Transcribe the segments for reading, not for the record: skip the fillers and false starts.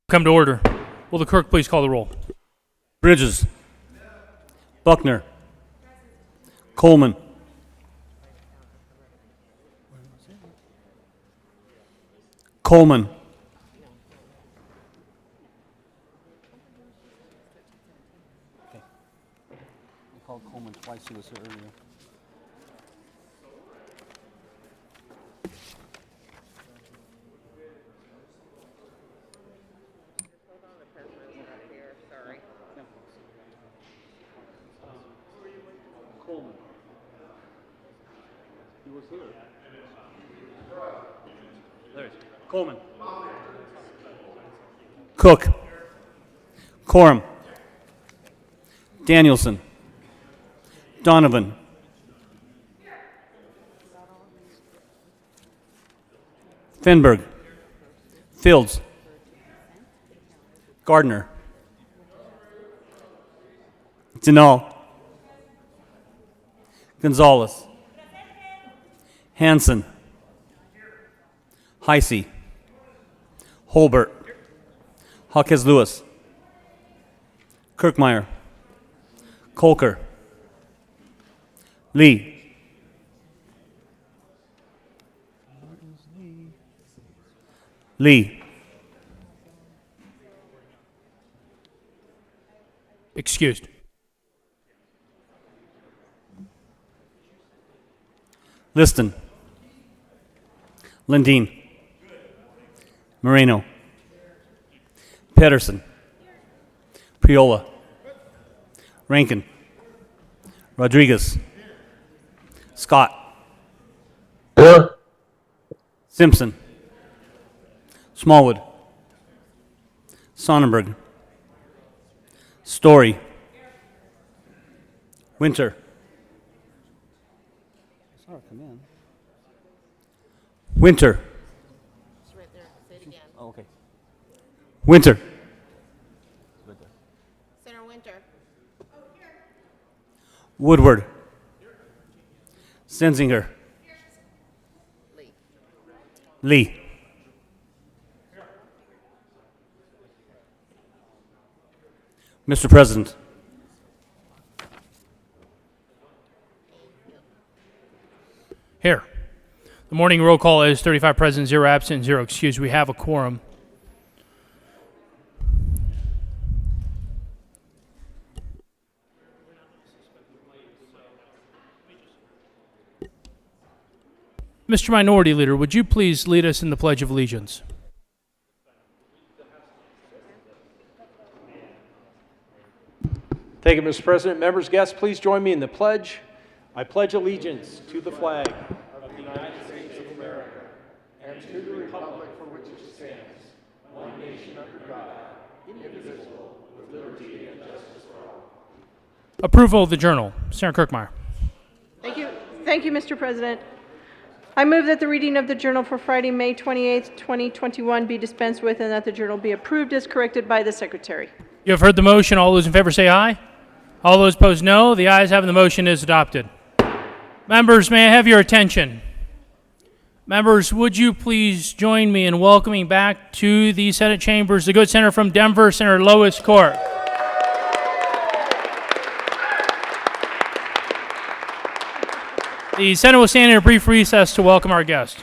Come to order. Will the clerk please call the roll? Bridges. Buckner. Coleman. Coleman. I called Coleman twice. He was here earlier. Coleman. He was here. There he is. Coleman. Cook. Coram. Danielson. Donovan. Fenberg. Fields. Gardner. Denal. Gonzalez. Hanson. Heisey. Holbert. Hawkes Lewis. Kirkmeyer. Kolker. Lee. Lee. Excused. Liston. Lindeen. Moreno. Pedersen. Priola. Rankin. Rodriguez. Scott. Here. Simpson. Smallwood. Sonnenberg. Story. Winter. I saw her come in. Winter. It's right there. Say it again. Oh, okay. Winter. Senator Winter. Woodward. Senzinger. Lee. Lee. Mr. President. Here. The morning roll call is 35 present, 0 absent, 0 excused. We have a quorum. Mr. Minority Leader, would you please lead us in the Pledge of Allegiance? Thank you, Mr. President. Members, guests, please join me in the pledge. I pledge allegiance to the flag of the United States of America and to the republic for which it stands, one nation under God, indivisible, with liberty and justice for all. Approval of the journal. Senator Kirkmeyer. Thank you. Thank you, Mr. President. I move that the reading of the journal for Friday, May 28th, 2021 be dispensed with and that the journal be approved as corrected by the Secretary. You have heard the motion. All those in favor say aye. All those opposed, no. The ayes have it. The motion is adopted. Members, may I have your attention? Members, would you please join me in welcoming back to the Senate chambers the good senator from Denver, Senator Lois Court. The Senate will stand in a brief recess to welcome our guest.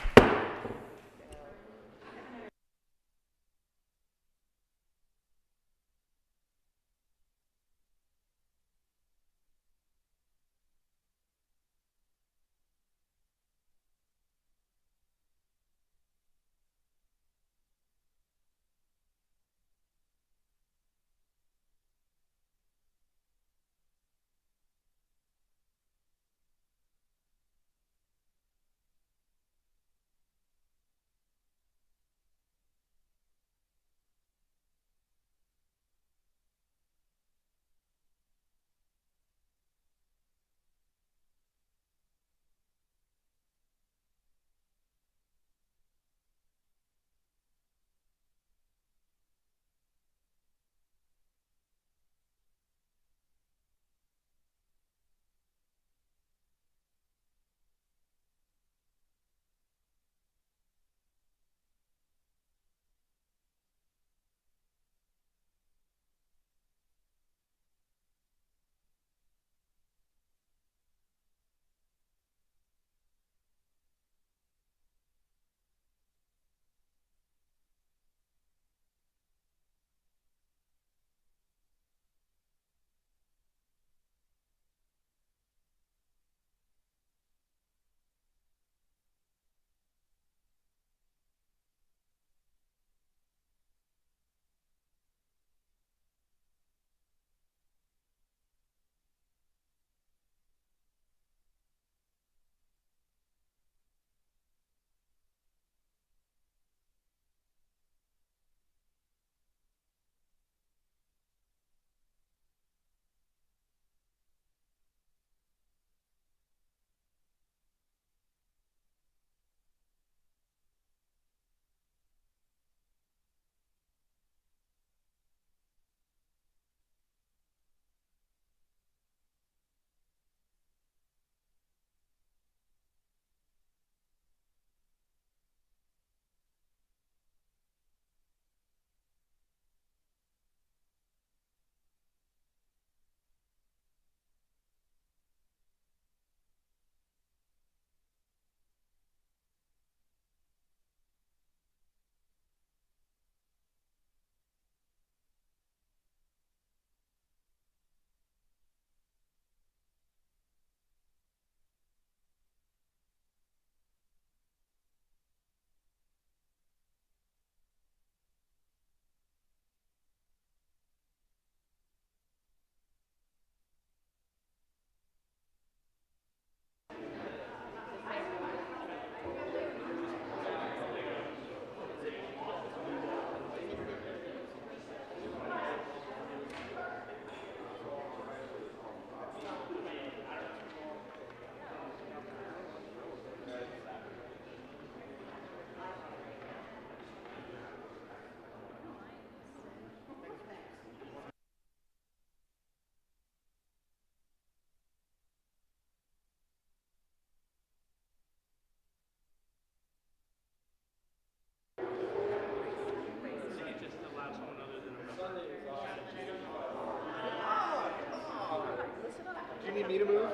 me to move?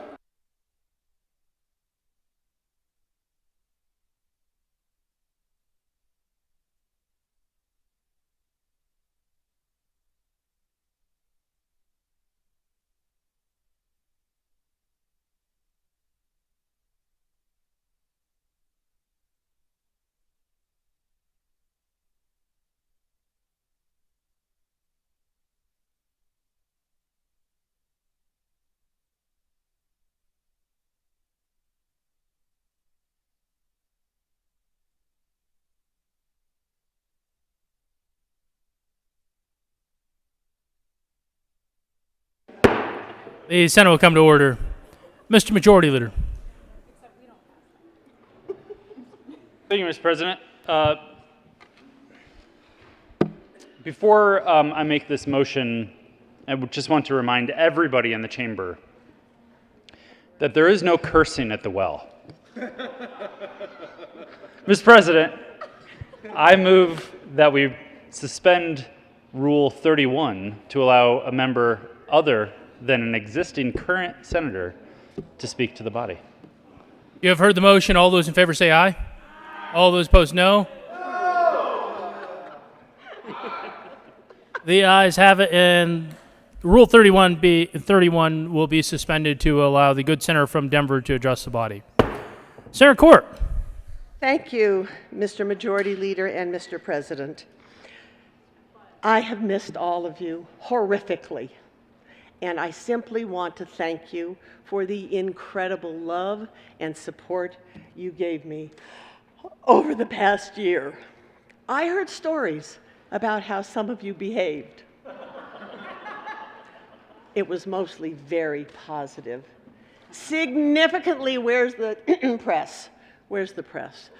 The Senate will come to order. Mr. Majority Leader. Thank you, Mr. President. Before I make this motion, I would just want to remind everybody in the chamber that there is no cursing at the well. Mr. President, I move that we suspend Rule 31 to allow a member other than an existing current senator to speak to the body. You have heard the motion. All those in favor say aye. All those opposed, no. The ayes have it, and Rule 31 will be suspended to allow the good senator from Denver to address the body. Senator Court. Thank you, Mr. Majority Leader and Mr. President. I have missed all of you horrifically, and I simply want to thank you for the incredible love and support you gave me over the past year. I heard stories about how some of you behaved. It was mostly very positive. Significantly, where's the press? Where's the press?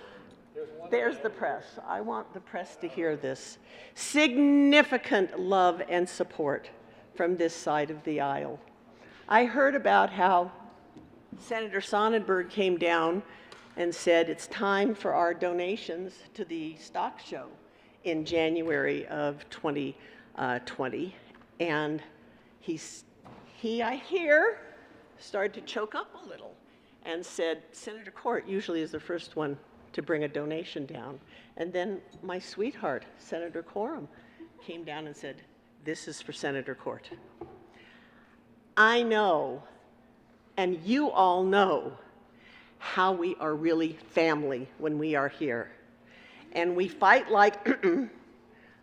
There's the press. I want the press to hear this. Significant love and support from this side of the aisle. I heard about how Senator Sonnenberg came down and said it's time for our donations to the stock show in January of 2020. And he, I hear, started to choke up a little and said, Senator Court usually is the first one to bring a donation down. And then my sweetheart, Senator Quorum, came down and said, this is for Senator Court. I know, and you all know, how we are really family when we are here. And we fight like,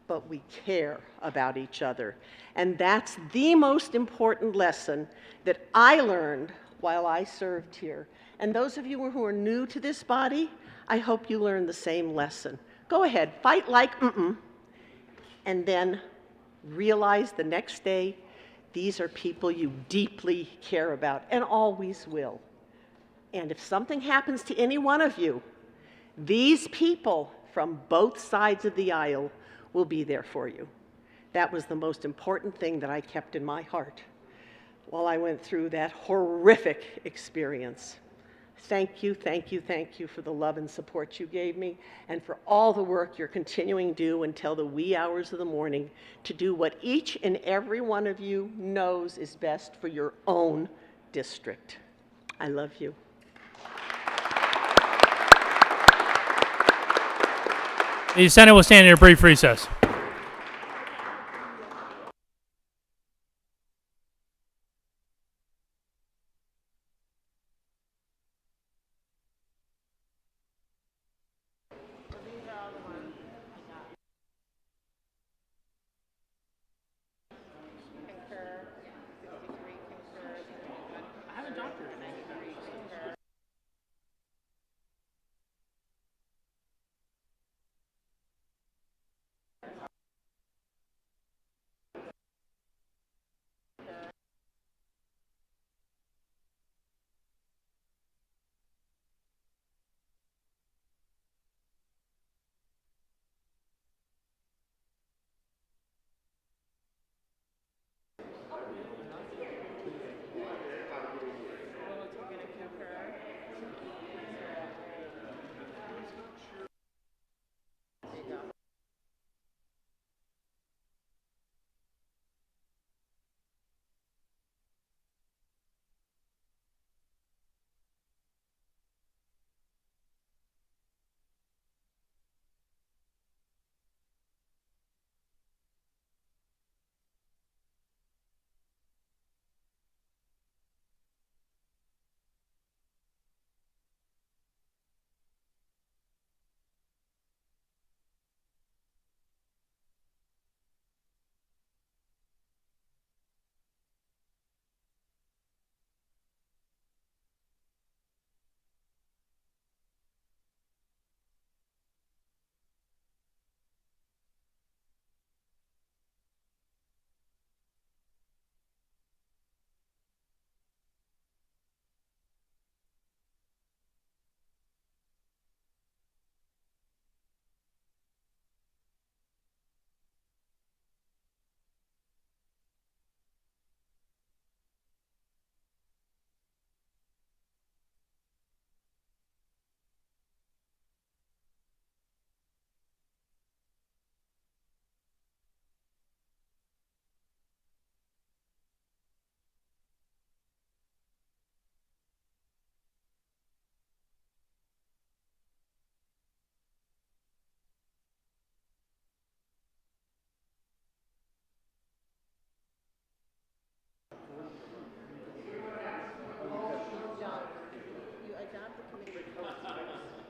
but we care about each other. And that's the most important lesson that I learned while I served here. And those of you who are new to this body, I hope you learn the same lesson. Go ahead, fight like, and then realize the next day, these are people you deeply care about and always will. And if something happens to any one of you, these people from both sides of the aisle will be there for you. That was the most important thing that I kept in my heart while I went through that horrific experience. Thank you, thank you, thank you for the love and support you gave me and for all the work you're continuing to do until the wee hours of the morning to do what each and every one of you knows is best for your own district. I love you. The Senate will stand in a brief recess. Concur, 63, concur. I have a doctor at 93, concur.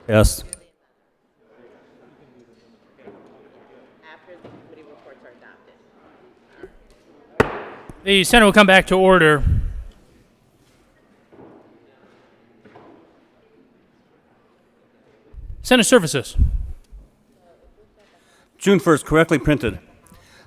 Yes. After the committee reports are adopted. The Senate will come back to order. Senate Services. June 1st, correctly printed.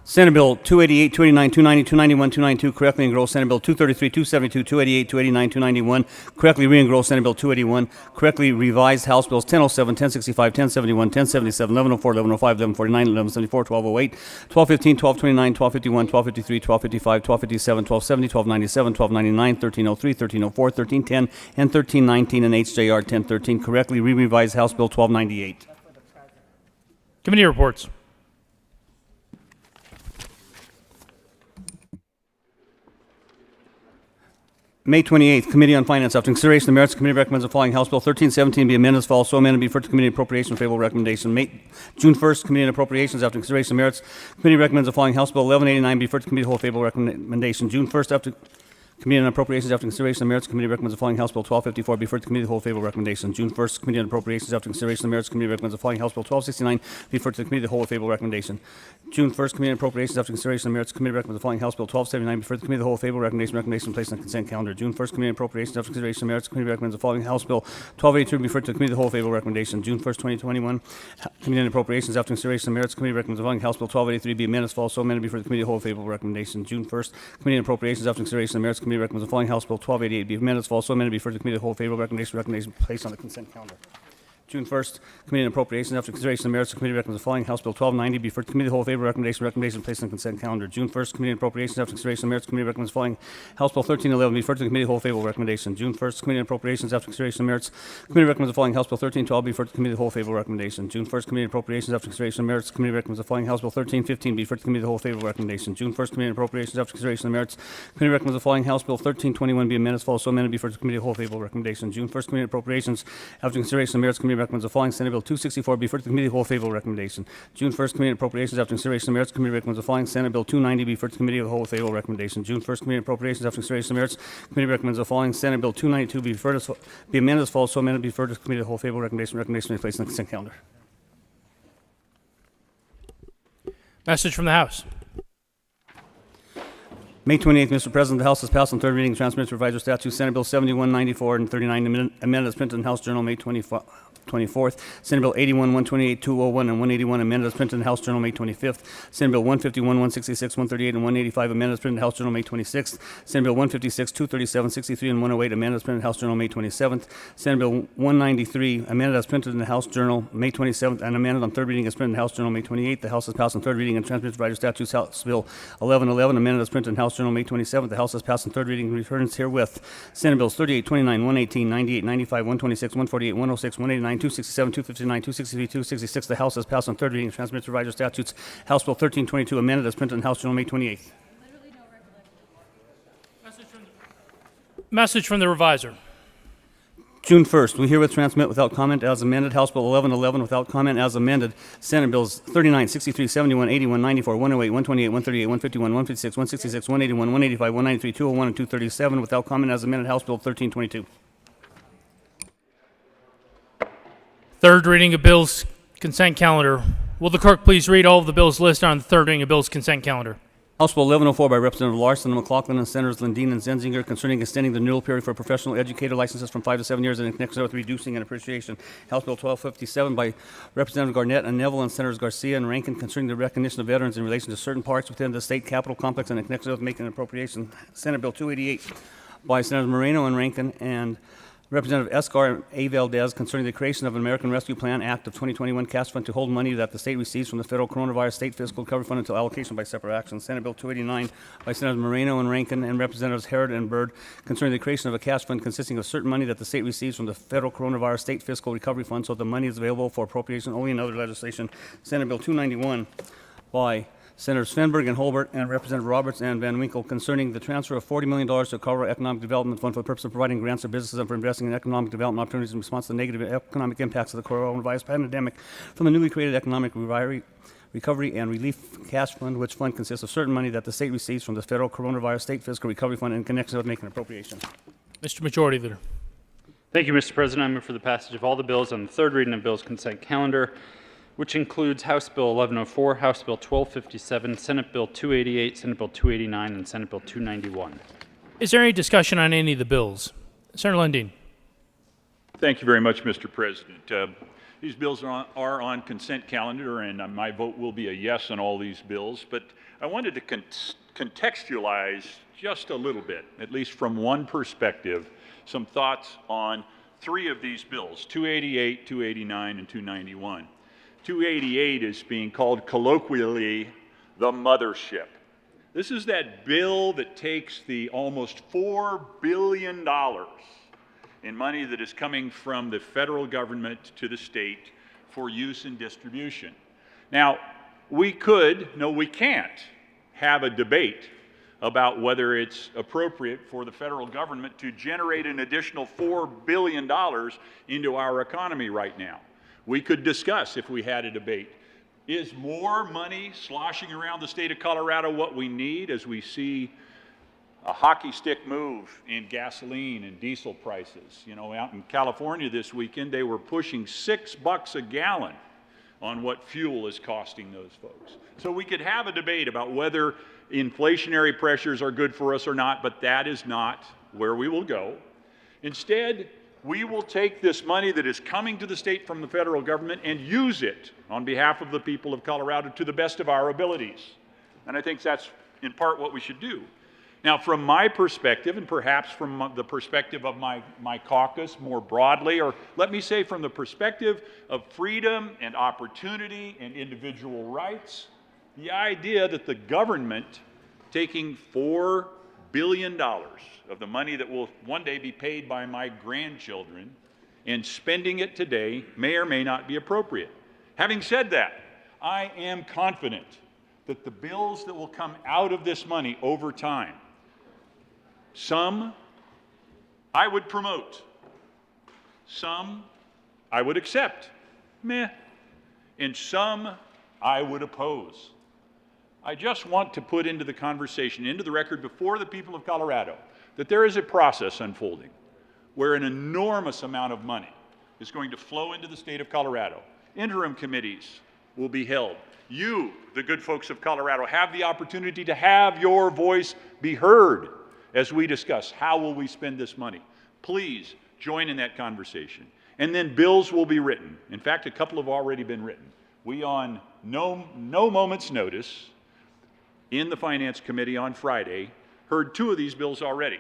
Senate Bill 288, 289, 290, 291, 292, correctly engrossed. Senate Bill 233, 272, 288, 289, 291, correctly re-engrossed. Senate Bill 281, correctly revised. House Bills 1007, 1065, 1071, 1077, 1104, 1105, 1149, 1174, 1208, 1215, 1229, 1251, 1253, 1255, 1257, 1270, 1297, 1299, 1303, 1304, 1310, and 1319, and HJR 1013, correctly re-revised. House Bill 1298. Committee reports. May 28th, Committee on Finance. After consideration of the merits, the committee recommends the following: House Bill 1317 be amended as follows. So amended, be referred to Committee on Appropriations for favorable recommendation. June 1st, Committee on Appropriations. After consideration of merits, the committee recommends the following: House Bill 1189 be referred to Committee of the Whole favorable recommendation. June 1st, after Committee on Appropriations. After consideration of merits, the committee recommends the following: House Bill 1254 be referred to Committee of the Whole favorable recommendation. June 1st, Committee on Appropriations. After consideration of merits, the committee recommends the following: House Bill 1269 be referred to the Committee of the Whole favorable recommendation. June 1st, Committee on Appropriations. After consideration of merits, the committee recommends the following: House Bill 1279 be referred to the Committee of the Whole favorable recommendation placed on the consent calendar. June 1st, Committee on Appropriations. After consideration of merits, the committee recommends the following: House Bill 1282 be referred to the Committee of the Whole favorable recommendation. June 1st, 2021, Committee on Appropriations. After consideration of merits, the committee recommends the following: House Bill 1283 be amended as follows. So amended, be referred to the Committee of the Whole favorable recommendation. June 1st, Committee on Appropriations. After consideration of merits, the committee recommends the following: House Bill 1288 be amended as follows. So amended, be referred to the Committee of the Whole favorable recommendation placed on the consent calendar. June 1st, Committee on Appropriations. After consideration of merits, the committee recommends the following: House Bill 1290 be referred to the Committee of the Whole favorable recommendation placed on the consent calendar. June 1st, Committee on Appropriations. After consideration of merits, the committee recommends the following: House Bill 1311 be referred to the Committee of the Whole favorable recommendation. June 1st, Committee on Appropriations. After consideration of merits, the committee recommends the following: House Bill 1312 be referred to the Committee of the Whole favorable recommendation. June 1st, Committee on Appropriations. After consideration of merits, the committee recommends the following: House Bill 1315 be referred to the Committee of the Whole favorable recommendation. June 1st, Committee on Appropriations. After consideration of merits, the committee recommends the following: House Bill 1321 be amended as follows. So amended, be referred to the Committee of the Whole favorable recommendation. June 1st, Committee on Appropriations. After consideration of merits, the committee recommends the following: Senate Bill 264 be referred to the Committee of the Whole favorable recommendation. June 1st, Committee on Appropriations. After consideration of merits, the committee recommends the following: Senate Bill 290 be referred to the Committee of the Whole favorable recommendation. June 1st, Committee on Appropriations. After consideration of merits, the committee recommends the following: Senate Bill 292 be amended as follows. So amended, be referred to the Committee of the Whole favorable recommendation. Recommendation be placed on the consent calendar. Message from the House. May 28th, Mr. President, the House has passed on third reading and transmitted to revised statute Senate Bill 7194 and 39 amended as printed in House Journal May 24th. Senate Bill 81, 128, 201, and 181 amended as printed in House Journal May 25th. Senate Bill 151, 166, 138, and 185 amended as printed in House Journal May 26th. Senate Bill 156, 237, 63, and 108 amended as printed in House Journal May 27th. Senate Bill 193 amended as printed in the House Journal May 27th and amended on third reading as printed in House Journal May 28th. The House has passed on third reading and transmitted to revised statutes House Bill 1111 amended as printed in House Journal May 27th. The House has passed on third reading and returns herewith. Senate Bills 38, 29, 118, 98, 95, 126, 148, 106, 189, 267, 259, 263, 266. The House has passed on third reading and transmitted to revised statutes House Bill 1322 amended as printed in House Journal May 28th. Message from the reviser. June 1st, we herewith transmit without comment as amended House Bill 1111 without comment as amended Senate Bills 39, 63, 71, 81, 94, 108, 128, 138, 151, 156, 166, 181, 185, 193, 201, and 237 without comment as amended House Bill 1322. Third reading of bills consent calendar. Will the clerk please read all of the bills listed on the third reading of bills consent calendar? House Bill 1104 by Representative Larson and McLaughlin and Senators Lundin and Zenzinger concerning extending the renewal period for professional educator licenses from 5 to 7 years and in connection with reducing an appreciation. House Bill 1257 by Representative Garnett and Neville and Senators Garcia and Rankin concerning the recognition of veterans in relation to certain parks within the state capitol complex and in connection with making an appropriation. Senate Bill 288 by Senators Moreno and Rankin and Representative Escar A. Valdez concerning the creation of an American Rescue Plan Act of 2021 cash fund to hold money that the state receives from the federal coronavirus state fiscal recovery fund until allocation by separate action. Senate Bill 289 by Senators Moreno and Rankin and Representatives Herod and Byrd concerning the creation of a cash fund consisting of certain money that the state receives from the federal coronavirus state fiscal recovery fund so the money is available for appropriation only in other legislation. Senate Bill 291 by Senators Fenberg and Holbert and Representative Roberts and Van Winkle concerning the transfer of $40 million to the Colorado Economic Development Fund for the purpose of providing grants to businesses and for investing in economic development opportunities in response to the negative economic impacts of the coronavirus pandemic from the newly created Economic Recovery and Relief Cash Fund, which fund consists of certain money that the state receives from the federal coronavirus state fiscal recovery fund in connection with making an appropriation. Mr. Majority Leader. Thank you, Mr. President. I move for the passage of all the bills on the third reading of bills consent calendar, which includes House Bill 1104, House Bill 1257, Senate Bill 288, Senate Bill 289, and Senate Bill 291. Is there any discussion on any of the bills? Senator Lundin. Thank you very much, Mr. President. These bills are on consent calendar, and my vote will be a yes on all these bills. But I wanted to contextualize just a little bit, at least from one perspective, some thoughts on three of these bills, 288, 289, and 291. 288 is being called colloquially the mothership. This is that bill that takes the almost $4 billion in money that is coming from the federal government to the state for use and distribution. Now, we can't have a debate about whether it's appropriate for the federal government to generate an additional $4 billion into our economy right now. We could discuss, if we had a debate, is more money sloshing around the state of Colorado what we need as we see a hockey stick move in gasoline and diesel prices? You know, out in California this weekend, they were pushing $6 a gallon on what fuel is costing those folks. So we could have a debate about whether inflationary pressures are good for us or not, but that is not where we will go. Instead, we will take this money that is coming to the state from the federal government and use it on behalf of the people of Colorado to the best of our abilities. And I think that's in part what we should do. Now, from my perspective, and perhaps from the perspective of my caucus more broadly, or let me say from the perspective of freedom and opportunity and individual rights, the idea that the government taking $4 billion of the money that will one day be paid by my grandchildren and spending it today may or may not be appropriate. Having said that, I am confident that the bills that will come out of this money over time, some I would promote, some I would accept, meh, and some I would oppose. I just want to put into the conversation, into the record before the people of Colorado, that there is a process unfolding where an enormous amount of money is going to flow into the state of Colorado. Interim committees will be held. You, the good folks of Colorado, have the opportunity to have your voice be heard as we discuss how will we spend this money. Please join in that conversation. And then bills will be written. In fact, a couple have already been written. We, on no moment's notice, in the Finance Committee on Friday, heard two of these bills already.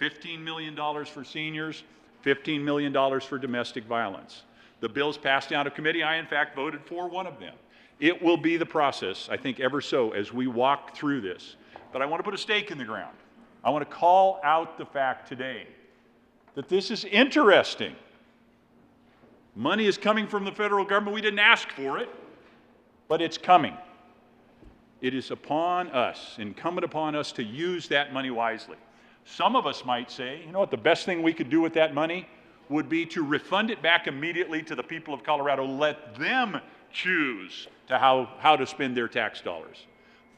$15 million for seniors, $15 million for domestic violence. The bills passed out of committee. I, in fact, voted for one of them. It will be the process, I think, ever so as we walk through this. But I want to put a stake in the ground. I want to call out the fact today that this is interesting. Money is coming from the federal government. We didn't ask for it, but it's coming. It is upon us, incumbent upon us, to use that money wisely. Some of us might say, you know what, the best thing we could do with that money would be to refund it back immediately to the people of Colorado. Let them choose to how to spend their tax dollars.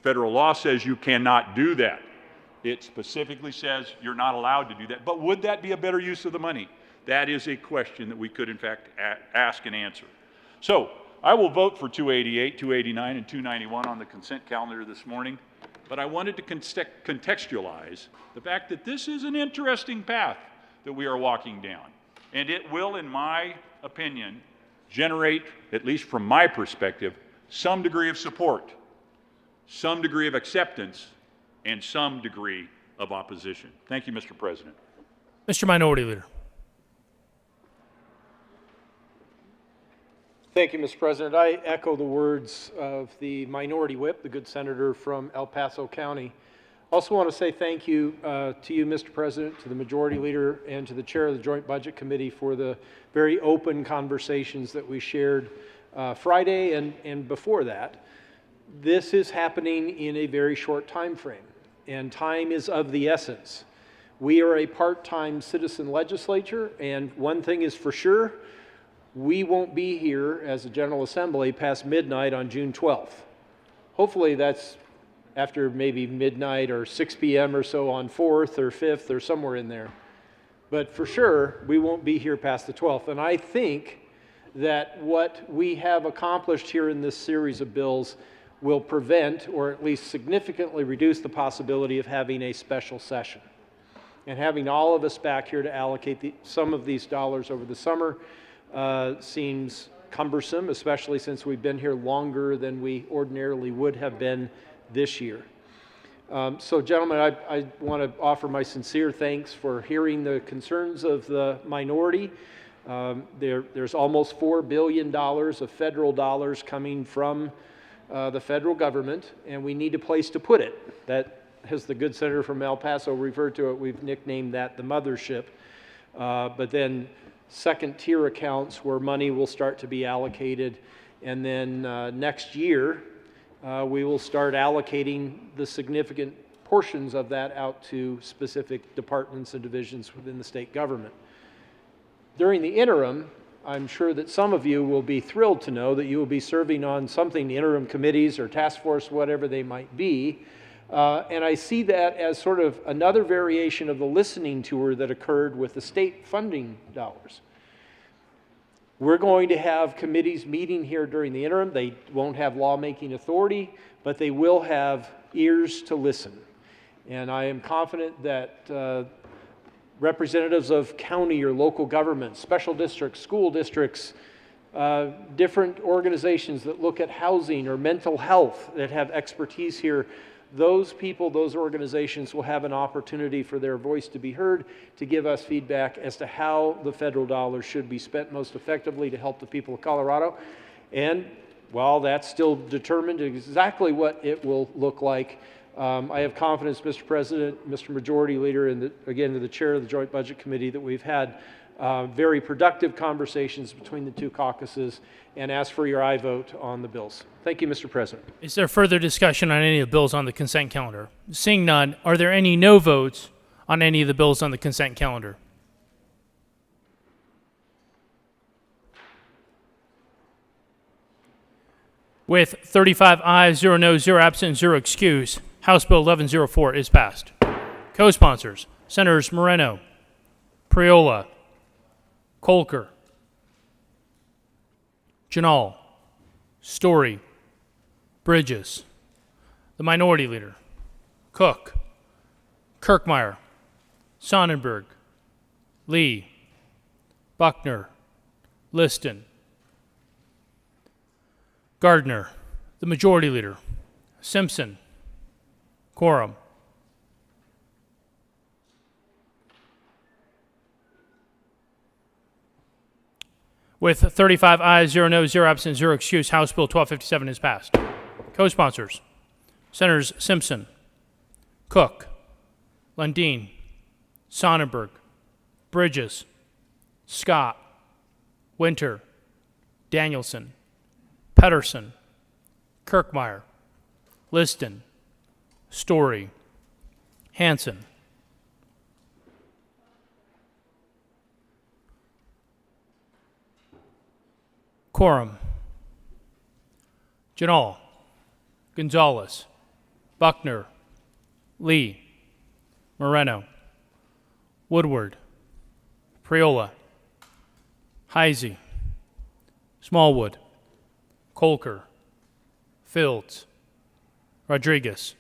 Federal law says you cannot do that. It specifically says you're not allowed to do that. But would that be a better use of the money? That is a question that we could, in fact, ask and answer. So I will vote for 288, 289, and 291 on the consent calendar this morning. But I wanted to contextualize the fact that this is an interesting path that we are walking down. And it will, in my opinion, generate, at least from my perspective, some degree of support, some degree of acceptance, and some degree of opposition. Thank you, Mr. President. Mr. Minority Leader. Thank you, Mr. President. I echo the words of the Minority Whip, the good senator from El Paso County. Also want to say thank you to you, Mr. President, to the Majority Leader, and to the Chair of the Joint Budget Committee for the very open conversations that we shared Friday and before that. This is happening in a very short time frame, and time is of the essence. We are a part-time citizen legislature, and one thing is for sure, we won't be here as a General Assembly past midnight on June 12th. Hopefully that's after maybe midnight or 6 p.m. or so on 4th or 5th or somewhere in there. But for sure, we won't be here past the 12th. And I think that what we have accomplished here in this series of bills will prevent, or at least significantly reduce, the possibility of having a special session. And having all of us back here to allocate some of these dollars over the summer seems cumbersome, especially since we've been here longer than we ordinarily would have been this year. So gentlemen, I want to offer my sincere thanks for hearing the concerns of the minority. There's almost $4 billion of federal dollars coming from the federal government, and we need a place to put it. That, as the good senator from El Paso referred to it, we've nicknamed that the mothership. But then second-tier accounts where money will start to be allocated, and then next year we will start allocating the significant portions of that out to specific departments and divisions within the state government. During the interim, I'm sure that some of you will be thrilled to know that you will be serving on something, interim committees or task force, whatever they might be. And I see that as sort of another variation of the listening tour that occurred with the state funding dollars. We're going to have committees meeting here during the interim. They won't have lawmaking authority, but they will have ears to listen. And I am confident that representatives of county or local governments, special districts, school districts, different organizations that look at housing or mental health that have expertise here, those people, those organizations will have an opportunity for their voice to be heard, to give us feedback as to how the federal dollars should be spent most effectively to help the people of Colorado. And while that's still determined exactly what it will look like, I have confidence, Mr. President, Mr. Majority Leader, and again to the Chair of the Joint Budget Committee, that we've had very productive conversations between the two caucuses, and ask for your aye vote on the bills. Thank you, Mr. President. Is there further discussion on any of the bills on the consent calendar? Seeing none, are there any no votes on any of the bills on the consent calendar? With 35 ayes, 0 noes, 0 absent, 0 excuse, House Bill 1104 is passed. Co-sponsors, Senators Moreno, Priola, Kolker, Janal, Story, Bridges. The Minority Leader, Cook, Kirkmeyer, Sonnenberg, Lee, Buckner, Liston, Gardner. The Majority Leader, Simpson, Quorum. With 35 ayes, 0 noes, 0 absent, 0 excuse, House Bill 1257 is passed. Co-sponsors, Senators Simpson, Cook, Lundin, Sonnenberg, Bridges, Scott, Winter, Danielson, Pedersen, Kirkmeyer, Liston, Story, Hanson. Quorum. Janal, Gonzalez, Buckner, Lee, Moreno, Woodward, Priola, Heisey, Smallwood, Kolker, Fields, Rodriguez,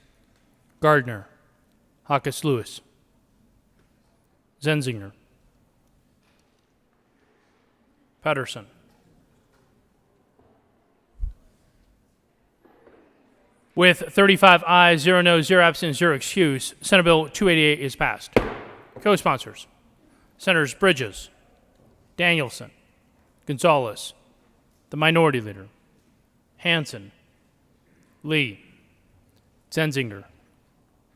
Gardner, Hawkes Lewis, Zenzinger, Pedersen. With 35 ayes, 0 noes, 0 absent, 0 excuse, Senate Bill 288 is passed. Co-sponsors, Senators Bridges, Danielson, Gonzalez, the Minority Leader, Hanson, Lee, Zenzinger,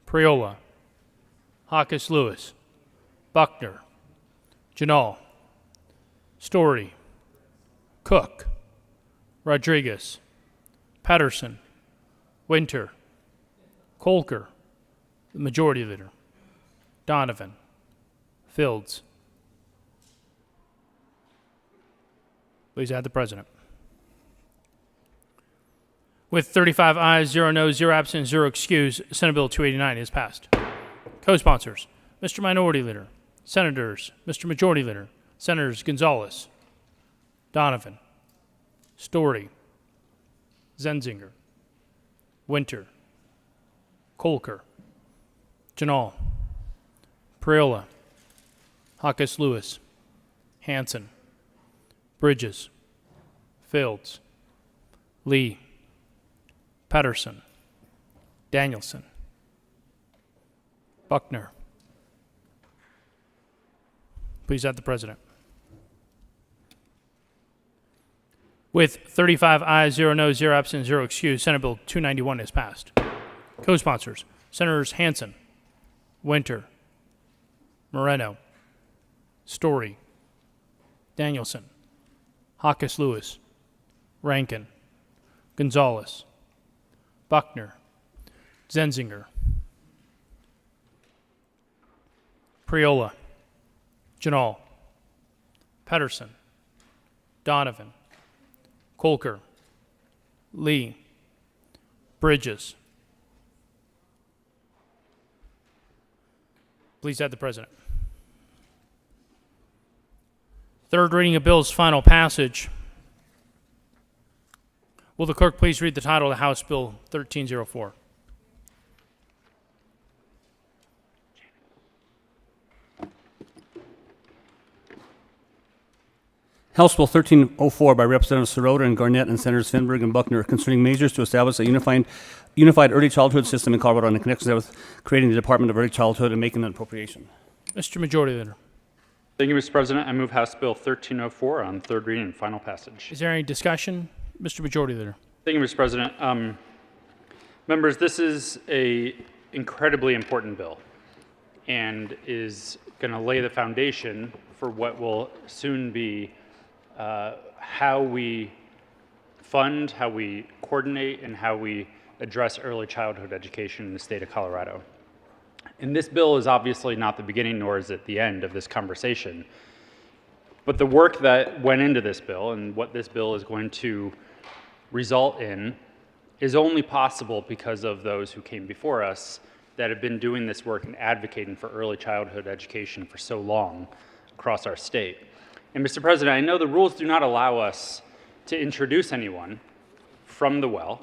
Priola, Hawkes Lewis, Buckner, Janal, Story, Cook, Rodriguez, Pedersen, Winter, Kolker, the Majority Leader, Donovan, Fields. Please add the President. With 35 ayes, 0 noes, 0 absent, 0 excuse, Senate Bill 289 is passed. Co-sponsors, Mr. Minority Leader, Senators, Mr. Majority Leader, Senators Gonzalez, Donovan, Story, Zenzinger, Winter, Kolker, Janal, Priola, Hawkes Lewis, Hanson, Bridges, Fields, Lee, Pedersen, Danielson, Buckner. Please add the President. With 35 ayes, 0 noes, 0 absent, 0 excused, Senate Bill 291 is passed. Co-sponsors, Senators Hanson, Winter, Moreno, Story, Danielson, Hawkes Lewis, Rankin, Gonzalez, Buckner, Zenzinger, Priola, Janal, Pedersen, Donovan, Kolker, Lee, Bridges. Please add the President. Third reading of bills, final passage. Will the clerk please read the title of House Bill 1304? House Bill 1304 by Representatives Sirota and Garnett and Senators Finberg and Buckner concerning measures to establish a unified early childhood system in Colorado and in connection with creating the Department of Early Childhood and making an appropriation. Mr. Majority Leader, Thank you, Mr. President. I move House Bill 1304 on third reading and final passage. is there any discussion? Mr. Majority Leader. Thank you, Mr. President. Members, this is a incredibly important bill and is going to lay the foundation for what will soon be how we fund, how we coordinate, and how we address early childhood education in the state of Colorado. And this bill is obviously not the beginning, nor is it the end of this conversation. But the work that went into this bill and what this bill is going to result in is only possible because of those who came before us that have been doing this work and advocating for early childhood education for so long across our state. And Mr. President, I know the rules do not allow us to introduce anyone from the well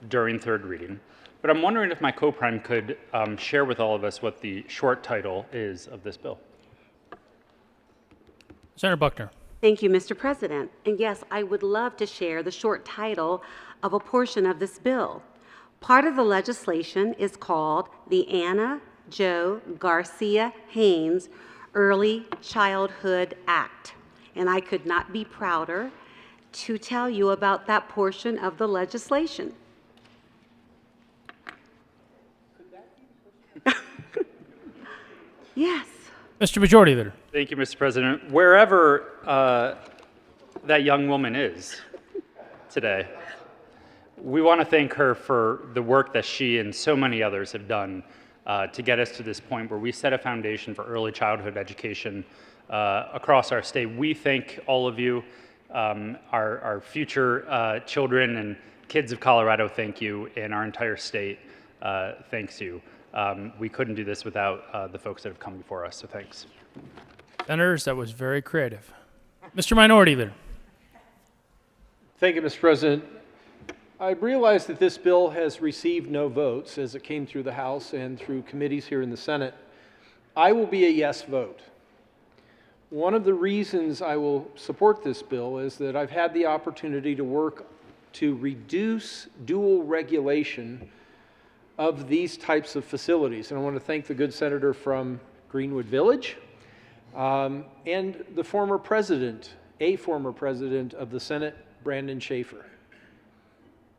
during third reading, but I'm wondering if my co-prime could share with all of us what the short title is of this bill. Senator Buckner. Thank you, Mr. President. And yes, I would love to share the short title of a portion of this bill. Part of the legislation is called the Anna Jo Garcia Haynes Early Childhood Act. And I could not be prouder to tell you about that portion of the legislation. Yes. Mr. Majority Leader. Thank you, Mr. President. Wherever that young woman is today, we want to thank her for the work that she and so many others have done to get us to this point where we set a foundation for early childhood education across our state. We thank all of you, our future children and kids of Colorado thank you, and our entire state thanks you. We couldn't do this without the folks that have come before us, so thanks. Senators, that was very creative. Mr. Minority Leader. Thank you, Mr. President. I realize that this bill has received no votes as it came through the House and through committees here in the Senate. I will be a yes vote. One of the reasons I will support this bill is that I've had the opportunity to work to reduce dual regulation of these types of facilities. And I want to thank the good senator from Greenwood Village and the former president, a former president of the Senate, Brandon Schaefer.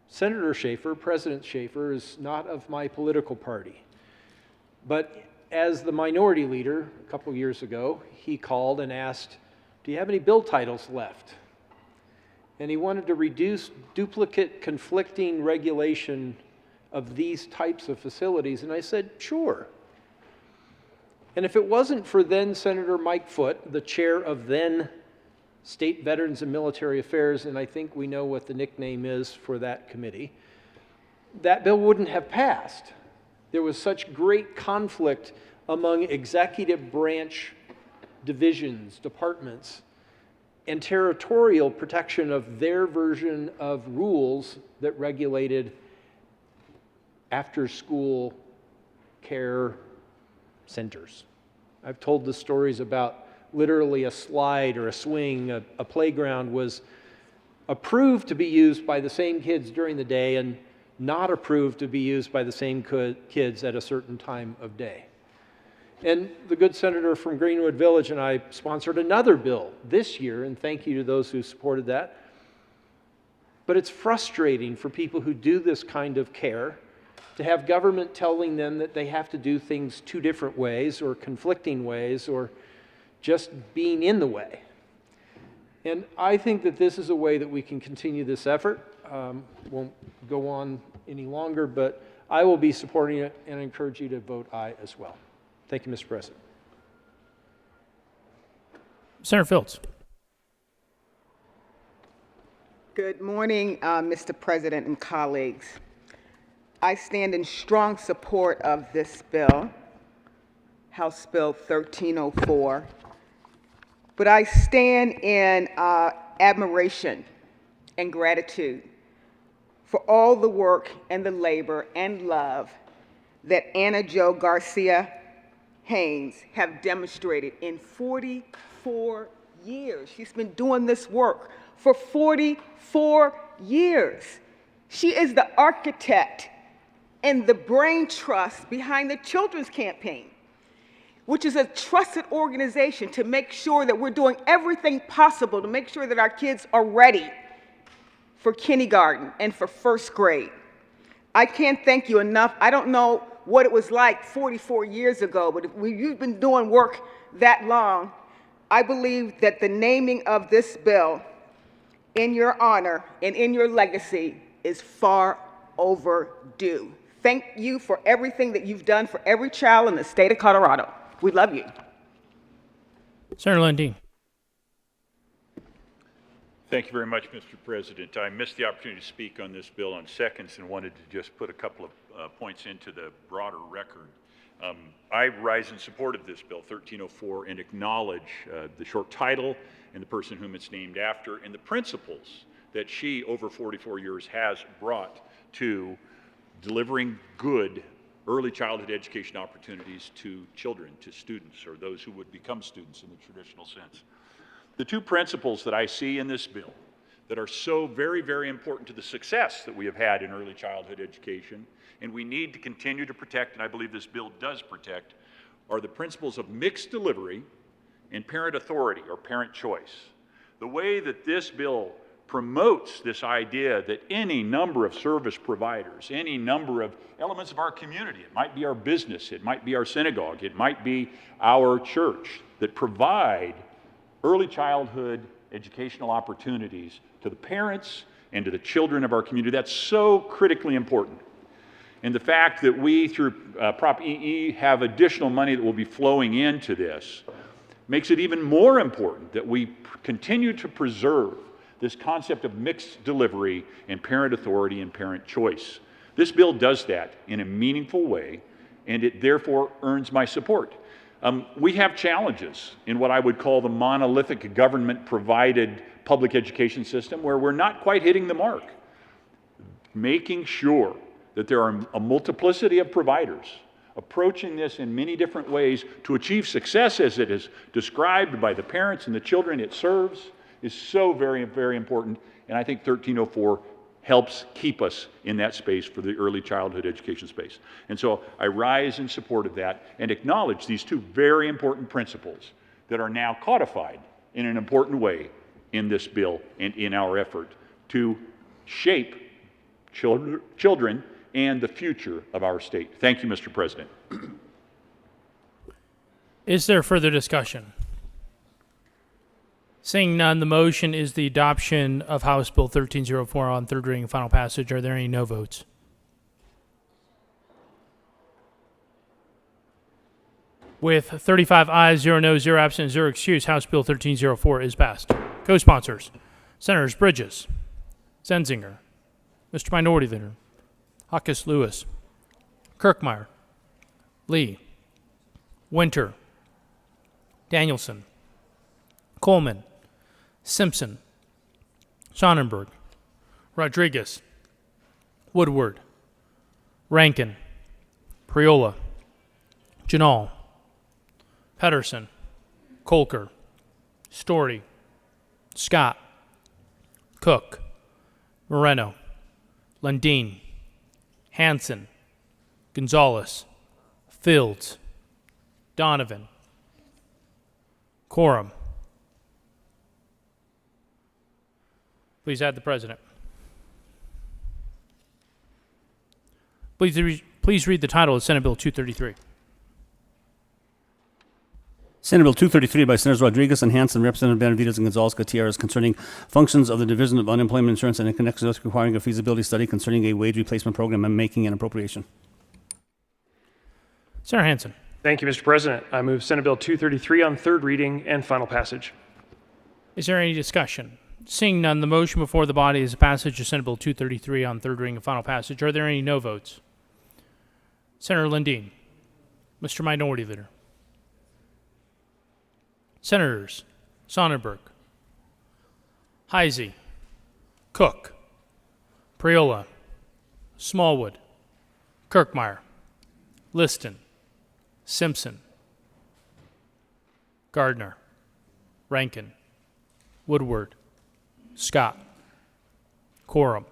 Senator Schaefer, President Schaefer, is not of my political party. But as the minority leader a couple years ago, he called and asked, do you have any bill titles left? And he wanted to reduce duplicate, conflicting regulation of these types of facilities. And I said, sure. And if it wasn't for then Senator Mike Foote, the chair of then State Veterans and Military Affairs, and I think we know what the nickname is for that committee, that bill wouldn't have passed. There was such great conflict among executive branch divisions, departments, and territorial protection of their version of rules that regulated after-school care centers. I've told the stories about literally a slide or a swing, a playground was approved to be used by the same kids during the day and not approved to be used by the same kids at a certain time of day. And the good senator from Greenwood Village and I sponsored another bill this year, and thank you to those who supported that. But it's frustrating for people who do this kind of care to have government telling them that they have to do things two different ways or conflicting ways or just being in the way. And I think that this is a way that we can continue this effort. Won't go on any longer, but I will be supporting it and encourage you to vote aye as well. Thank you, Mr. President. Senator Fields. Good morning, Mr. President and colleagues. I stand in strong support of this bill, House Bill 1304, but I stand in admiration and gratitude for all the work and the labor and love that Anna Jo Garcia Haynes have demonstrated in 44 years. She's been doing this work for 44 years. She is the architect and the brain trust behind the Children's Campaign, which is a trusted organization to make sure that we're doing everything possible to make sure that our kids are ready for kindergarten and for first grade. I can't thank you enough. I don't know what it was like 44 years ago, but if you've been doing work that long, I believe that the naming of this bill in your honor and in your legacy is far overdue. Thank you for everything that you've done for every child in the state of Colorado. We love you. Senator Lundeen. Thank you very much, Mr. President. I missed the opportunity to speak on this bill on seconds and wanted to just put a couple of points into the broader record. I rise in support of this bill, 1304, and acknowledge the short title and the person whom it's named after and the principles that she, over 44 years, has brought to delivering good early childhood education opportunities to children, to students, or those who would become students in the traditional sense. The two principles that I see in this bill that are so very, very important to the success that we have had in early childhood education, and we need to continue to protect, and I believe this bill does protect, are the principles of mixed delivery and parent authority, or parent choice. The way that this bill promotes this idea that any number of service providers, any number of elements of our community, it might be our business, it might be our synagogue, it might be our church, that provide early childhood educational opportunities to the parents and to the children of our community. That's so critically important. And the fact that we, through Prop EE, have additional money that will be flowing into this makes it even more important that we continue to preserve this concept of mixed delivery and parent authority and parent choice. This bill does that in a meaningful way, and it therefore earns my support. We have challenges in what I would call the monolithic government-provided public education system where we're not quite hitting the mark. Making sure that there are a multiplicity of providers approaching this in many different ways to achieve success as it is described by the parents and the children it serves is so very, very important, and I think 1304 helps keep us in that space for the early childhood education space. And so I rise in support of that and acknowledge these two very important principles that are now codified in an important way in this bill and in our effort to shape children and the future of our state. Thank you, Mr. President. Is there further discussion? Seeing none, the motion is the adoption of House Bill 1304 on third reading and final passage. Are there any no votes? With 35 ayes, 0 noes, 0 absent, 0 excused, House Bill 1304 is passed. Co-sponsors, Senators Bridges, Zenzinger, Mr. Minority Leader, Hawkes Lewis, Kirkmeyer, Lee, Winter, Danielson, Coleman, Simpson, Sonnenberg, Rodriguez, Woodward, Rankin, Priola, Janal, Pedersen, Kolker, Story, Scott, Cook, Moreno, Lundin, Hanson, Gonzalez, Fields, Donovan, Quorum. Please add the president. Please read the title of Senate Bill 233. Senate Bill 233 by Senators Rodriguez and Hanson, Representative Benavides and Gonzalez Gutierrez concerning functions of the Division of Unemployment Insurance and in connection with requiring a feasibility study concerning a wage replacement program and making an appropriation. Senator Hanson. Thank you, Mr. President. I move Senate Bill 233 on third reading and final passage. Is there any discussion? Seeing none, the motion before the body is the passage of Senate Bill 233 on third reading and final passage. Are there any no votes? Senator Lundin. Mr. Minority Leader. Senators Sonnenberg, Heisey, Cook, Priola, Smallwood, Kirkmeyer, Liston, Simpson, Gardner, Rankin, Woodward, Scott, Quorum.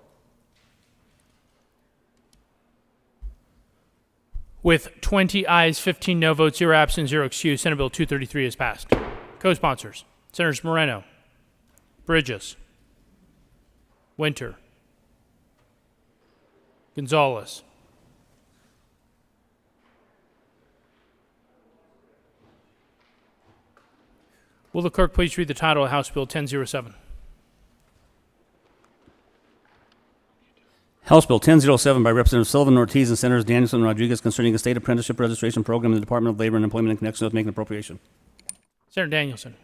With 20 ayes, 15 no votes, 0 absent, 0 excused, Senate Bill 233 is passed. Co-sponsors, Senators Moreno, Bridges, Winter, Gonzalez, will the clerk please read the title of House Bill 1007? House Bill 1007 by Representative Sullivan Ortiz and Senators Danielson and Rodriguez concerning a state apprenticeship registration program in the Department of Labor and Employment in connection with making an appropriation. Senator Danielson.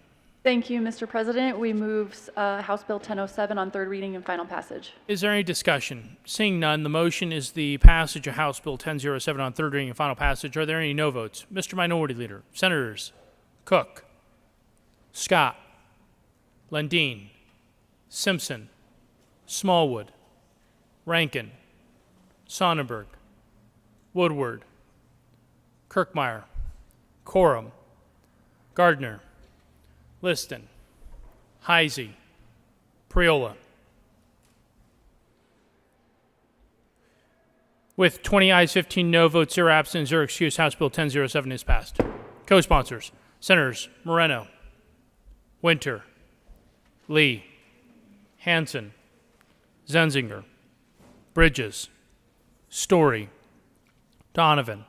Thank you, Mr. President. We move House Bill 1007 on third reading and final passage. Is there any discussion? Seeing none, the motion is the passage of House Bill 1007 on third reading and final passage. Are there any no votes? Mr. Minority Leader, Senators Cook, Scott, Lundin, Simpson, Smallwood, Rankin, Sonnenberg, Woodward, Kirkmeyer, Quorum, Gardner, Liston, Heisey, Priola. With 20 ayes, 15 no votes, 0 absent, 0 excused, House Bill 1007 is passed. Co-sponsors, Senators Moreno, Winter, Lee, Hanson, Zenzinger, Bridges, Story, Donovan,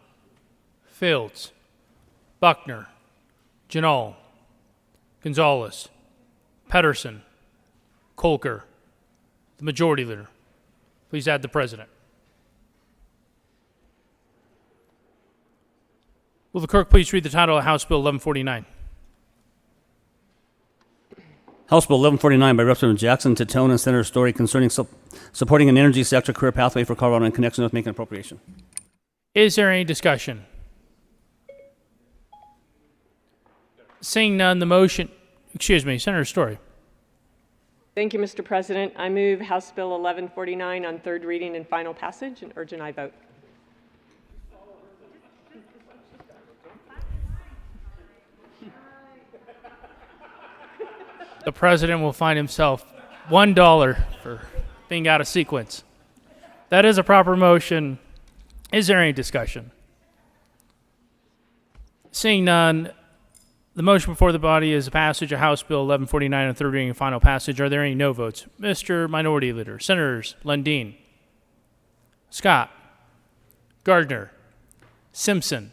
Fields, Buckner, Janal, Gonzalez, Pedersen, Kolker, the Majority Leader. Please add the President. Will the clerk please read the title of House Bill 1149? House Bill 1149 by Representative Jackson, Titone, and Senator Story concerning supporting an energy sector career pathway for Colorado in connection with making an appropriation. Is there any discussion? Seeing none, the motion, Senator Story. Thank you, Mr. President. I move House Bill 1149 on third reading and final passage and urge an aye vote. The President will find himself $1 for being out of sequence. That is a proper motion. Is there any discussion? Seeing none, the motion before the body is the passage of House Bill 1149 on third reading and final passage. Are there any no votes? Mr. Minority Leader, Senators Lundin, Scott, Gardner, Simpson,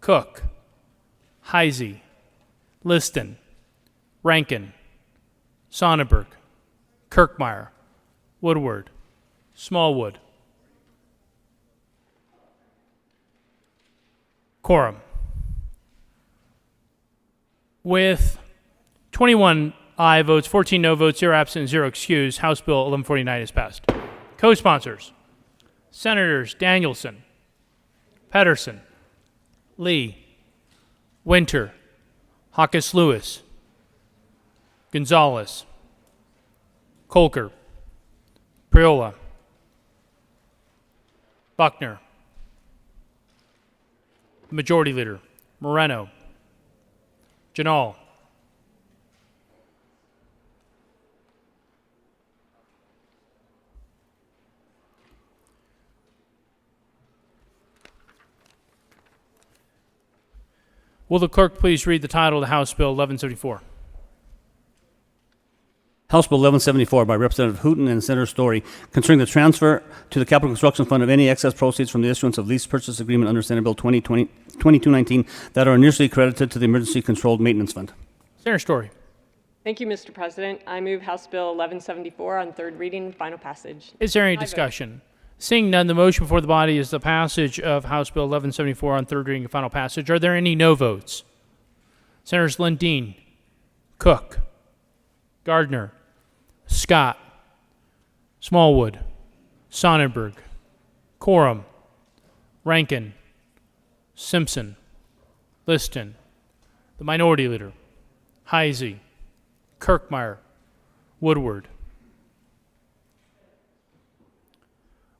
Cook, Heisey, Liston, Rankin, Sonnenberg, Kirkmeyer, Woodward, Smallwood. Quorum. With 21 aye votes, 14 no votes, 0 absent, 0 excused, House Bill 1149 is passed. Co-sponsors, Senators Danielson, Pedersen, Lee, Winter, Hawkes Lewis, Gonzalez, Colker, Priola, Buckner, Majority Leader, Moreno, Janal, will the clerk please read the title of the House Bill 1174? House Bill 1174 by Representative Hooton and Senator Story concerning the transfer to the Capital Construction Fund of any excess proceeds from the issuance of lease purchase agreement under Senate Bill 2219 that are initially credited to the Emergency Controlled Maintenance Fund. Senator Story. Thank you, Mr. President. I move House Bill 1174 on third reading and final passage. Is there any discussion? Seeing none, the motion before the body is the passage of House Bill 1174 on third reading and final passage. Are there any no votes? Senators Lundin, Cook, Gardner, Scott, Smallwood, Sonnenberg, Coram, Rankin, Simpson, Liston, the Minority Leader, Heisey, Kirkmeyer, Woodward.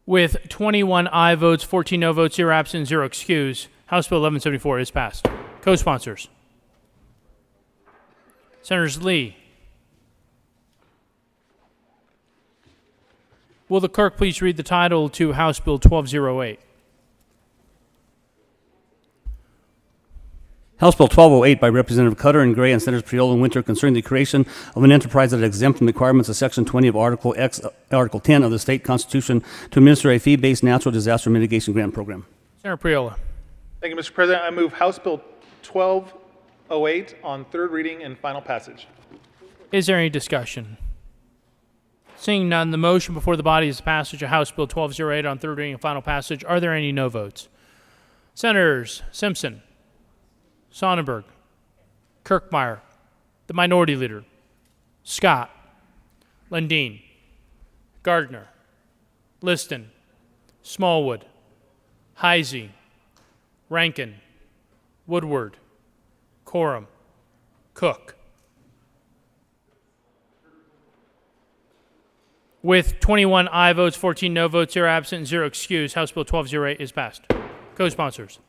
With 21 aye votes, 14 no votes, 0 absent, 0 excused, House Bill 1174 is passed. Co-sponsors. Senators Lee. Will the clerk please read the title to House Bill 1208? House Bill 1208 by Representative Cutter and Gray and Senators Priola and Winter concerning the creation of an enterprise that is exempt from the requirements of Section 20 of Article 10 of the state constitution to administer a fee-based natural disaster mitigation grant program. Senator Priola. Thank you, Mr. President. I move House Bill 1208 on third reading and final passage. Is there any discussion? Seeing none, the motion before the body is the passage of House Bill 1208 on third reading and final passage. Are there any no votes? Senators Simpson, Sonnenberg, Kirkmeyer, the Minority Leader, Scott, Lundin, Gardner, Liston, Smallwood, Heisey, Rankin, Woodward, Coram, Cook. With 21 aye votes, 14 no votes, 0 absent, and 0 excused, House Bill 1208 is passed. Co-sponsors.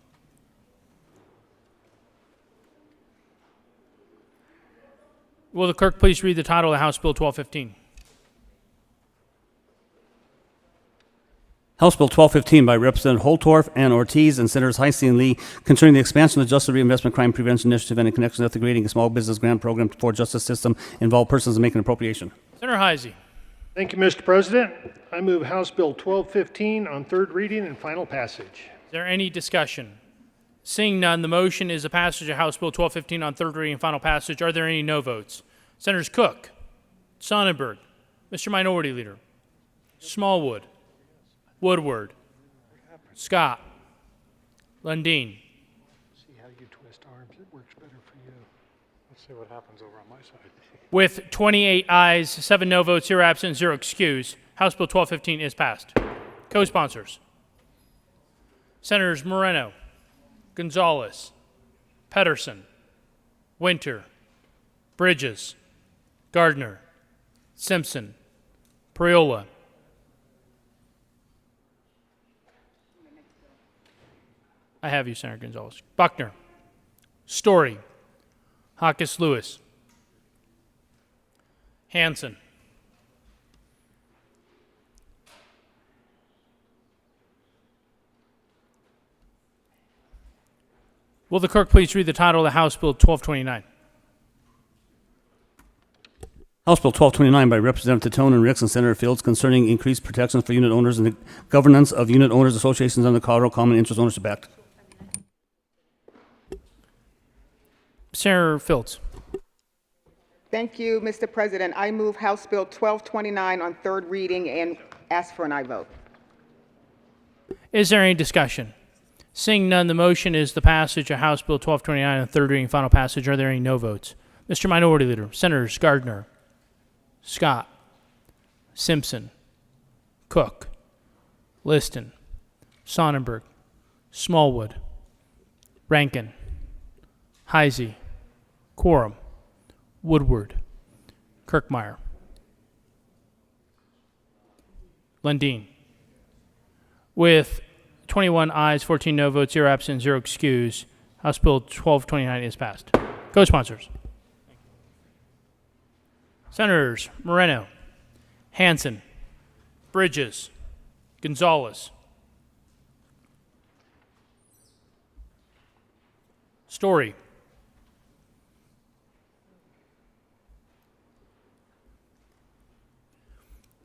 Will the clerk please read the title of House Bill 1215? House Bill 1215 by Representative Holtorf and Ortiz and Senators Heisey and Lee concerning the expansion of the Justice Reinvestment Crime Prevention Initiative and in connection with the creating a small business grant program for justice system involve persons in making an appropriation. Senator Heisey. Thank you, Mr. President. I move House Bill 1215 on third reading and final passage. Is there any discussion? Seeing none, the motion is the passage of House Bill 1215 on third reading and final passage. Are there any no votes? Senators Cook, Sonnenberg, Mr. Minority Leader, Smallwood, Woodward, Scott, Lundin. See how you twist arms. It works better for you. Let's see what happens over on my side. With 28 ayes, 7 no votes, 0 absent, 0 excused, House Bill 1215 is passed. Co-sponsors. Senators Moreno, Gonzalez, Pedersen, Winter, Bridges, Gardner, Simpson, Priola. I have you, Senator Gonzalez. Buckner, Story, Hawkes Lewis, Hansen, will the clerk please read the title of the House Bill 1229? House Bill 1229 by Representative Tatone and Ricks and Senator Fields concerning increased protections for unit owners and the governance of unit owners associations under the Colorado Common Interest Ownership Act. Senator Fields. Thank you, Mr. President. I move House Bill 1229 on third reading and ask for an aye vote. Is there any discussion? Seeing none, the motion is the passage of House Bill 1229 on third reading and final passage. Are there any no votes? Mr. Minority Leader, Senators Gardner, Scott, Simpson, Cook, Liston, Sonnenberg, Smallwood, Rankin, Heisey, Coram, Woodward, Kirkmeyer. Lundin. With 21 ayes, 14 no votes, 0 absent, 0 excused, House Bill 1229 is passed. Co-sponsors. Senators Moreno, Hanson, Bridges, Gonzalez, Story,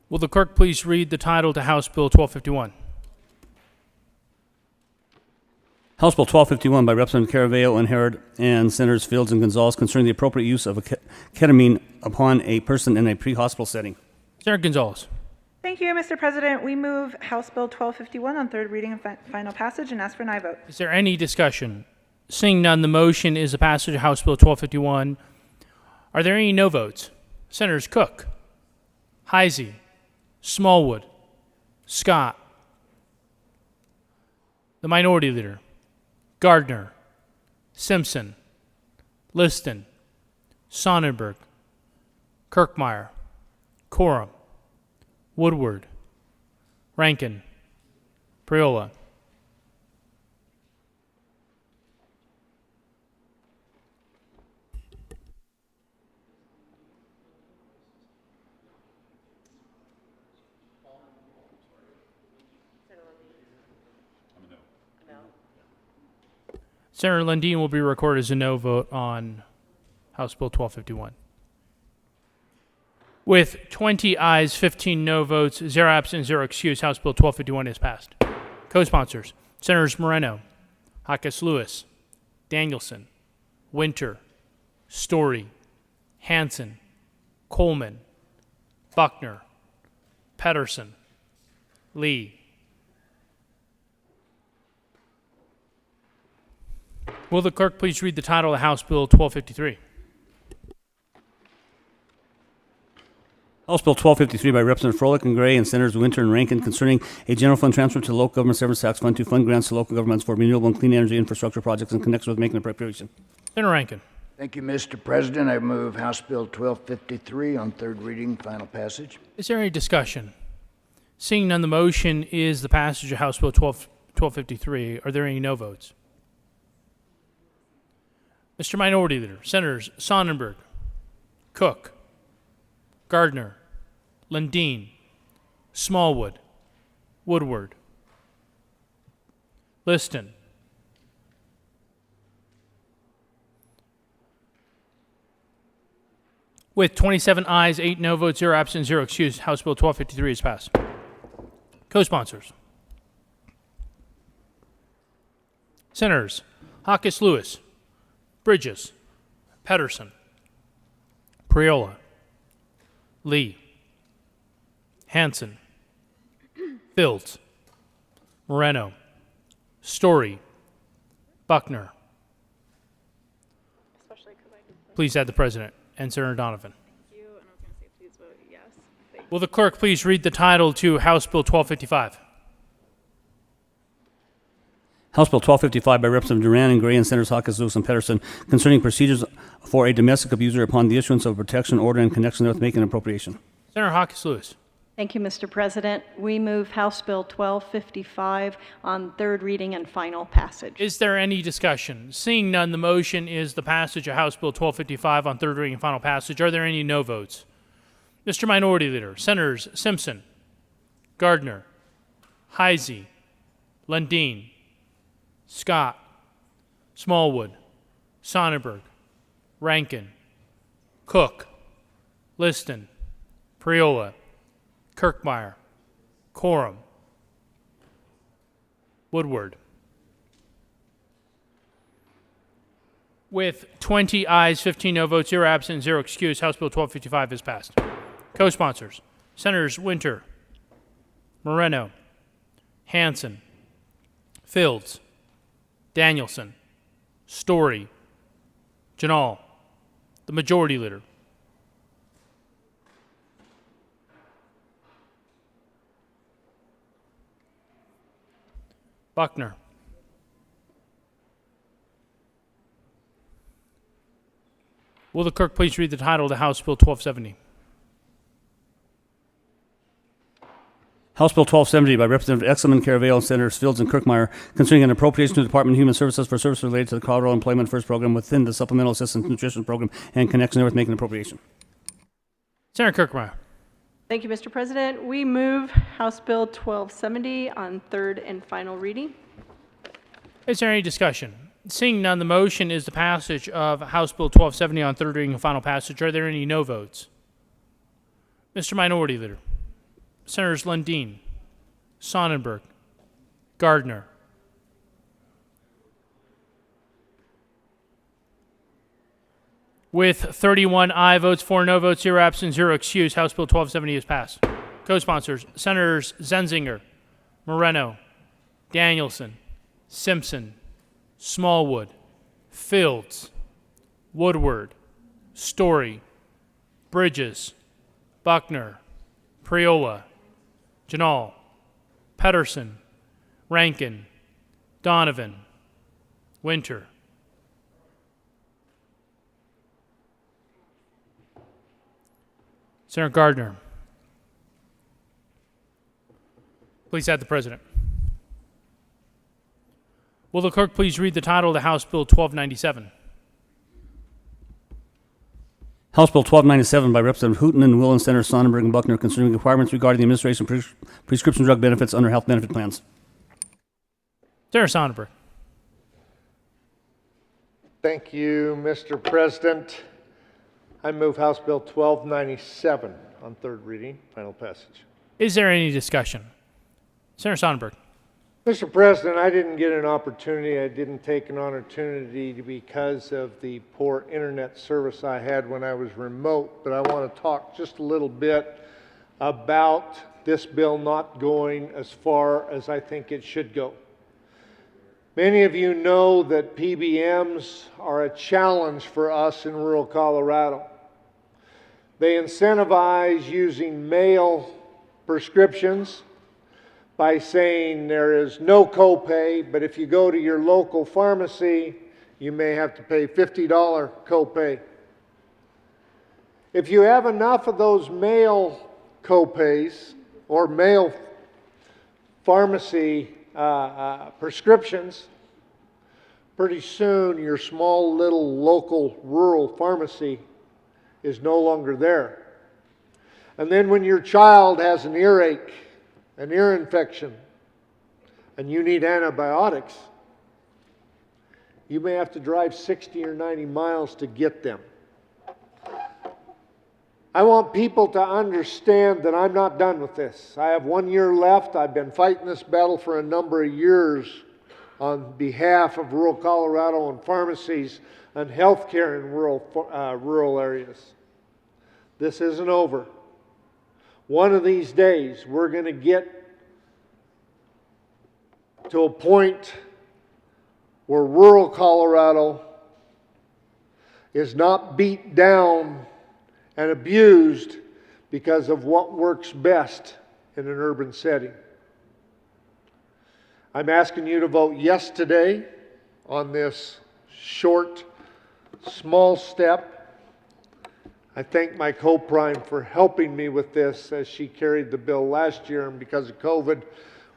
will the clerk please read the title to House Bill 1251? House Bill 1251 by Representative Caraveo and Herod and Senators Fields and Gonzalez concerning the appropriate use of ketamine upon a person in a pre-hospital setting. Senator Gonzalez. Thank you, Mr. President. We move House Bill 1251 on third reading and final passage and ask for an aye vote. Is there any discussion? Seeing none, the motion is the passage of House Bill 1251. Are there any no votes? Senators Cook, Heisey, Smallwood, Scott, the Minority Leader, Gardner, Simpson, Liston, Sonnenberg, Kirkmeyer, Coram, Woodward, Rankin, Priola. Senator Lundin will be recorded as a no vote on House Bill 1251. With 20 ayes, 15 no votes, 0 absent, 0 excused, House Bill 1251 is passed. Co-sponsors, Senators Moreno, Hawkes Lewis, Danielson, Winter, Story, Hanson, Coleman, Buckner, Pedersen, Lee. Will the clerk please read the title of House Bill 1253? House Bill 1253 by Representative Froelich and Gray and Senators Winter and Rankin concerning a general fund transfer to the local government severance tax fund to fund grants to local governments for renewable and clean energy infrastructure projects in connection with making appropriation. Senator Rankin. Thank you, Mr. President. I move House Bill 1253 on third reading, final passage. Is there any discussion? Seeing none, the motion is the passage of House Bill 1253. Are there any no votes? Mr. Minority Leader, Senators Sonnenberg, Cook, Gardner, Lundin, Smallwood, Woodward, Liston, with 27 ayes, 8 no votes, 0 absent, 0 excused, House Bill 1253 is passed. Co-sponsors. Senators Hawkes Lewis, Bridges, Pedersen, Priola, Lee, Hanson, Fields, Moreno, Story, Buckner. Please add the President and Senator Donovan. Will the clerk please read the title to House Bill 1255? House Bill 1255 by Representative Duran and Gray and Senators Hawkes, Lewis, and Pedersen concerning procedures for a domestic abuser upon the issuance of a protection order in connection with making an appropriation. Senator Hawkes Lewis. Thank you, Mr. President. We move House Bill 1255 on third reading and final passage. Is there any discussion? Seeing none, the motion is the passage of House Bill 1255 on third reading and final passage. Are there any no votes? Mr. Minority Leader, Senators Simpson, Gardner, Heisey, Lundin, Scott, Smallwood, Sonnenberg, Rankin, Cook, Liston, Priola, Kirkmeyer, Coram, Woodward. With 20 ayes, 15 no votes, 0 absent, 0 excused, House Bill 1255 is passed. Co-sponsors, Senators Winter, Moreno, Hanson, Fields, Danielson, Story, Janal, the Majority Leader. Buckner. Will the clerk please read the title of House Bill 1270? House Bill 1270 by Representative Exelman, Caravale, and Senators Fields and Kirkmeyer concerning an appropriation to the Department of Human Services for services related to the Colorado Employment First Program within the Supplemental Assistance Nutrition Program and connection with making an appropriation. Senator Kirkmeyer. Thank you, Mr. President. We move House Bill 1270 on third and final reading. Is there any discussion? Seeing none, the motion is the passage of House Bill 1270 on third reading and final passage. Are there any no votes? Mr. Minority Leader. Senators Lundin, Sonnenberg, Gardner. With 31 aye votes, 4 no votes, 0 absent, 0 excused, House Bill 1270 is passed. Co-sponsors, Senators Zenzinger, Moreno, Danielson, Simpson, Smallwood, Fields, Woodward, Story, Bridges, Buckner, Priola, Janal, Pedersen, Rankin, Donovan, Winter. Senator Gardner. Please add the President. Will the clerk please read the title of the House Bill 1297? House Bill 1297 by Representative Hooten and Will and Senator Sonnenberg and Buckner concerning requirements regarding the administration of prescription drug benefits under health benefit plans. Senator Sonnenberg. Thank you, Mr. President. I move House Bill 1297 on third reading, final passage. Is there any discussion? Senator Sonnenberg. Mr. President, I didn't get an opportunity. I didn't take an opportunity because of the poor internet service I had when I was remote, but I want to talk just a little bit about this bill not going as far as I think it should go. Many of you know that PBMs are a challenge for us in rural Colorado. They incentivize using mail prescriptions by saying there is no copay, but if you go to your local pharmacy, you may have to pay $50 copay. If you have enough of those mail copays or mail pharmacy prescriptions, pretty soon your small little local rural pharmacy is no longer there. And then when your child has an earache, an ear infection, and you need antibiotics, you may have to drive 60 or 90 miles to get them. I want people to understand that I'm not done with this. I have 1 year left. I've been fighting this battle for a number of years on behalf of rural Colorado and pharmacies and healthcare in rural areas. This isn't over. One of these days, we're going to get to a point where rural Colorado is not beat down and abused because of what works best in an urban setting. I'm asking you to vote yes today on this short, small step. I thank my co-prime for helping me with this as she carried the bill last year, and because of COVID,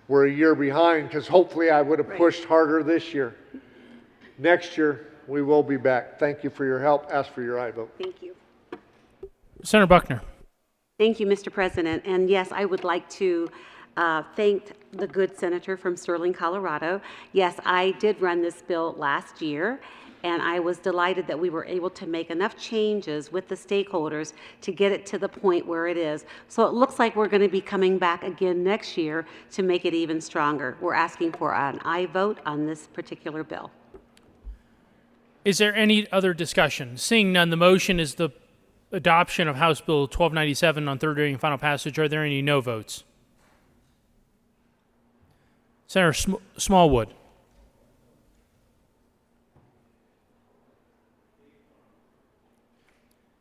we're a year behind, because hopefully I would have pushed harder this year. Next year, we will be back. Thank you for your help. Ask for your aye vote. Thank you. Senator Buckner. Thank you, Mr. President. And yes, I would like to thank the good senator from Sterling, Colorado. Yes, I did run this bill last year, and I was delighted that we were able to make enough changes with the stakeholders to get it to the point where it is. So it looks like we're going to be coming back again next year to make it even stronger. We're asking for an aye vote on this particular bill. Is there any other discussion? Seeing none, the motion is the adoption of House Bill 1297 on third reading and final passage. Are there any no votes? Senator Smallwood.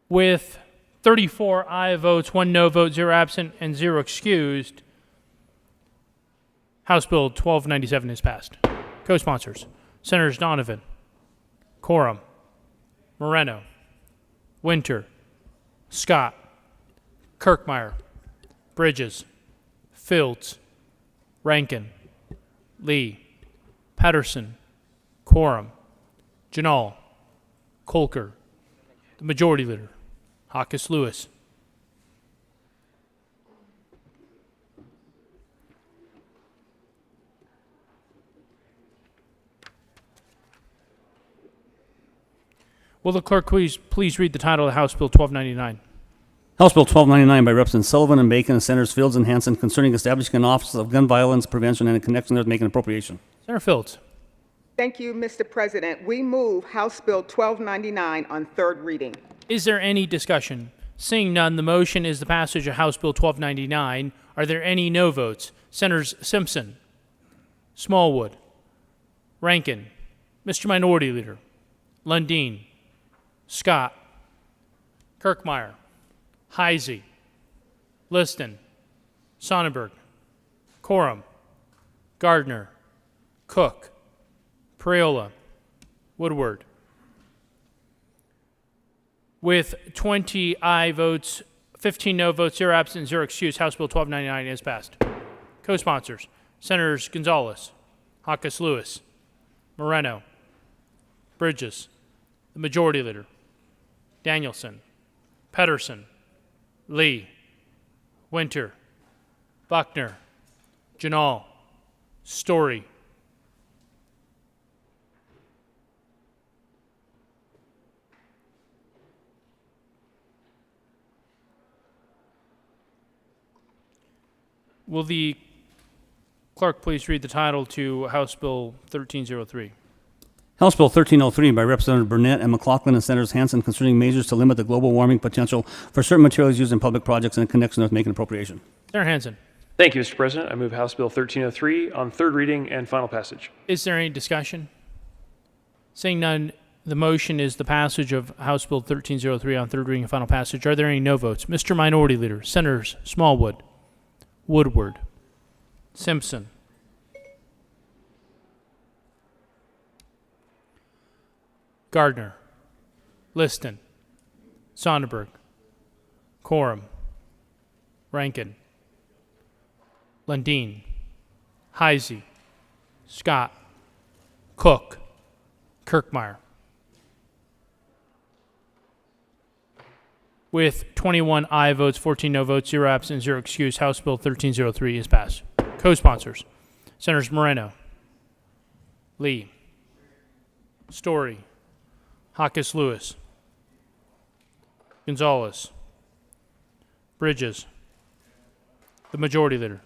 With 34 aye votes, 1 no vote, 0 absent, and 0 excused, House Bill 1297 is passed. Co-sponsors, Senators Donovan, Coram, Moreno, Winter, Scott, Kirkmeyer, Bridges, Fields, Rankin, Lee, Patterson, Quorum, Janal, Colker, the Majority Leader, Hawkes Lewis. Will the clerk please read the title of House Bill 1299? House Bill 1299 by Representatives Sullivan and Bacon and Senators Fields and Hansen concerning establishing an Office of Gun Violence Prevention and in connection with making appropriation. Senator Fields. Thank you, Mr. President. We move House Bill 1299 on third reading. Is there any discussion? Seeing none, the motion is the passage of House Bill 1299. Are there any no votes? Senators Simpson, Smallwood, Rankin, Mr. Minority Leader, Lundeen, Scott, Kirkmeyer, Heisey, Liston, Sonnenberg, Coram, Gardner, Cook, Priola, Woodward. With 20 aye votes, 15 no votes, 0 absent, 0 excused, House Bill 1299 is passed. Co-sponsors, Senators Gonzalez, Hawkes Lewis, Moreno, Bridges, the Majority Leader, Danielson, Pedersen, Lee, Winter, Buckner, Janal, Story. Will the clerk please read the title to House Bill 1303? House Bill 1303 by Representative Burnett and McLaughlin and Senators Hansen concerning measures to limit the global warming potential for certain materials used in public projects in connection with making appropriation. Senator Hansen. Thank you, Mr. President. I move House Bill 1303 on third reading and final passage. Is there any discussion? Seeing none, the motion is the passage of House Bill 1303 on third reading and final passage. Are there any no votes? Mr. Minority Leader, Senators Smallwood, Woodward, Simpson, Gardner, Liston, Sonnenberg, Coram, Rankin, Lundeen, Heisey, Scott, Cook, Kirkmeyer. With 21 aye votes, 14 no votes, 0 absent, 0 excused, House Bill 1303 is passed. Co-sponsors, Senators Moreno, Lee, Story, Hawkes Lewis, Gonzalez, Bridges, the Majority Leader,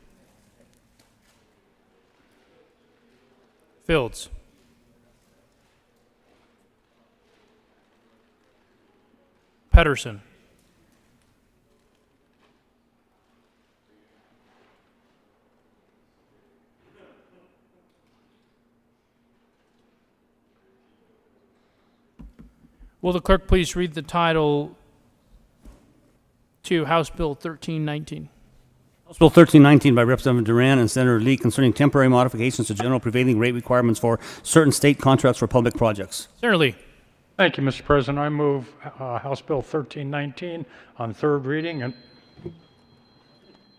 Fields, Pedersen, will the clerk please read the title to House Bill 1319? House Bill 1319 by Representative Duran and Senator Lee concerning temporary modifications to general prevailing rate requirements for certain state contracts for public projects. Senator Lee. Thank you, Mr. President. I move House Bill 1319 on third reading and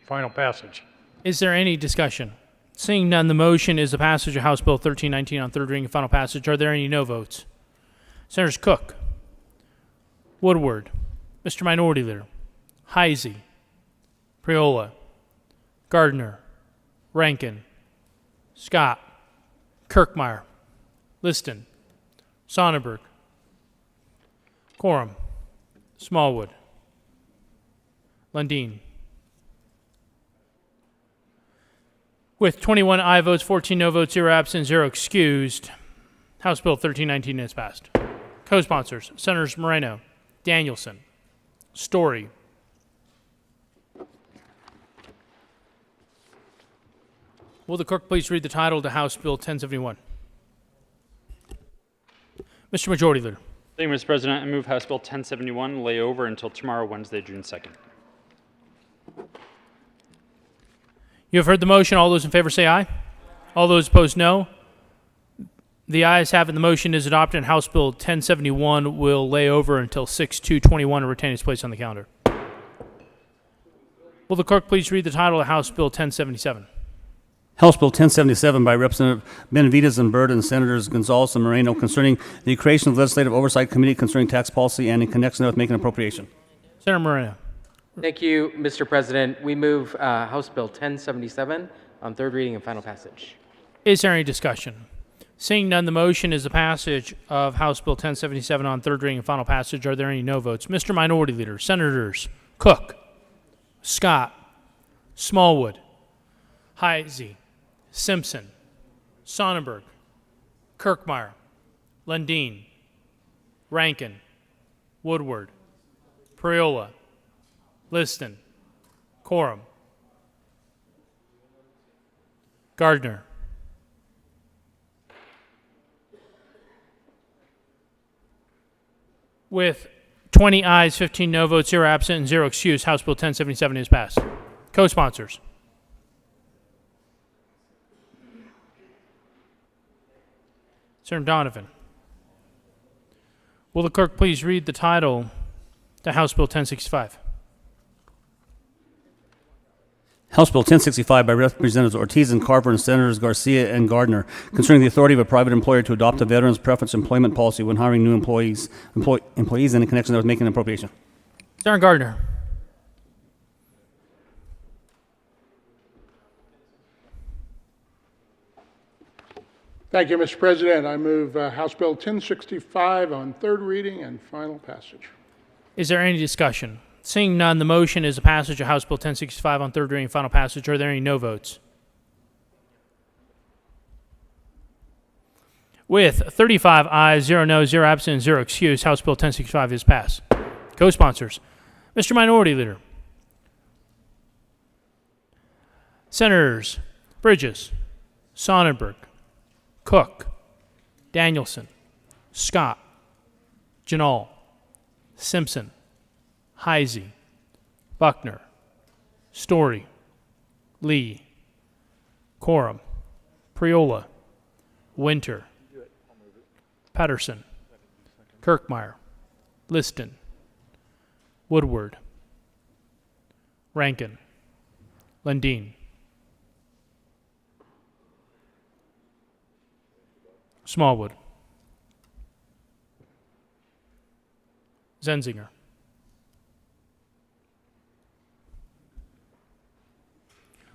final passage. Is there any discussion? Seeing none, the motion is the passage of House Bill 1319 on third reading and final passage. Are there any no votes? Senators Cook, Woodward, Mr. Minority Leader, Heisey, Priola, Gardner, Rankin, Scott, Kirkmeyer, Liston, Sonnenberg, Coram, Smallwood, Lundeen. With 21 aye votes, 14 no votes, 0 absent, 0 excused, House Bill 1319 is passed. Co-sponsors, Senators Moreno, Danielson, Story, will the clerk please read the title to House Bill 1071? Mr. Majority Leader. Thank you, Mr. President. I move House Bill 1071 lay over until tomorrow, Wednesday, June 2nd. You have heard the motion. All those in favor say aye. All those opposed, no. The ayes have it. The motion is adopted, and House Bill 1071 will lay over until 6/2/21 and retain its place on the calendar. Will the clerk please read the title of House Bill 1077? House Bill 1077 by Representative Benavides and Byrd and Senators Gonzalez and Moreno concerning the creation of Legislative Oversight Committee concerning tax policy and in connection with making appropriation. Senator Moreno. Thank you, Mr. President. We move House Bill 1077 on third reading and final passage. Is there any discussion? Seeing none, the motion is the passage of House Bill 1077 on third reading and final passage. Are there any no votes? Mr. Minority Leader, Senators Cook, Scott, Smallwood, Heisey, Simpson, Sonnenberg, Kirkmeyer, Lundin, Rankin, Woodward, Priola, Liston, Coram, Gardner. With 20 ayes, 15 no votes, 0 absent, and 0 excused, House Bill 1077 is passed. Co-sponsors. Senator Donovan. Will the clerk please read the title to House Bill 1065? House Bill 1065 by Representatives Ortiz and Carver and Senators Garcia and Gardner concerning the authority of a private employer to adopt a veterans preference employment policy when hiring new employees and in connection with making an appropriation. Senator Gardner. Thank you, Mr. President. I move House Bill 1065 on third reading and final passage. Is there any discussion? Seeing none, the motion is the passage of House Bill 1065 on third reading and final passage. Are there any no votes? With 35 ayes, 0 no, 0 absent, and 0 excused, House Bill 1065 is passed. Co-sponsors. Mr. Minority Leader. Senators Bridges, Sonnenberg, Cook, Danielson, Scott, Janal, Simpson, Heisey, Buckner, Story, Lee, Coram, Priola, Winter, Patterson, Kirkmeyer, Liston, Woodward, Rankin, Lundin, Smallwood, Zenzinger.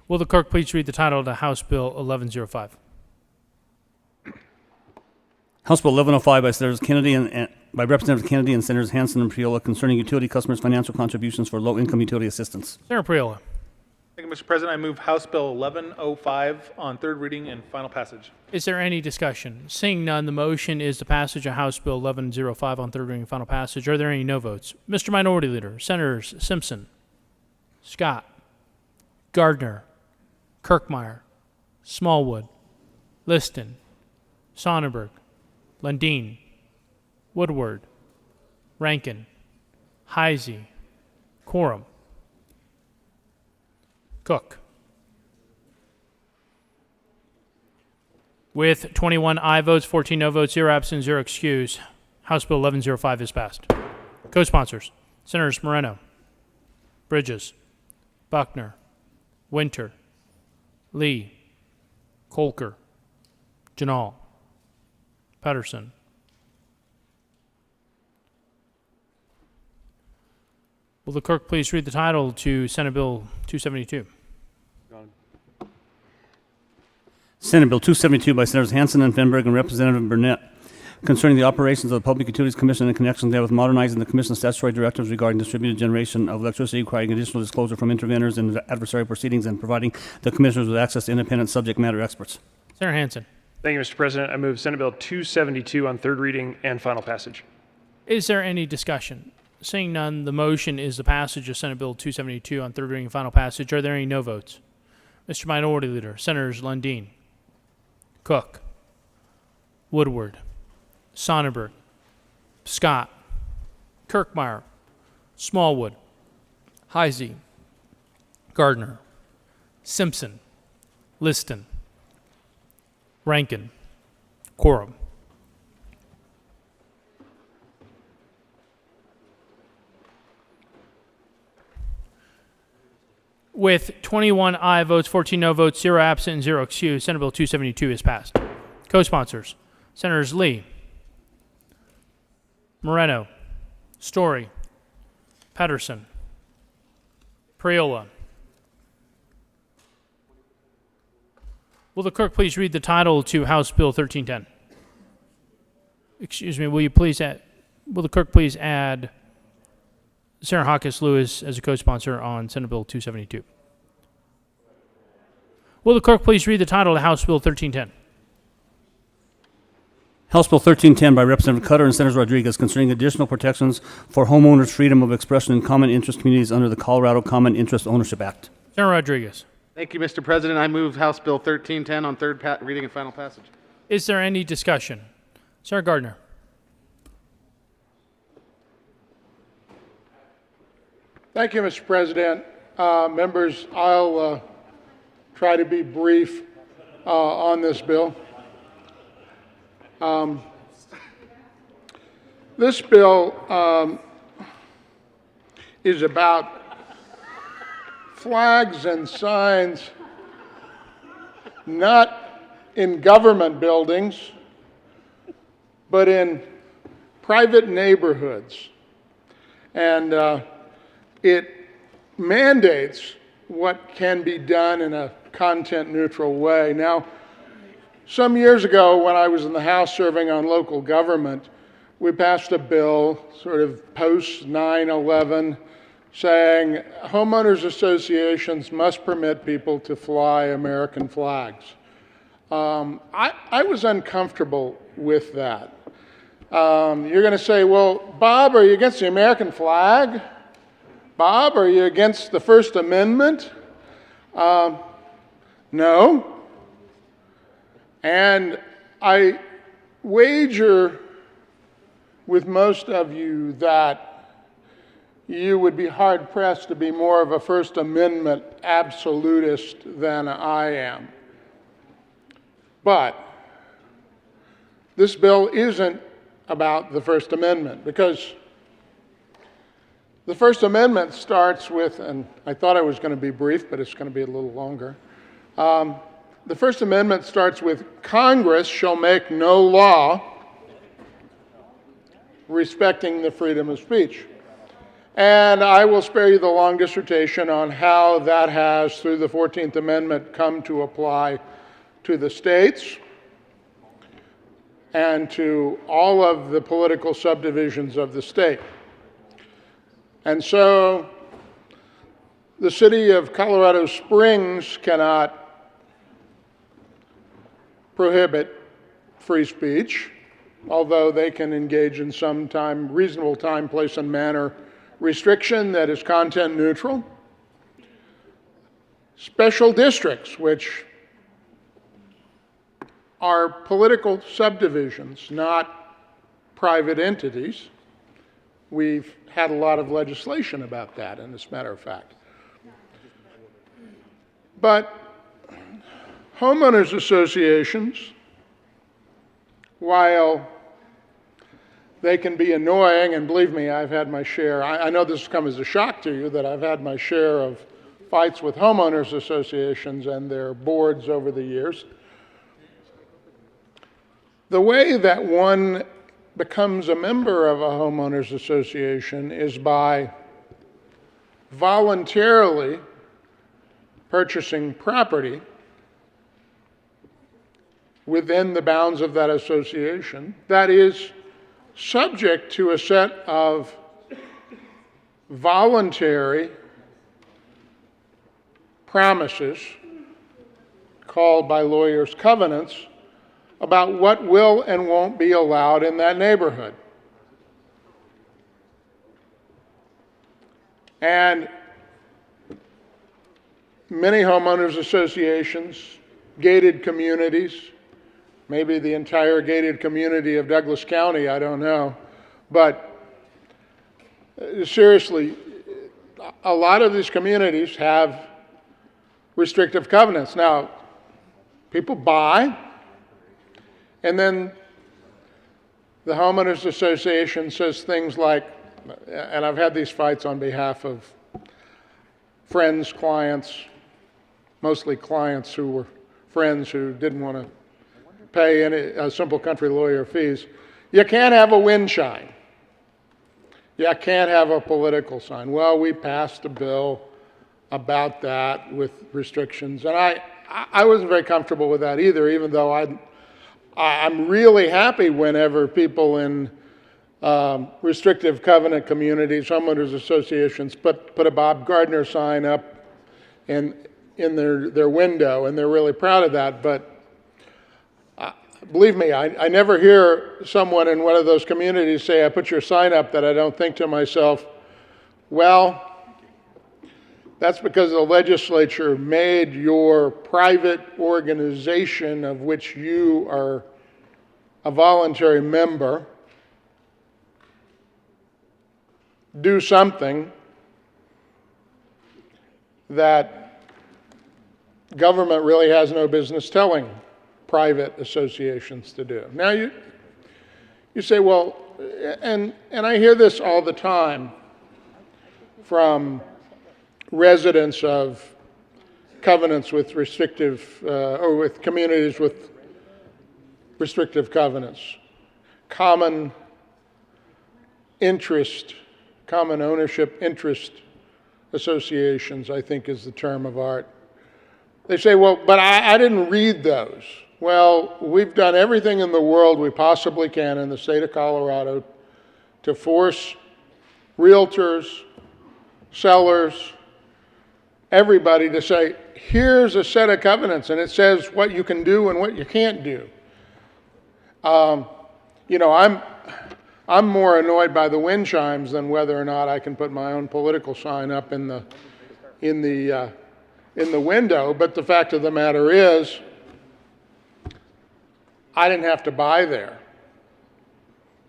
Will the clerk please read the title of the House Bill 1105? House Bill 1105 by Senators Kennedy and by Representatives Kennedy and Senators Hansen and Priola concerning utility customers' financial contributions for low-income utility assistance. Senator Priola. Thank you, Mr. President. I move House Bill 1105 on third reading and final passage. Is there any discussion? Seeing none, the motion is the passage of House Bill 1105 on third reading and final passage. Are there any no votes? Mr. Minority Leader, Senators Simpson, Scott, Gardner, Kirkmeyer, Smallwood, Liston, Sonnenberg, Lundin, Woodward, Rankin, Heisey, Coram, Cook. With 21 aye votes, 14 no votes, 0 absent, 0 excused, House Bill 1105 is passed. Co-sponsors, Senators Moreno, Bridges, Buckner, Winter, Lee, Colker, Janal, Patterson. Will the clerk please read the title to Senate Bill 272? Senate Bill 272 by Senators Hansen and Fenberg and Representative Burnett concerning the operations of the Public Utilities Commission in connection with modernizing the Commission's statutory directives regarding distributed generation of electricity, requiring additional disclosure from interveners in adversary proceedings, and providing the Commissioners with access to independent subject matter experts. Senator Hansen. Thank you, Mr. President. I move Senate Bill 272 on third reading and final passage. Is there any discussion? Seeing none, the motion is the passage of Senate Bill 272 on third reading and final passage. Are there any no votes? Mr. Minority Leader, Senators Lundin, Cook, Woodward, Sonnenberg, Scott, Kirkmeyer, Smallwood, Heisey, Gardner, Simpson, Liston, Rankin, Coram. With 21 aye votes, 14 no votes, 0 absent, and 0 excused, Senate Bill 272 is passed. Co-sponsors, Senators Lee, Moreno, Story, Pedersen, Priola. Will the clerk please read the title to House Bill 1310? Excuse me, will the clerk please add Sarah Hawkins Lewis as a co-sponsor on Senate Bill 272? Will the clerk please read the title to House Bill 1310? House Bill 1310 by Representative Cutter and Senator Rodriguez concerning additional protections for homeowners' freedom of expression in common interest communities under the Colorado Common Interest Ownership Act. Senator Rodriguez. Thank you, Mr. President. I move House Bill 1310 on third reading and final passage. Is there any discussion? Senator Gardner. Thank you, Mr. President. Members, I'll try to be brief on this bill. This bill is about flags and signs not in government buildings, but in private neighborhoods. And it mandates what can be done in a content-neutral way. Now, some years ago, when I was in the House serving on local government, we passed a bill sort of post 9/11 saying homeowners associations must permit people to fly American flags. I was uncomfortable with that. You're going to say, well, Bob, are you against the American flag? Bob, are you against the First Amendment? No. And I wager with most of you that you would be hard-pressed to be more of a First Amendment absolutist than I am. But this bill isn't about the First Amendment, because the First Amendment starts with, and I thought I was going to be brief, but it's going to be a little longer. The First Amendment starts with, Congress shall make no law respecting the freedom of speech. And I will spare you the long dissertation on how that has, through the 14th Amendment, come to apply to the states and to all of the political subdivisions of the state. And so the city of Colorado Springs cannot prohibit free speech, although they can engage in some reasonable time, place, and manner restriction that is content neutral. Special districts, which are political subdivisions, not private entities. We've had a lot of legislation about that, and as a matter of fact. But homeowners associations, while they can be annoying, and believe me, I've had my share. I know this has come as a shock to you that I've had my share of fights with homeowners associations and their boards over the years. The way that one becomes a member of a homeowners association is by voluntarily purchasing property within the bounds of that association that is subject to a set of voluntary promises called by lawyers covenants about what will and won't be allowed in that neighborhood. And many homeowners associations, gated communities, maybe the entire gated community of Douglas County, I don't know, but seriously, a lot of these communities have restrictive covenants. Now, people buy, and then the homeowners association says things like, and I've had these fights on behalf of friends, clients, mostly clients who were friends who didn't want to pay any simple country lawyer fees. You can't have a wind chime. You can't have a political sign. Well, we passed a bill about that with restrictions, and I wasn't very comfortable with that either, even though I'm really happy whenever people in restrictive covenant communities, homeowners associations, put a Bob Gardner sign up in their window, and they're really proud of that. But believe me, I never hear someone in one of those communities say, I put your sign up, that I don't think to myself, well, that's because the legislature made your private organization of which you are a voluntary member do something that government really has no business telling private associations to do. Now you say, well, and I hear this all the time from residents of covenants with restrictive, or with communities with restrictive covenants. Common interest, common ownership interest associations, I think is the term of art. They say, well, but I didn't read those. Well, we've done everything in the world we possibly can in the state of Colorado to force realtors, sellers, everybody to say, here's a set of covenants, and it says what you can do and what you can't do. You know, I'm more annoyed by the wind chimes than whether or not I can put my own political sign up in the window. But the fact of the matter is, I didn't have to buy there.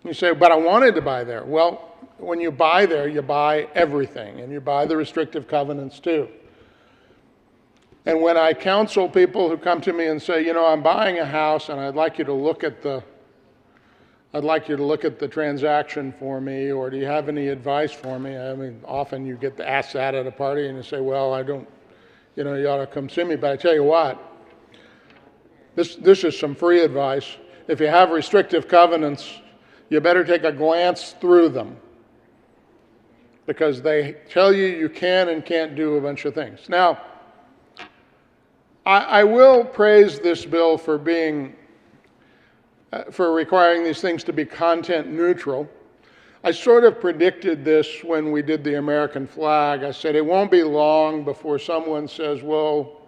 You say, but I wanted to buy there. Well, when you buy there, you buy everything, and you buy the restrictive covenants too. And when I counsel people who come to me and say, you know, I'm buying a house and I'd like you to look at the transaction for me, or do you have any advice for me? I mean, often you get asked that at a party and you say, well, I don't, you know, you ought to come see me. But I tell you what, this is some free advice. If you have restrictive covenants, you better take a glance through them, because they tell you you can and can't do a bunch of things. Now, I will praise this bill for requiring these things to be content neutral. I sort of predicted this when we did the American flag. I said it won't be long before someone says, well,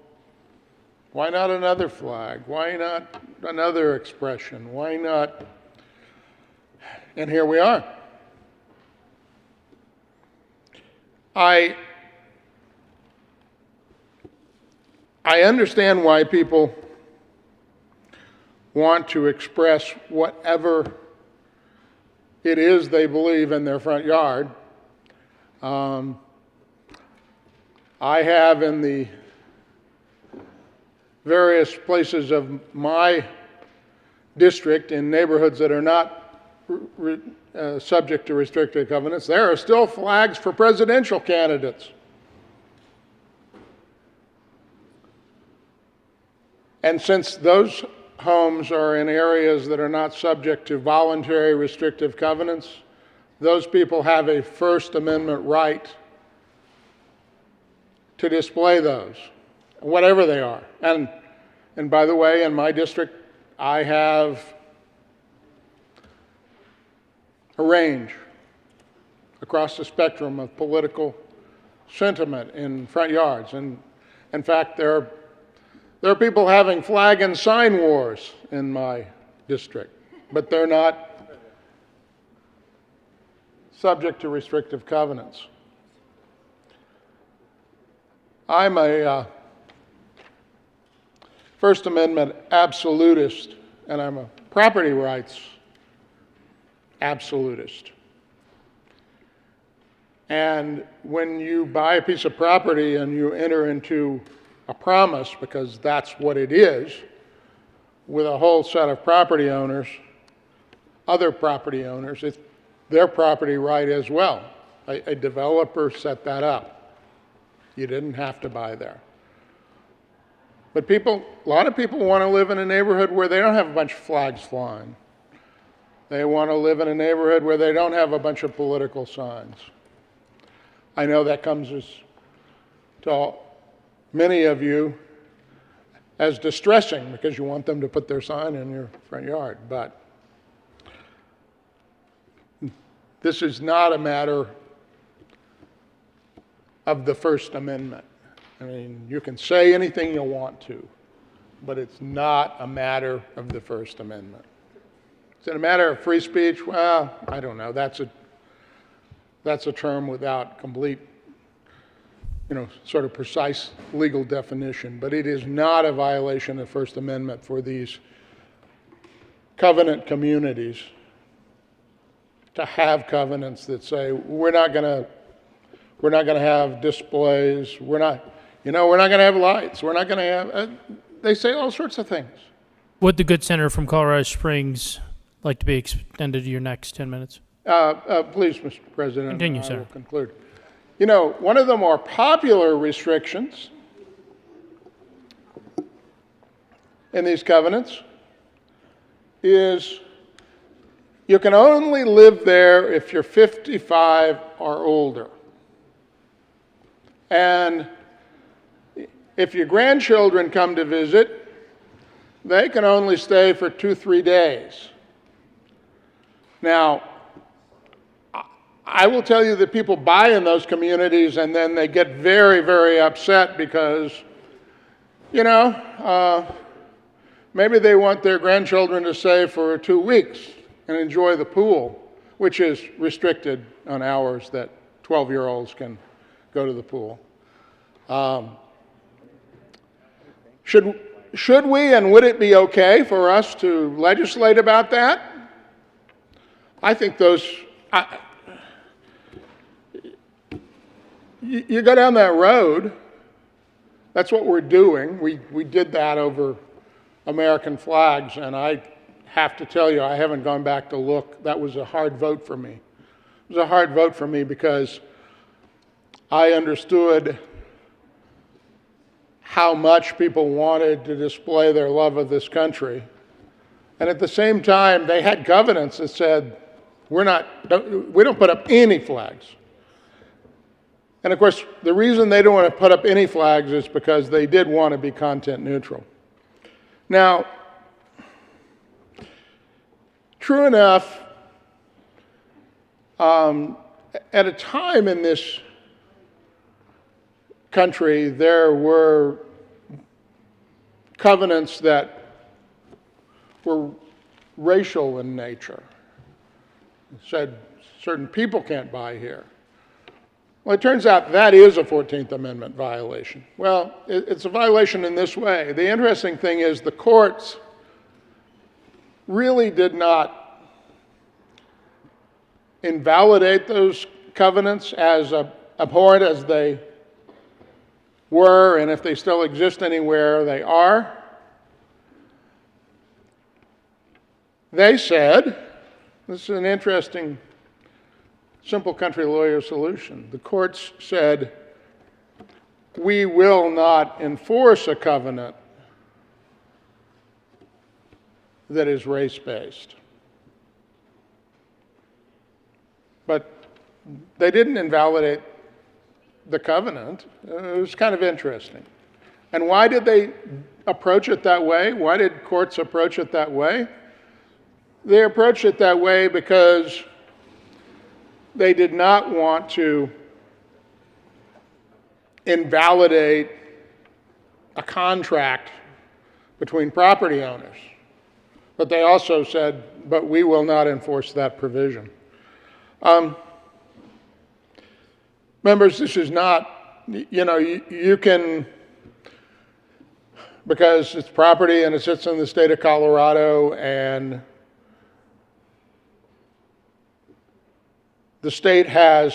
why not another flag? Why not another expression? Why not? And here we are. I understand why people want to express whatever it is they believe in their front yard. I have, in the various places of my district, in neighborhoods that are not subject to restrictive covenants, there are still flags for presidential candidates. And since those homes are in areas that are not subject to voluntary restrictive covenants, those people have a First Amendment right to display those, whatever they are. And by the way, in my district, I have a range across the spectrum of political sentiment in front yards. And in fact, there are people having flag and sign wars in my district, but they're not subject to restrictive covenants. I'm a First Amendment absolutist, and I'm a property rights absolutist. And when you buy a piece of property and you enter into a promise, because that's what it is, with a whole set of property owners, other property owners, it's their property right as well. A developer set that up. You didn't have to buy there. But a lot of people want to live in a neighborhood where they don't have a bunch of flags flying. They want to live in a neighborhood where they don't have a bunch of political signs. I know that comes to many of you as distressing because you want them to put their sign in your front yard. But this is not a matter of the First Amendment. I mean, you can say anything you want to, but it's not a matter of the First Amendment. Is it a matter of free speech? Well, I don't know. That's a term without complete, sort of precise legal definition, but it is not a violation of the First Amendment for these covenant communities to have covenants that say, we're not going to have displays, we're not going to have lights, we're not going to have, they say all sorts of things. Would the good senator from Colorado Springs like to be extended to your next 10 minutes? Please, Mr. President. Continue, I sir. will conclude. One of the more popular restrictions in these covenants is you can only live there if you're 55 or older. And if your grandchildren come to visit, they can only stay for 2-3 days. Now, I will tell you that people buy in those communities and then they get very, very upset because, maybe they want their grandchildren to stay for 2 weeks and enjoy the pool, which is restricted on hours that 12-year-olds can go to the pool. Should we and would it be okay for us to legislate about that? I think you go down that road, that's what we're doing. We did that over American flags, and I have to tell you, I haven't gone back to look. That was a hard vote for me. It was a hard vote for me because I understood how much people wanted to display their love of this country. And at the same time, they had covenants that said, we don't put up any flags. And of course, the reason they don't want to put up any flags is because they did want to be content neutral. Now, true enough, at a time in this country, there were covenants that were racial in nature. It said certain people can't buy here. Well, it turns out that is a 14th Amendment violation. Well, it's a violation in this way. The interesting thing is the courts really did not invalidate those covenants as abhorrent as they were, and if they still exist anywhere, they are. They said, this is an interesting simple country lawyer solution. The courts said, we will not enforce a covenant that is race-based. But they didn't invalidate the covenant. It was kind of interesting. And why did they approach it that way? Why did courts approach it that way? They approached it that way because they did not want to invalidate a contract between property owners. But they also said, but we will not enforce that provision. Members, this is not, you can, because it's property and it sits in the state of Colorado, and the state has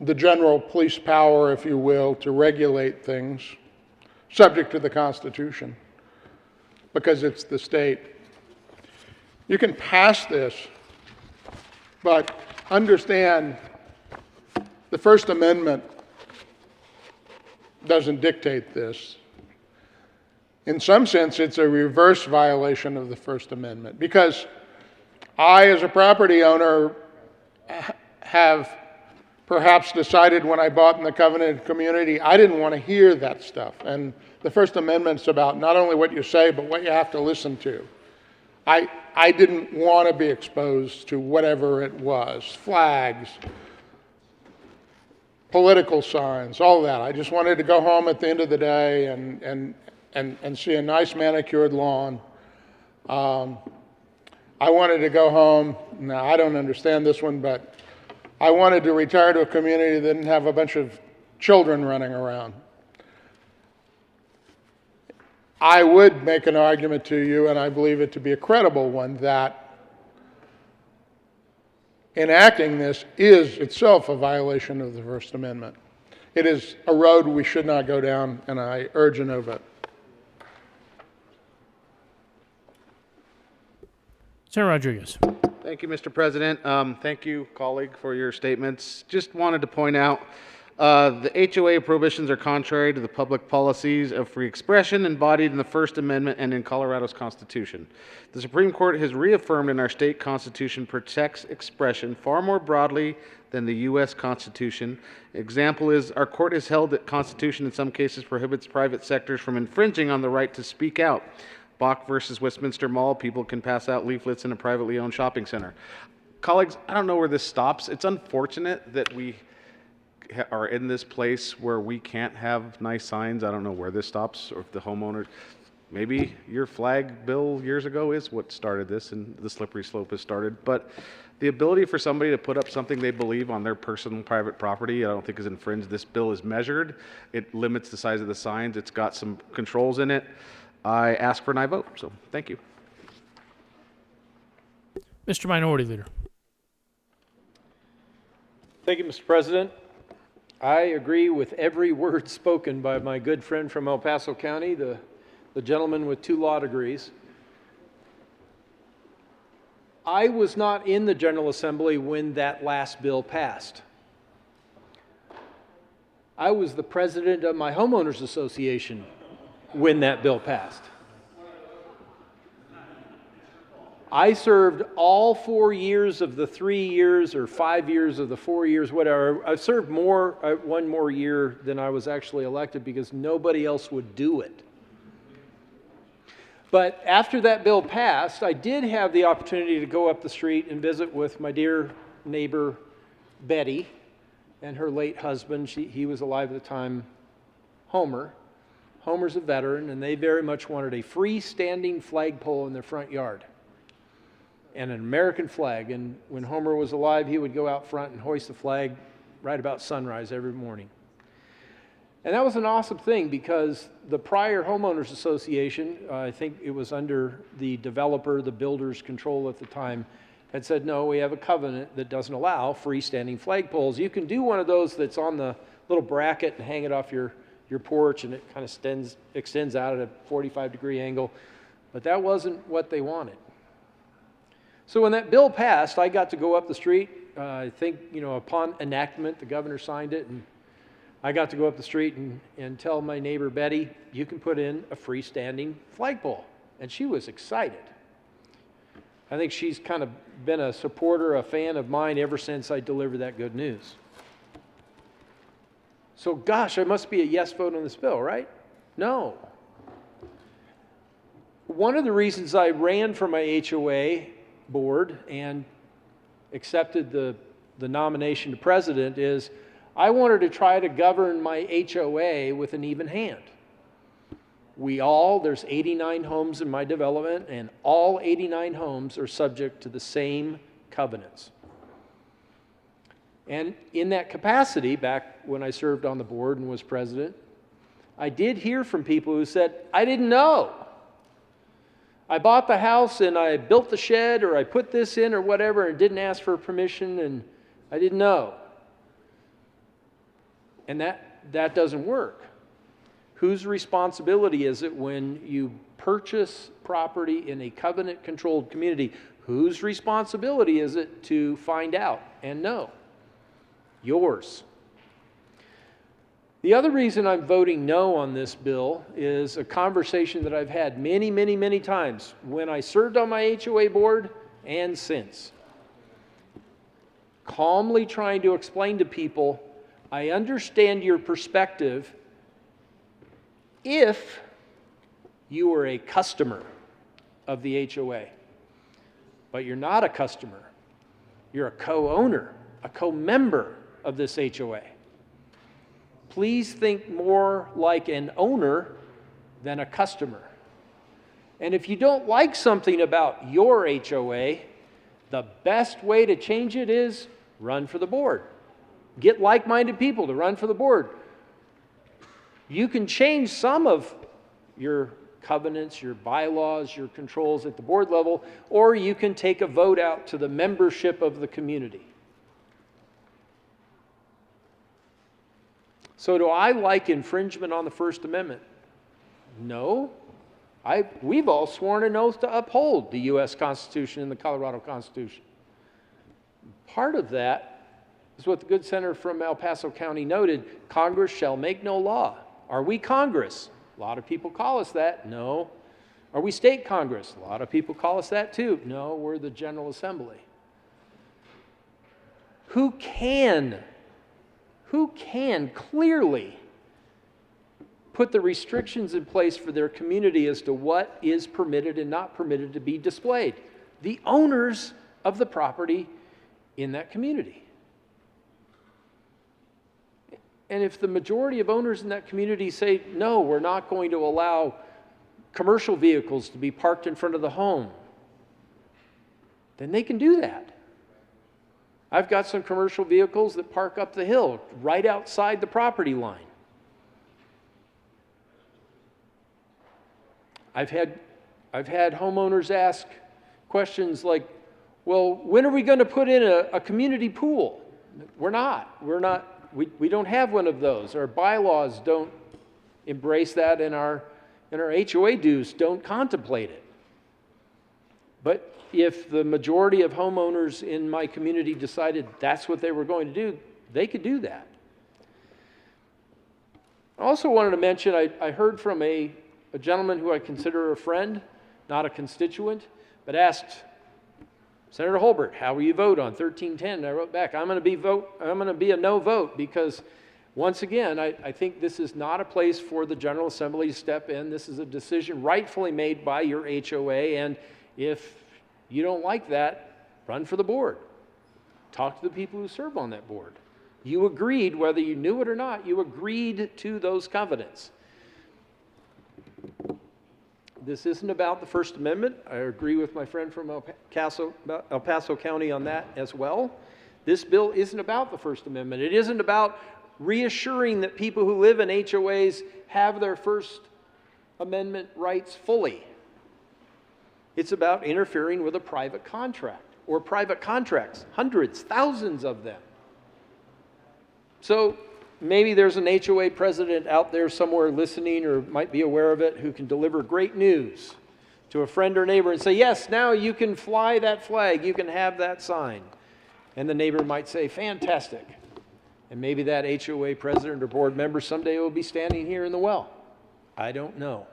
the general police power, if you will, to regulate things subject to the Constitution, because it's the state. You can pass this, but understand the First Amendment doesn't dictate this. In some sense, it's a reverse violation of the First Amendment, because I, as a property owner, have perhaps decided when I bought in the covenanted community, I didn't want to hear that stuff. And the First Amendment's about not only what you say, but what you have to listen to. I didn't want to be exposed to whatever it was, flags, political signs, all that. I just wanted to go home at the end of the day and see a nice manicured lawn. I wanted to go home. Now, I don't understand this one, but I wanted to retire to a community that didn't have a bunch of children running around. I would make an argument to you, and I believe it to be a credible one, that enacting this is itself a violation of the First Amendment. It is a road we should not go down, and I urge a no vote. Senator Rodriguez. Thank you, Mr. President. Thank you, colleague, for your statements. Just wanted to point out the HOA prohibitions are contrary to the public policies of free expression embodied in the First Amendment and in Colorado's Constitution. The Supreme Court has reaffirmed in our state constitution protects expression far more broadly than the U.S. Constitution. Example is our court has held that Constitution in some cases prohibits private sectors from infringing on the right to speak out. Bach versus Westminster Mall, people can pass out leaflets in a privately owned shopping center. Colleagues, I don't know where this stops. It's unfortunate that we are in this place where we can't have nice signs. I don't know where this stops, or if the homeowner, maybe your flag bill years ago is what started this and the slippery slope has started. But the ability for somebody to put up something they believe on their personal private property, I don't think is infringed. This bill is measured. It limits the size of the signs. It's got some controls in it. I ask for an aye vote, so thank you. Mr. Minority Leader. Thank you, Mr. President. I agree with every word spoken by my good friend from El Paso County, the gentleman with 2 law degrees. I was not in the General Assembly when that last bill passed. I was the president of my homeowners association when that bill passed. I served all 4 years of the 3 years or 5 years of the 4 years, whatever. I served one more year than I was actually elected because nobody else would do it. But after that bill passed, I did have the opportunity to go up the street and visit with my dear neighbor, Betty, and her late husband. He was alive at the time, Homer. Homer's a veteran, and they very much wanted a freestanding flagpole in their front yard and an American flag. And when Homer was alive, he would go out front and hoist the flag right about sunrise every morning. And that was an awesome thing because the prior homeowners association, I think it was under the developer, the builder's control at the time, had said, no, we have a covenant that doesn't allow freestanding flagpoles. You can do one of those that's on the little bracket and hang it off your porch, and it kind of extends out at a 45-degree angle, but that wasn't what they wanted. So when that bill passed, I got to go up the street. I think, upon enactment, the governor signed it, and I got to go up the street and tell my neighbor Betty, you can put in a freestanding flagpole. And she was excited. I think she's kind of been a supporter, a fan of mine ever since I delivered that good news. So gosh, I must be a yes vote on this bill, right? No. One of the reasons I ran for my HOA board and accepted the nomination to president is I wanted to try to govern my HOA with an even hand. There's 89 homes in my development, and all 89 homes are subject to the same covenants. And in that capacity, back when I served on the board and was president, I did hear from people who said, I didn't know. I bought the house and I built the shed, or I put this in or whatever, and didn't ask for permission, and I didn't know. And that doesn't work. Whose responsibility is it when you purchase property in a covenant-controlled community? Whose responsibility is it to find out and know? Yours. The other reason I'm voting no on this bill is a conversation that I've had many, many, many times when I served on my HOA board and since. Calmly trying to explain to people, I understand your perspective if you were a customer of the HOA, but you're not a customer. You're a co-owner, a co-member of this HOA. Please think more like an owner than a customer. And if you don't like something about your HOA, the best way to change it is run for the board. Get like-minded people to run for the board. You can change some of your covenants, your bylaws, your controls at the board level, or you can take a vote out to the membership of the community. So do I like infringement on the First Amendment? No. We've all sworn an oath to uphold the U.S. Constitution and the Colorado Constitution. Part of that is what the good senator from El Paso County noted: Congress shall make no law. Are we Congress? A lot of people call us that. No. Are we state Congress? A lot of people call us that too. No, we're the General Assembly. Who can clearly put the restrictions in place for their community as to what is permitted and not permitted to be displayed? The owners of the property in that community. And if the majority of owners in that community say, no, we're not going to allow commercial vehicles to be parked in front of the home, then they can do that. I've got some commercial vehicles that park up the hill, right outside the property line. I've had homeowners ask questions like, well, when are we going to put in a community pool? We don't have one of those. Our bylaws don't embrace that, and our HOA dues don't contemplate it. But if the majority of homeowners in my community decided that's what they were going to do, they could do that. I also wanted to mention, I heard from a gentleman who I consider a friend, not a constituent, but asked Senator Holbert, how will you vote on 1310? And I wrote back, I'm going to be a no vote, because once again, I think this is not a place for the General Assembly to step in. This is a decision rightfully made by your HOA, and if you don't like that, run for the board. Talk to the people who serve on that board. You agreed, whether you knew it or not, you agreed to those covenants. This isn't about the First Amendment. I agree with my friend from El Paso County on that as well. This bill isn't about the First Amendment. It isn't about reassuring that people who live in HOAs have their First Amendment rights fully. It's about interfering with a private contract or private contracts, hundreds, thousands of them. So maybe there's an HOA president out there somewhere listening or might be aware of it who can deliver great news to a friend or neighbor and say, yes, now you can fly that flag, you can have that sign. And the neighbor might say, fantastic. And maybe that HOA president or board member someday will be standing here in the well. I don't know.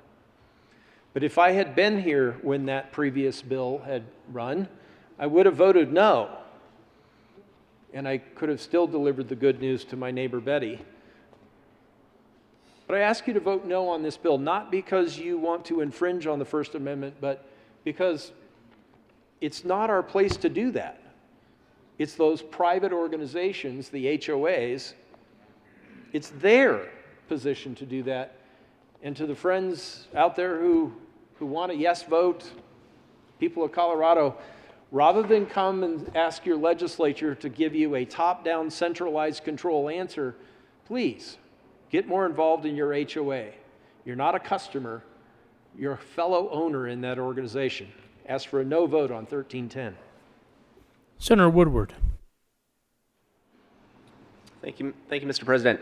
But if I had been here when that previous bill had run, I would have voted no. And I could have still delivered the good news to my neighbor Betty. But I ask you to vote no on this bill, not because you want to infringe on the First Amendment, but because it's not our place to do that. It's those private organizations, the HOAs, it's their position to do that. And to the friends out there who want a yes vote, people of Colorado, rather than come and ask your legislature to give you a top-down centralized control answer, please get more involved in your HOA. You're not a customer, you're a fellow owner in that organization. Ask for a no vote on 1310. Senator Woodward. Thank you, Mr. President.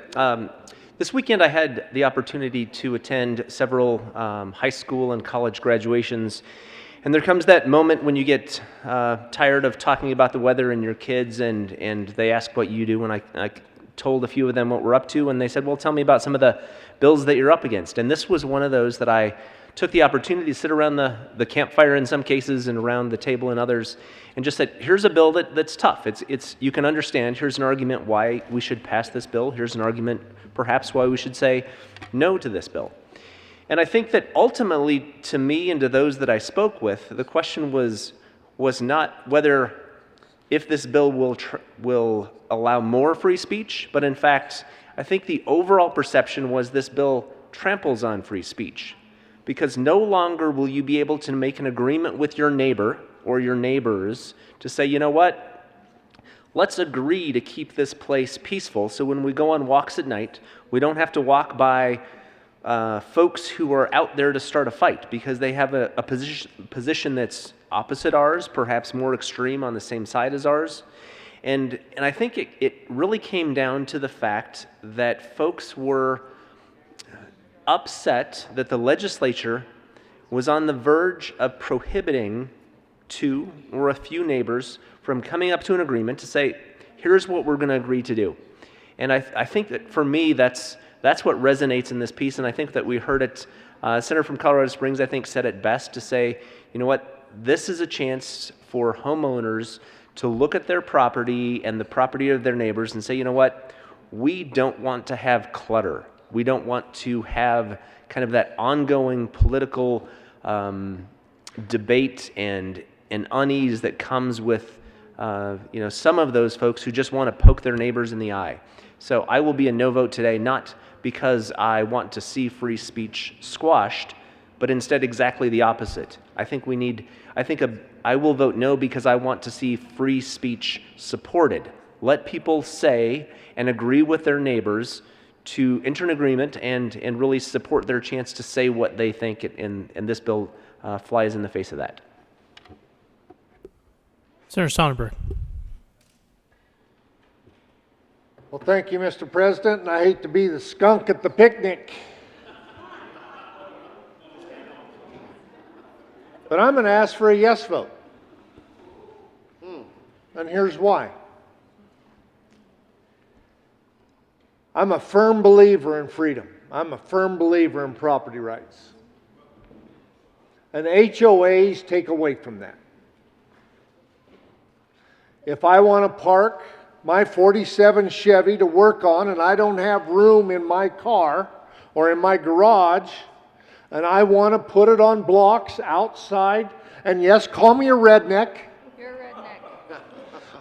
This weekend I had the opportunity to attend several high school and college graduations, and there comes that moment when you get tired of talking about the weather and your kids, and they ask what you do, and I told a few of them what we're up to, and they said, well, tell me about some of the bills that you're up against. And this was one of those that I took the opportunity to sit around the campfire in some cases and around the table in others, and just said, here's a bill that's tough. It's you can understand. Here's an argument why we should pass this bill. Here's an argument perhaps why we should say no to this bill. And I think that ultimately, to me and to those that I spoke with, the question was not whether if this bill will allow more free speech, but in fact, I think the overall perception was this bill tramples on free speech, because no longer will you be able to make an agreement with your neighbor or your neighbors to say, you know what, let's agree to keep this place peaceful, so when we go on walks at night, we don't have to walk by folks who are out there to start a fight because they have a position that's opposite ours, perhaps more extreme on the same side as ours. And I think it really came down to the fact that folks were upset that the legislature was on the verge of prohibiting two or a few neighbors from coming up to an agreement to say, here's what we're going to agree to do. And I think that for me, that's what resonates in this piece, and I think that we heard it, Senator from Colorado Springs, I think, said it best to say, you know what, this is a chance for homeowners to look at their property and the property of their neighbors and say, you know what, we don't want to have clutter. We don't want to have kind of that ongoing political debate and unease that comes with some of those folks who just want to poke their neighbors in the eye. So I will be a no vote today, not because I want to see free speech squashed, but instead exactly the opposite. I will vote no because I want to see free speech supported. Let people say and agree with their neighbors to enter an agreement and really support their chance to say what they think, and this bill flies in the face of that. Senator Sonnenberg. Well, thank you, Mr. President, and I hate to be the skunk at the picnic, but I'm going to ask for a yes vote. And here's why. I'm a firm believer in freedom. I'm a firm believer in property rights. And HOAs take away from that. If I want to park my 47 Chevy to work on and I don't have room in my car or in my garage, and I want to put it on blocks outside, and yes, call me a redneck. You're a redneck.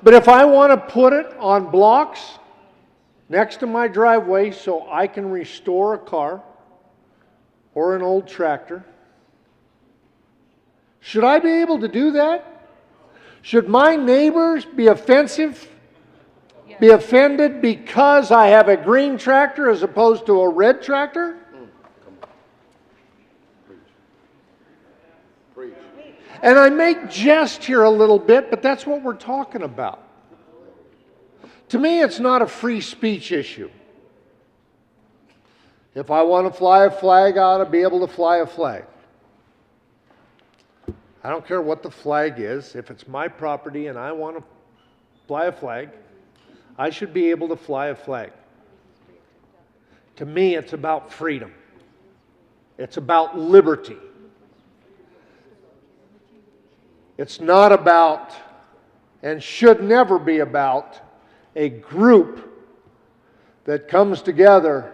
But if I want to put it on blocks next to my driveway so I can restore a car or an old tractor, should I be able to do that? Should my neighbors be offended because I have a green tractor as opposed to a red tractor? And I make jest here a little bit, but that's what we're talking about. To me, it's not a free speech issue. If I want to fly a flag, I ought to be able to fly a flag. I don't care what the flag is. If it's my property and I want to fly a flag, I should be able to fly a flag. To me, it's about freedom. It's about liberty. It's not about, and should never be about, a group that comes together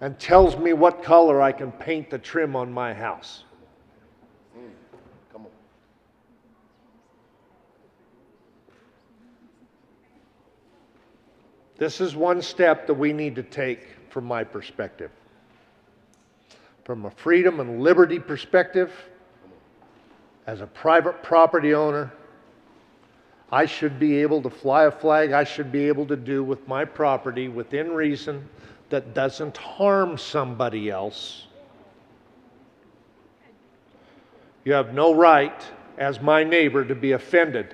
and tells me what color I can paint the trim on my house. Come on. This is one step that we need to take from my perspective. From a freedom and liberty perspective, as a private property owner, I should be able to fly a flag. I should be able to do with my property within reason that doesn't harm somebody else. You have no right, as my neighbor, to be offended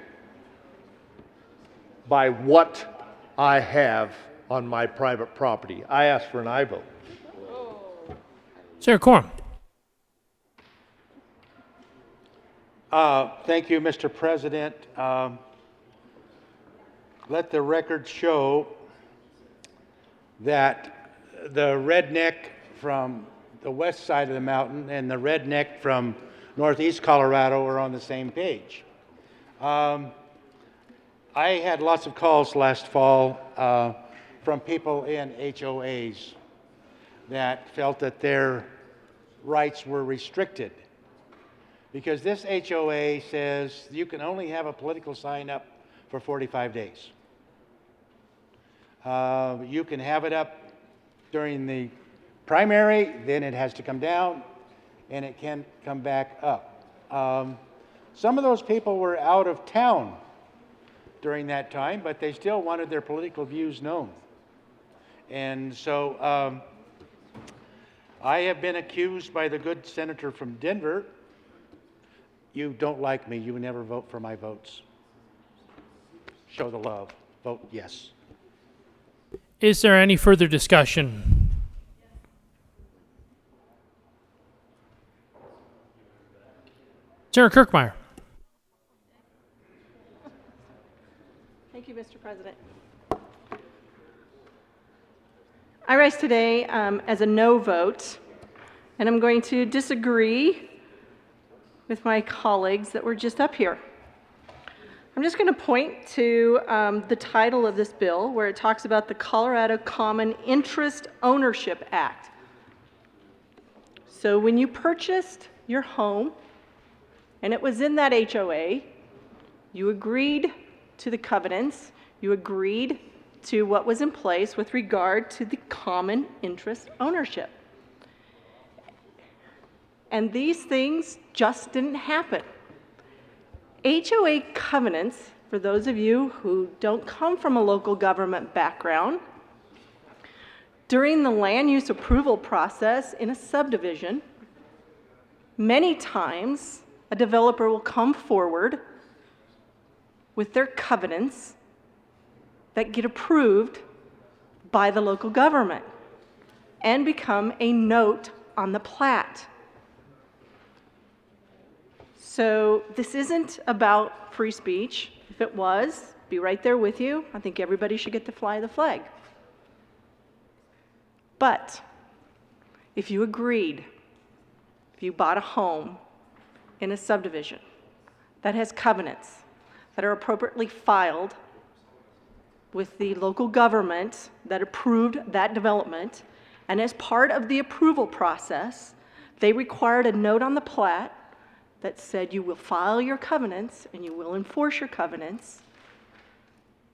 by what I have on my private property. I ask for an aye vote. Senator Quorum. Thank you, Mr. President. Let the record show that the redneck from the west side of the mountain and the redneck from northeast Colorado are on the same page. I had lots of calls last fall from people in HOAs that felt that their rights were restricted because this HOA says you can only have a political sign up for 45 days. You can have it up during the primary, then it has to come down, and it can come back up. Some of those people were out of town during that time, but they still wanted their political views known. And so I have been accused by the good senator from Denver, you don't like me, you never vote for my votes. Show the love, vote yes. Is there any further discussion? Senator Kirkmeyer. Thank you, Mr. President. I rise today as a no vote, and I'm going to disagree with my colleagues that were just up here. I'm just going to point to the title of this bill where it talks about the Colorado Common Interest Ownership Act. So when you purchased your home and it was in that HOA, you agreed to the covenants, you agreed to what was in place with regard to the common interest ownership. And these things just didn't happen. HOA covenants, for those of you who don't come from a local government background, during the land use approval process in a subdivision, many times a developer will come forward with their covenants that get approved by the local government and become a note on the plat. So this isn't about free speech. If it was, be right there with you. I think everybody should get to fly the flag. But if you agreed, if you bought a home in a subdivision that has covenants that are appropriately filed with the local government that approved that development, and as part of the approval process, they required a note on the plat that said you will file your covenants and you will enforce your covenants,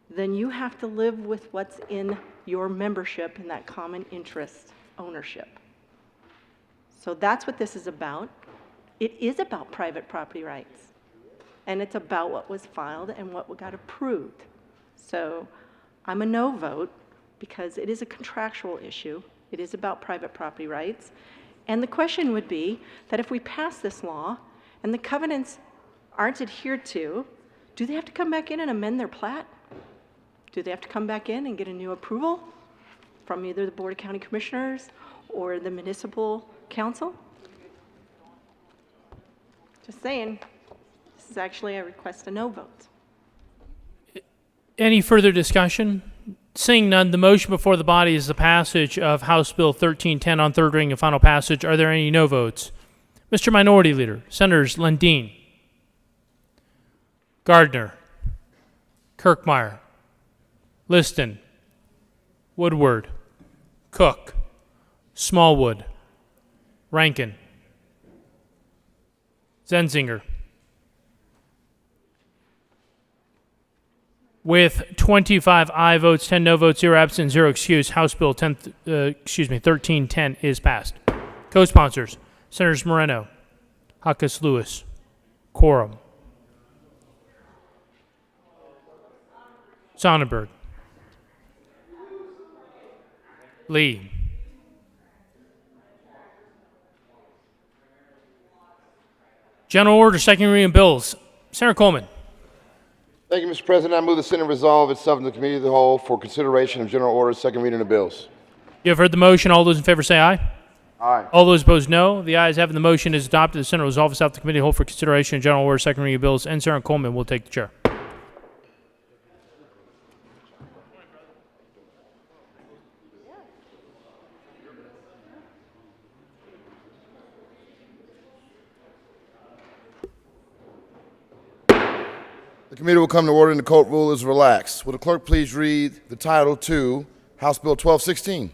then you have to live with what's in your membership in that common interest ownership. So that's what this is about. It is about private property rights. And it's about what was filed and what got approved. So I'm a no vote because it is a contractual issue. It is about private property rights. And the question would be that if we pass this law and the covenants aren't adhered to, do they have to come back in and amend their plat? Do they have to come back in and get a new approval from either the Board of County Commissioners or the Municipal Council? Just saying, this is actually a request a no vote. Any further discussion? Seeing none, the motion before the body is the passage of House Bill 1310 on third reading and final passage. Are there any no votes? Mr. Minority Leader, Senators Lundin, Gardner, Kirkmeyer, Liston, Woodward, Cook, Smallwood, Rankin, Zenzinger. With 25 aye votes, 10 no votes, 0 absent, 0 excused, House Bill 1310 is passed. Co-sponsors, Senators Moreno, Huckus Lewis, Quorum, Sonnenberg, Lee, General Order, second reading bills. Senator Coleman. Thank you, Mr. President. I move the Senate resolve itself in the Committee of the Whole for consideration of General Order, second reading of bills. You have heard the motion. All those in favor say aye. Aye. All those opposed, no. The ayes have it. The motion is adopted. The Senate resolves itself the Committee of the Whole for consideration of General Order, second reading of bills. And Senator Coleman will take the chair. The committee will come to order and the court rule is relaxed. Will the clerk please read the title to House Bill 1216?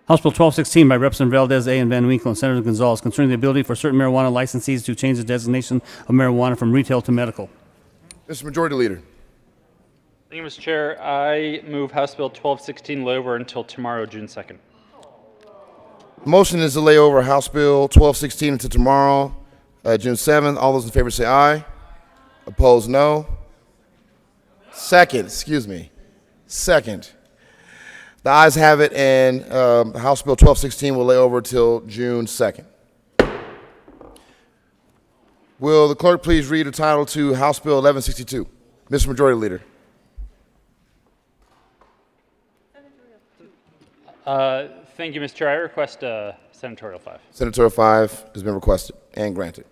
House Bill 1216 by Representative Valdez A. and Van Winkle and Senator Gonzalez concerning the ability for certain marijuana licensees to change the designation of marijuana from retail to medical. Mr. Majority Leader. Thank you, Mr. Chair. I move House Bill 1216 lay over until tomorrow, June 2nd. The motion is to lay over House Bill 1216 until tomorrow, June 7th. All those in favor say aye. Opposed, no. Second. The ayes have it, and House Bill 1216 will lay over till June 2nd. Will the clerk please read the title to House Bill 1162? Mr. Majority Leader. Thank you, Mr. Chair. I request Senatorial 5. Senatorial 5 has been requested and granted.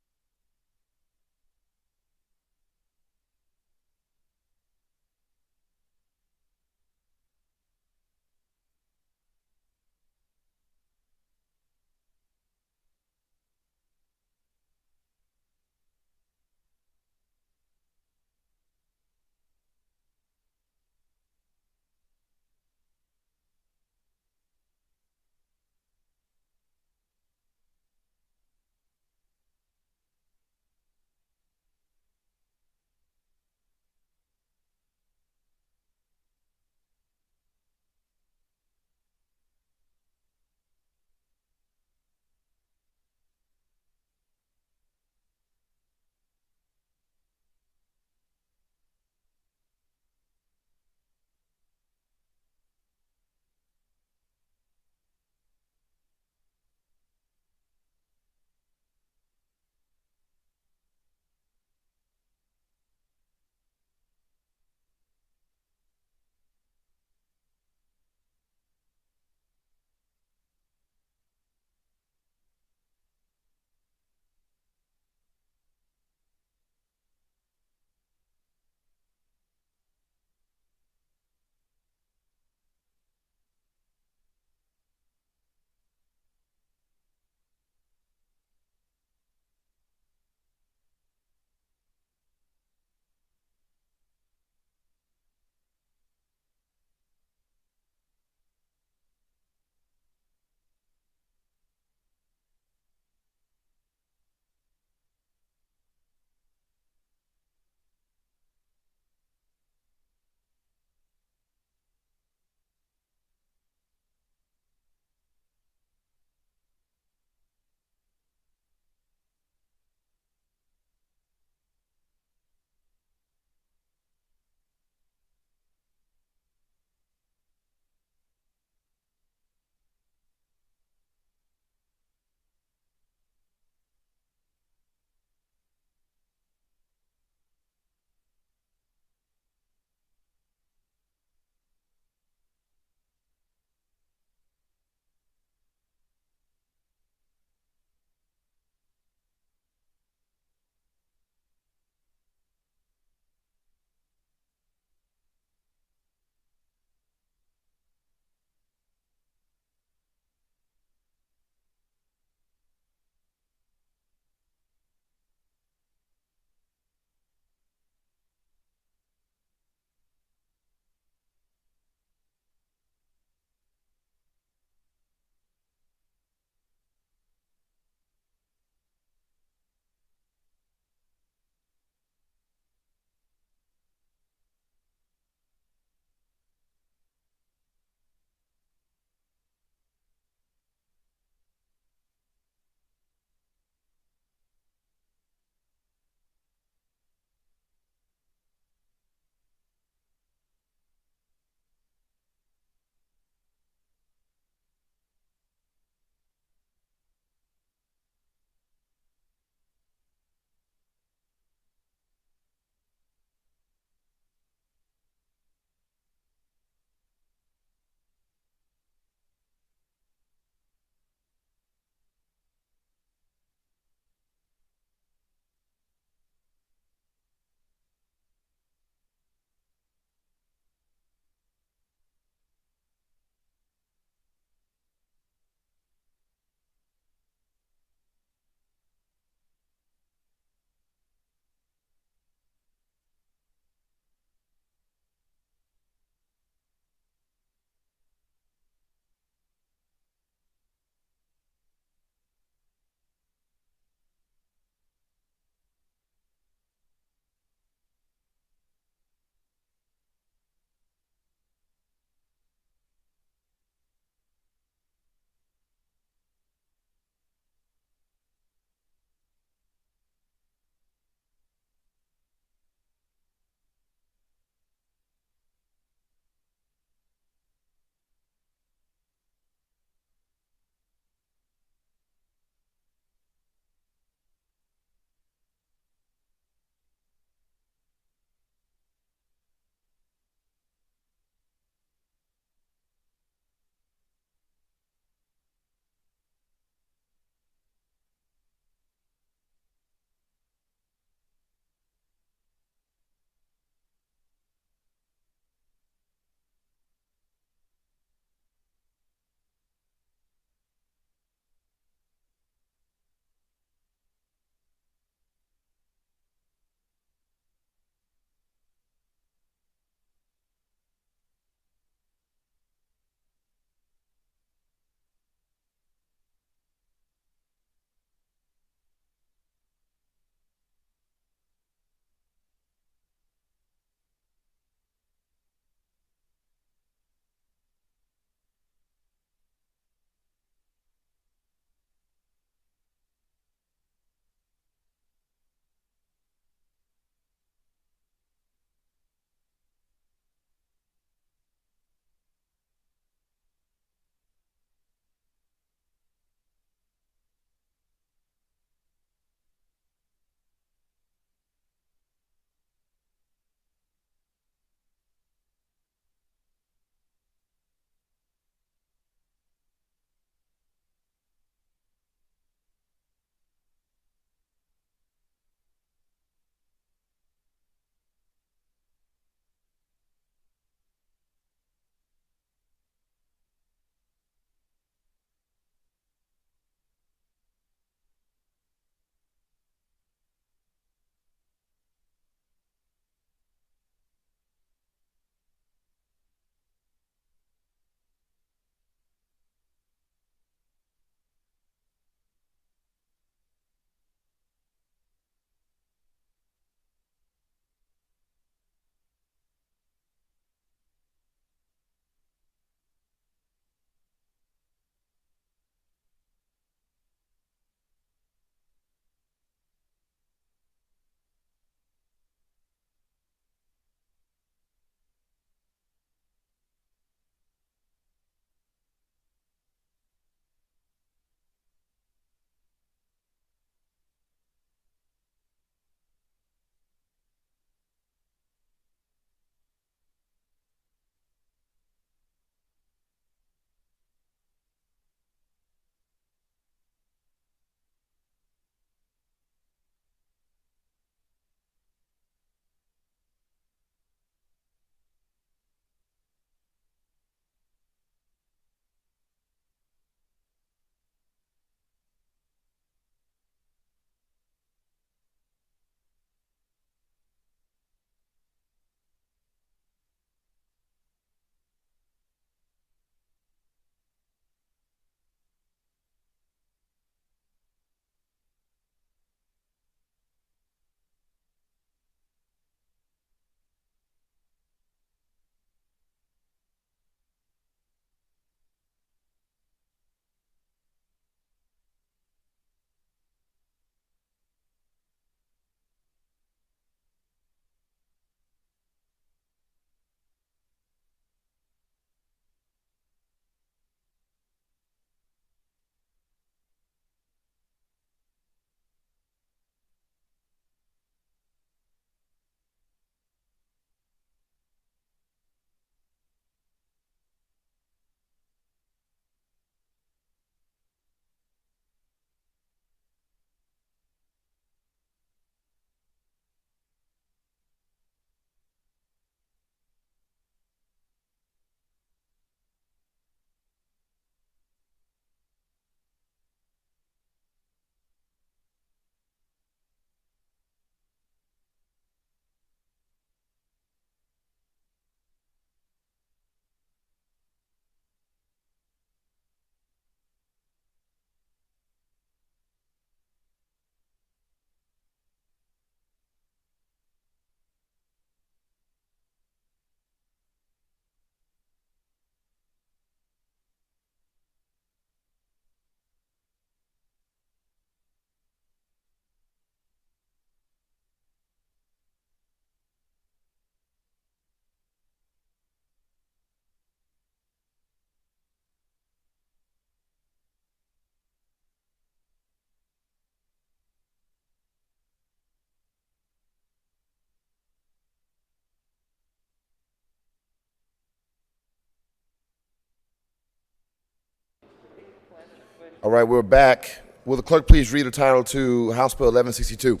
All right, we're back. Will the clerk please read the title to House Bill 1162?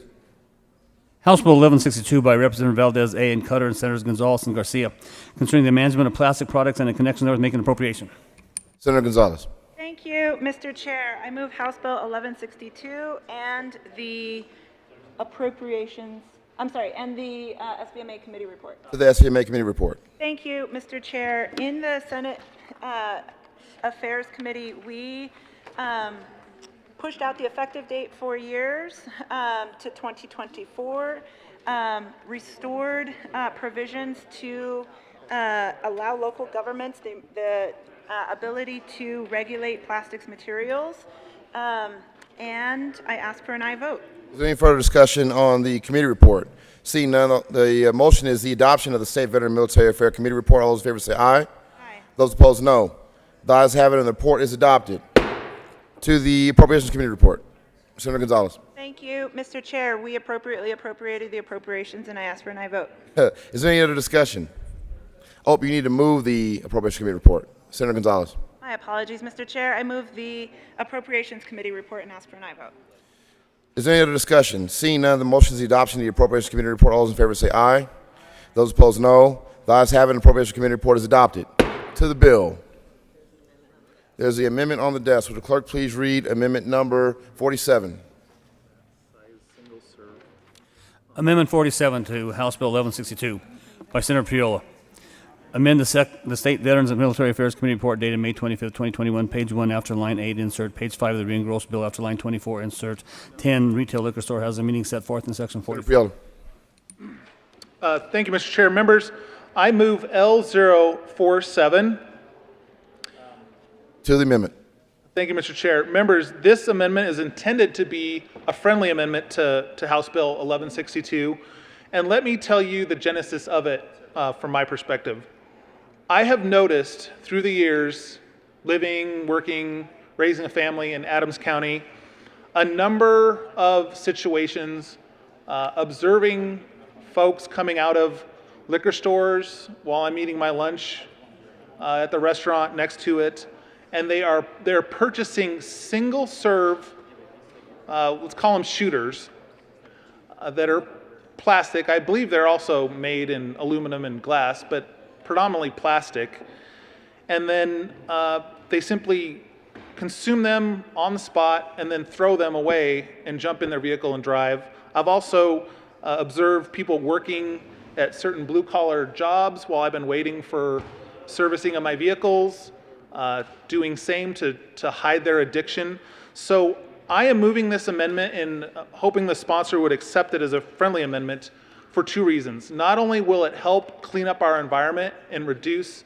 House Bill 1162 by Representative Valdez A. and Cutter and Senators Gonzalez and Garcia concerning the management of plastic products and in connection therewith making appropriation. Senator Gonzalez. Thank you, Mr. Chair. I move House Bill 1162 and the appropriations, and the SBMA committee report. To the SBMA Committee report. Thank you, Mr. Chair. In the Senate Affairs Committee, we pushed out the effective date 4 years to 2024, restored provisions to allow local governments the ability to regulate plastics materials, and I ask for an aye vote. Is there any further discussion on the committee report? Seeing none, the motion is the adoption of the State Veteran Military Affairs Committee report. All those in favor say aye. Aye. Those opposed, no. The ayes have it, and the report is adopted. To the Appropriations Committee report. Senator Gonzalez. Thank you, Mr. Chair. We appropriately appropriated the appropriations, and I ask for an aye vote. Is there any other discussion? Oh, you need to move the Appropriations Committee report. Senator Gonzalez. My apologies, Mr. Chair. I move the Appropriations Committee report and ask for an aye vote. Is there any other discussion? Seeing none, the motion is the adoption of the Appropriations Committee report. All those in favor say aye. Those opposed, no. The ayes have it, and the Appropriations Committee report is adopted. To the bill. There's the amendment on the desk. Would the clerk please read amendment number 47? Amendment 47 to House Bill 1162 by Senator Piola. Amend the State Veterans and Military Affairs Committee report dated May 25, 2021, page 1 after line 8, insert page 5 of the re-engrossed bill after line 24, insert 10, retail liquor store has a meeting set forth in section 44. Thank you, Mr. Chair. Members, I move L047. To the amendment. Thank you, Mr. Chair. Members, this amendment is intended to be a friendly amendment to House Bill 1162. And let me tell you the genesis of it from my perspective. I have noticed through the years, living, working, raising a family in Adams County, a number of situations observing folks coming out of liquor stores while I'm eating my lunch at the restaurant next to it, and they're purchasing single serve, let's call them shooters, that are plastic. I believe they're also made in aluminum and glass, but predominantly plastic. And then they simply consume them on the spot and then throw them away and jump in their vehicle and drive. I've also observed people working at certain blue-collar jobs while I've been waiting for servicing of my vehicles, doing same to hide their addiction. So I am moving this amendment and hoping the sponsor would accept it as a friendly amendment for two reasons. Not only will it help clean up our environment and reduce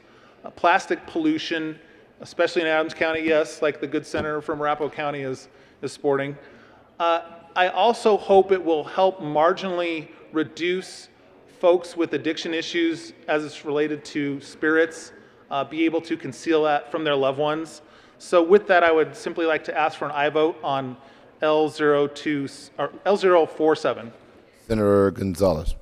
plastic pollution, especially in Adams County, yes, like the good senator from Arapahoe County is sporting. I also hope it will help marginally reduce folks with addiction issues as it's related to spirits, be able to conceal that from their loved ones. So with that, I would simply like to ask for an aye vote on L047. Senator Gonzalez.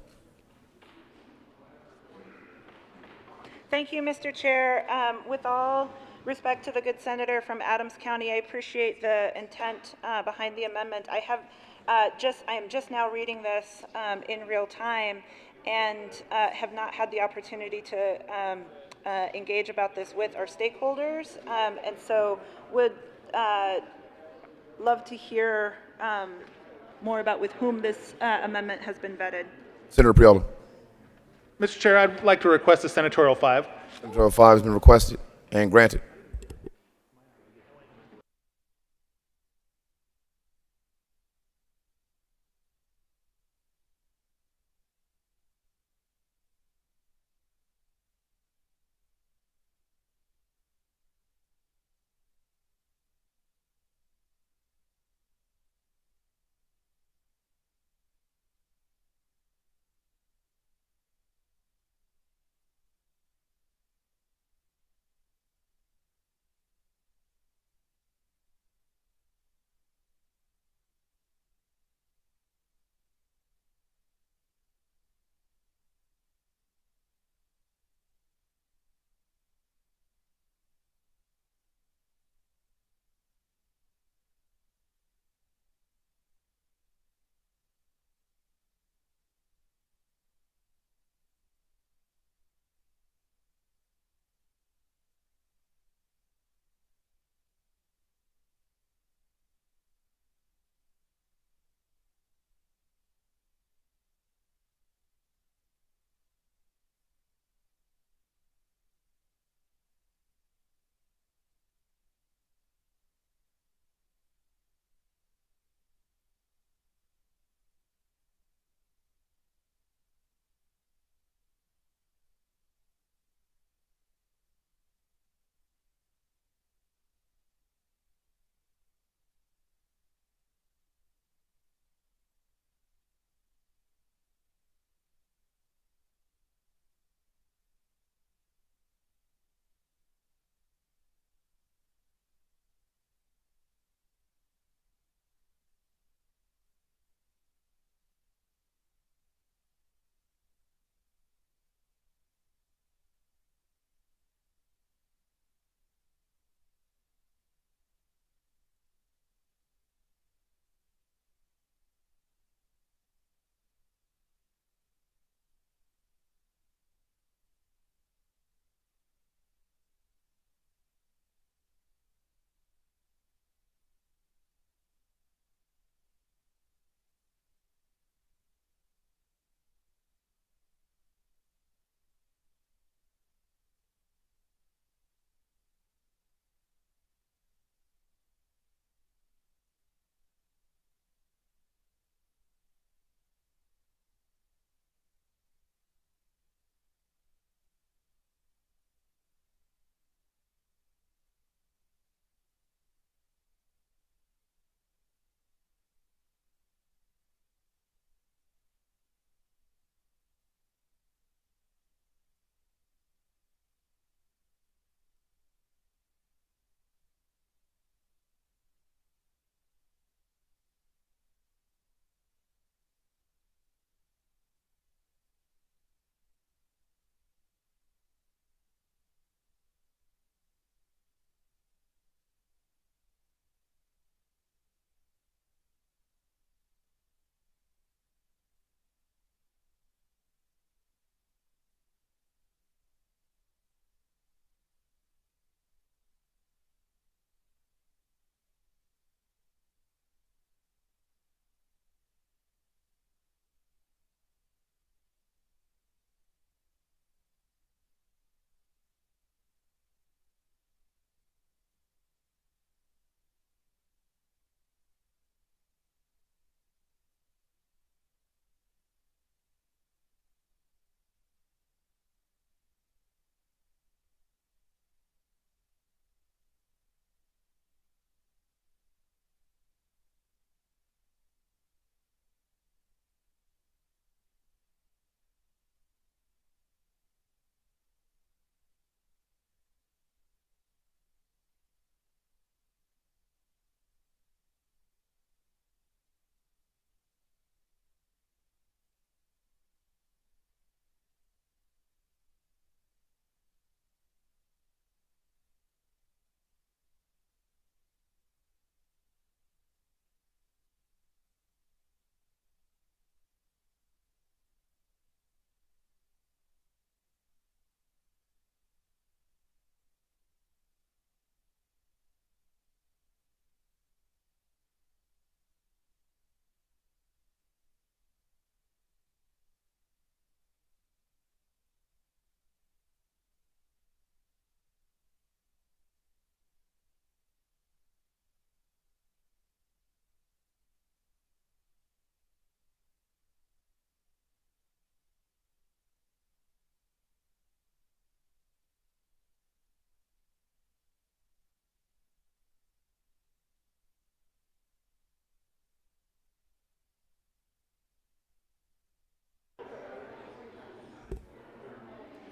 Thank you, Mr. Chair. With all respect to the good senator from Adams County, I appreciate the intent behind the amendment. I am just now reading this in real time and have not had the opportunity to engage about this with our stakeholders, and so would love to hear more about with whom this amendment has been vetted. Senator Piola. Mr. Chair, I'd like to request a senatorial 5. Senatorial 5 has been requested and granted.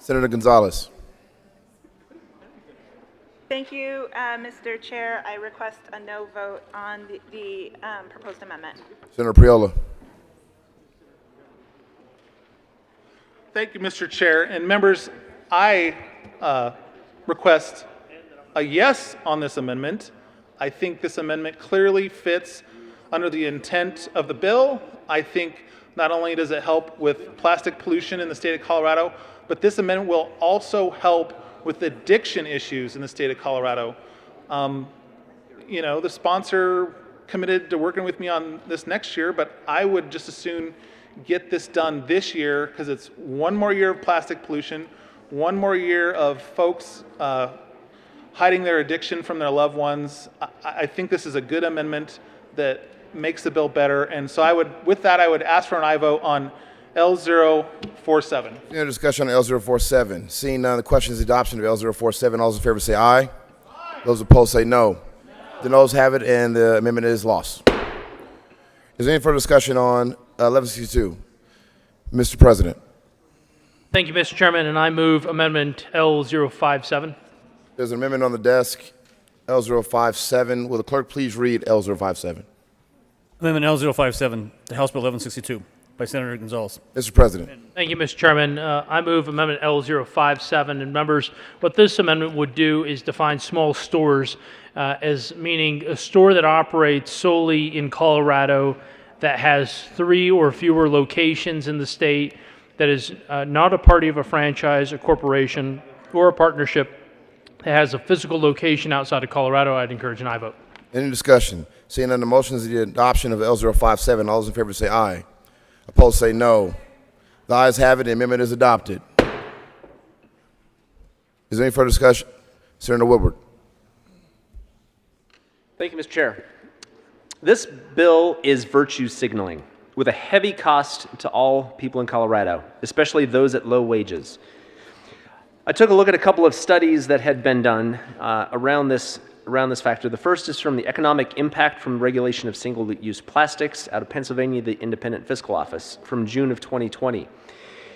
Senator Gonzalez. Thank you, Mr. Chair. I request a no vote on the proposed amendment. Senator Priola. Thank you, Mr. Chair. And members, I request a yes on this amendment. I think this amendment clearly fits under the intent of the bill. I think not only does it help with plastic pollution in the state of Colorado, but this amendment will also help with addiction issues in the state of Colorado. You know, the sponsor committed to working with me on this next year, but I would just as soon get this done this year because it's one more year of plastic pollution, one more year of folks hiding their addiction from their loved ones. I think this is a good amendment that makes the bill better. And so with that, I would ask for an aye vote on L047. Any discussion on L047? Seeing none, the question is adoption of L047. All those in favor say aye. Those opposed say no. The noes have it, and the amendment is lost. Is there any further discussion on 1162? Mr. President. Thank you, Mr. Chairman, and I move amendment L057. There's an amendment on the desk, L057. Will the clerk please read L057? Amendment L057 to House Bill 1162 by Senator Gonzalez. Mr. President. Thank you, Mr. Chairman. I move amendment L057. And members, what this amendment would do is define small stores as meaning a store that operates solely in Colorado that has 3 or fewer locations in the state, that is not a party of a franchise, a corporation, or a partnership that has a physical location outside of Colorado. I'd encourage an aye vote. Any discussion? Seeing none, the motion is the adoption of L057. All those in favor say aye. Opposed say no. The ayes have it. The amendment is adopted. Is there any further discussion? Senator Woodward. Thank you, Mr. Chair. This bill is virtue signaling with a heavy cost to all people in Colorado, especially those at low wages. I took a look at a couple of studies that had been done around this factor. The first is from the economic impact from regulation of single-use plastics out of Pennsylvania, the Independent Fiscal Office, from June of 2020.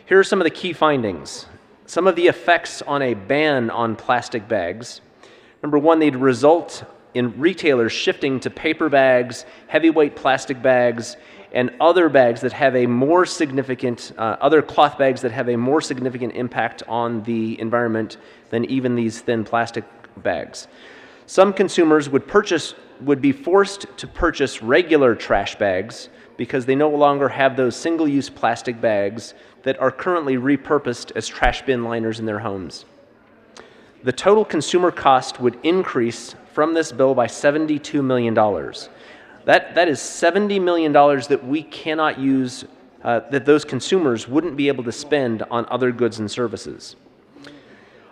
Here are some of the key findings. Some of the effects on a ban on plastic bags. Number one, they'd result in retailers shifting to paper bags, heavyweight plastic bags, and other bags that have a more significant, other cloth bags that have a more significant impact on the environment than even these thin plastic bags. Some consumers would be forced to purchase regular trash bags because they no longer have those single-use plastic bags that are currently repurposed as trash bin liners in their homes. The total consumer cost would increase from this bill by $72 million. That is $70 million that we cannot use, that those consumers wouldn't be able to spend on other goods and services.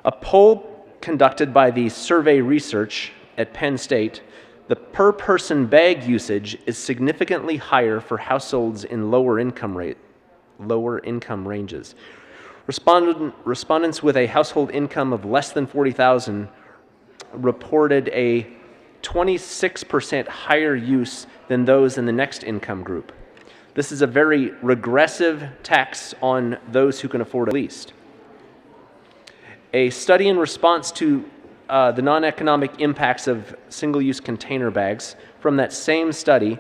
A poll conducted by the Survey Research at Penn State, the per-person bag usage is significantly higher for households in lower income ranges. Respondents with a household income of less than $40,000 reported a 26% higher use than those in the next income group. This is a very regressive tax on those who can afford it least. A study in response to the non-economic impacts of single-use container bags from that same study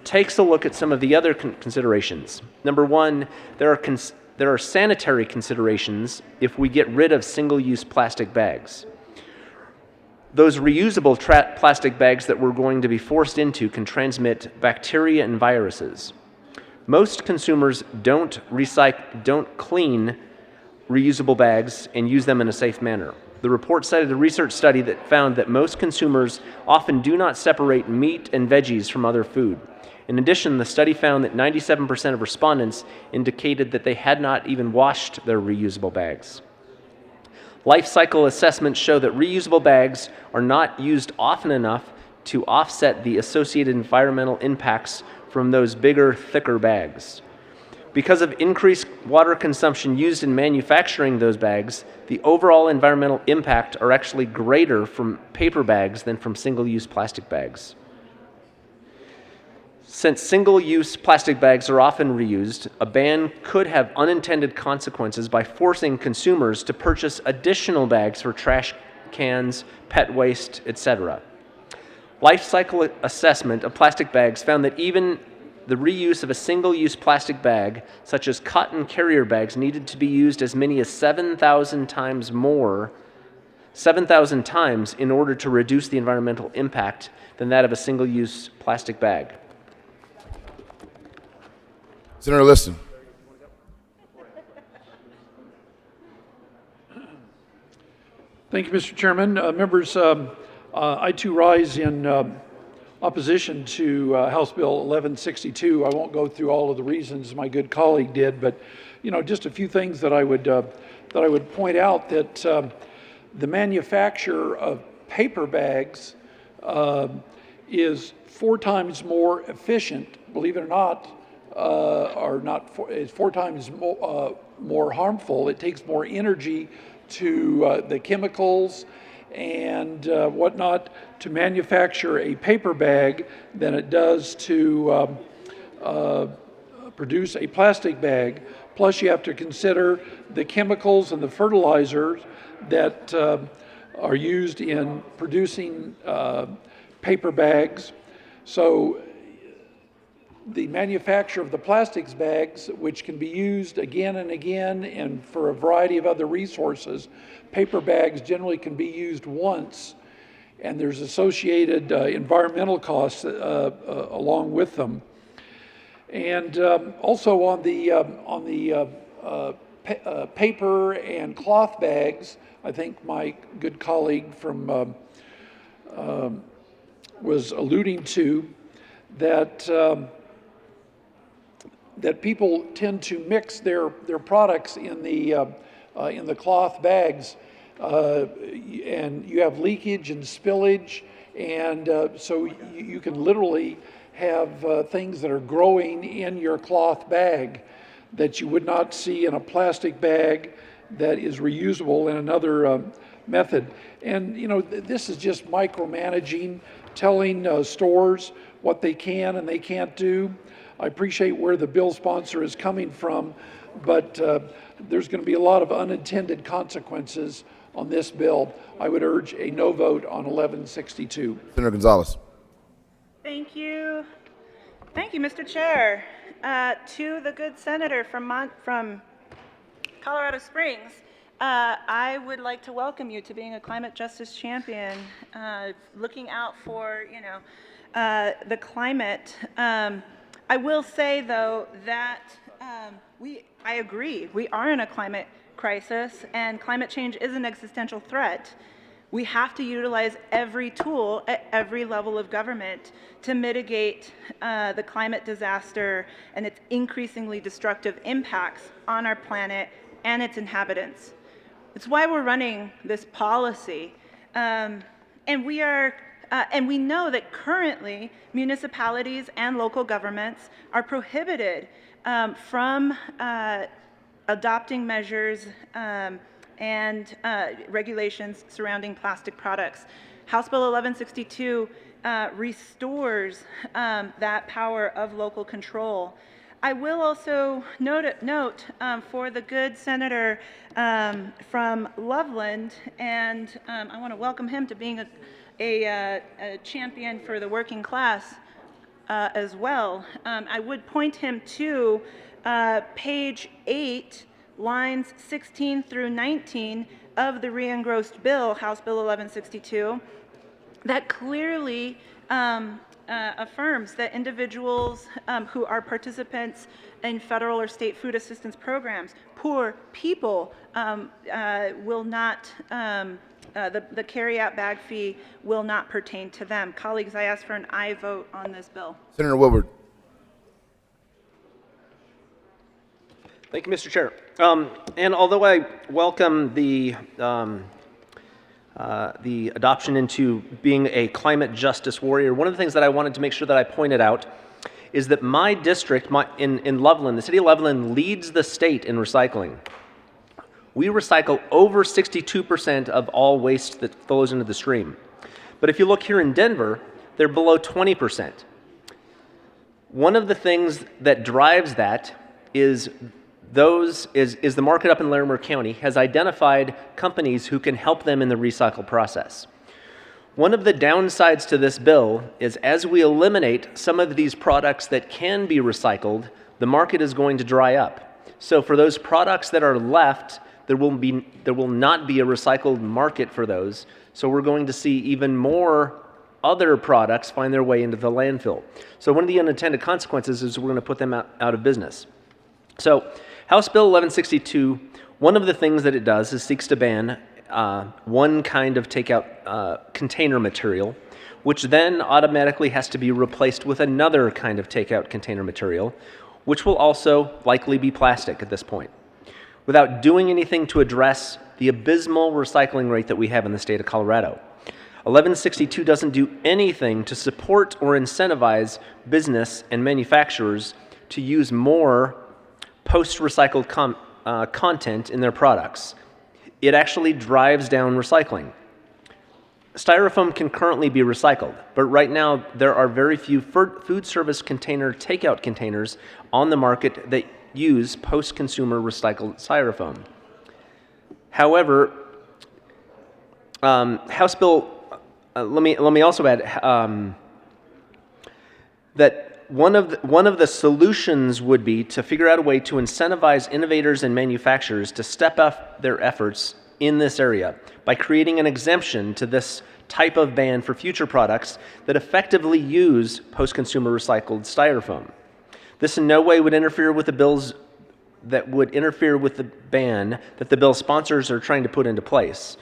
takes a look at some of the other considerations. Number one, there are sanitary considerations if we get rid of single-use plastic bags. Those reusable plastic bags that we're going to be forced into can transmit bacteria and viruses. Most consumers don't clean reusable bags and use them in a safe manner. The report cited a research study that found that most consumers often do not separate meat and veggies from other food. In addition, the study found that 97% of respondents indicated that they had not even washed their reusable bags. Life cycle assessments show that reusable bags are not used often enough to offset the associated environmental impacts from those bigger, thicker bags. Because of increased water consumption used in manufacturing those bags, the overall environmental impact are actually greater from paper bags than from single-use plastic bags. Since single-use plastic bags are often reused, a ban could have unintended consequences by forcing consumers to purchase additional bags for trash cans, pet waste, etc. Life cycle assessment of plastic bags found that even the reuse of a single-use plastic bag, such as cotton carrier bags, needed to be used as many as 7,000 times in order to reduce the environmental impact than that of a single-use plastic bag. Senator Liston. Thank you, Mr. Chairman. Members, I too rise in opposition to House Bill 1162. I won't go through all of the reasons my good colleague did, but just a few things that I would point out that the manufacture of paper bags is 4 times more efficient, believe it or not, it's 4 times more harmful. It takes more energy to the chemicals and whatnot to manufacture a paper bag than it does to produce a plastic bag. Plus, you have to consider the chemicals and the fertilizers that are used in producing paper bags. So the manufacture of the plastics bags, which can be used again and again and for a variety of other resources, paper bags generally can be used once, and there's associated environmental costs along with them. And also on the paper and cloth bags, I think my good colleague from was alluding to that that people tend to mix their products in the cloth bags, and you have leakage and spillage, and so you can literally have things that are growing in your cloth bag that you would not see in a plastic bag that is reusable in another method. And this is just micromanaging, telling stores what they can and they can't do. I appreciate where the bill sponsor is coming from, but there's going to be a lot of unintended consequences on this bill. I would urge a no vote on 1162. Senator Gonzalez. Thank you. Thank you, Mr. Chair. To the good senator from Colorado Springs, I would like to welcome you to being a climate justice champion, looking out for, the climate. I will say, though, that I agree. We are in a climate crisis, and climate change is an existential threat. We have to utilize every tool at every level of government to mitigate the climate disaster and its increasingly destructive impacts on our planet and its inhabitants. It's why we're running this policy. And we know that currently municipalities and local governments are prohibited from adopting measures and regulations surrounding plastic products. House Bill 1162 restores that power of local control. I will also note for the good senator from Loveland, and I want to welcome him to being a champion for the working class as well. I would point him to page 8, lines 16 through 19 of the re-engrossed bill, House Bill 1162, that clearly affirms that individuals who are participants in federal or state food assistance programs, poor people, will not, the carry-out bag fee will not pertain to them. Colleagues, I ask for an aye vote on this bill. Senator Woodward. Thank you, Mr. Chair. And although I welcome the adoption into being a climate justice warrior, one of the things that I wanted to make sure that I pointed out is that my district in Loveland, the city of Loveland, leads the state in recycling. We recycle over 62% of all waste that flows into the stream. But if you look here in Denver, they're below 20%. One of the things that drives that is the market up in Larimer County has identified companies who can help them in the recycle process. One of the downsides to this bill is as we eliminate some of these products that can be recycled, the market is going to dry up. So for those products that are left, there will not be a recycled market for those. So we're going to see even more other products find their way into the landfill. So one of the unintended consequences is we're going to put them out of business. So House Bill 1162, one of the things that it does is seeks to ban one kind of takeout container material, which then automatically has to be replaced with another kind of takeout container material, which will also likely be plastic at this point, without doing anything to address the abysmal recycling rate that we have in the state of Colorado. 1162 doesn't do anything to support or incentivize business and manufacturers to use more post-recycled content in their products. It actually drives down recycling. Styrofoam can currently be recycled, but right now there are very few food service container takeout containers on the market that use post-consumer recycled styrofoam. However, House Bill, let me also add that one of the solutions would be to figure out a way to incentivize innovators and manufacturers to step up their efforts in this area by creating an exemption to this type of ban for future products that effectively use post-consumer recycled styrofoam. This in no way would interfere with the bills that would interfere with the ban that the bill sponsors are trying to put into place.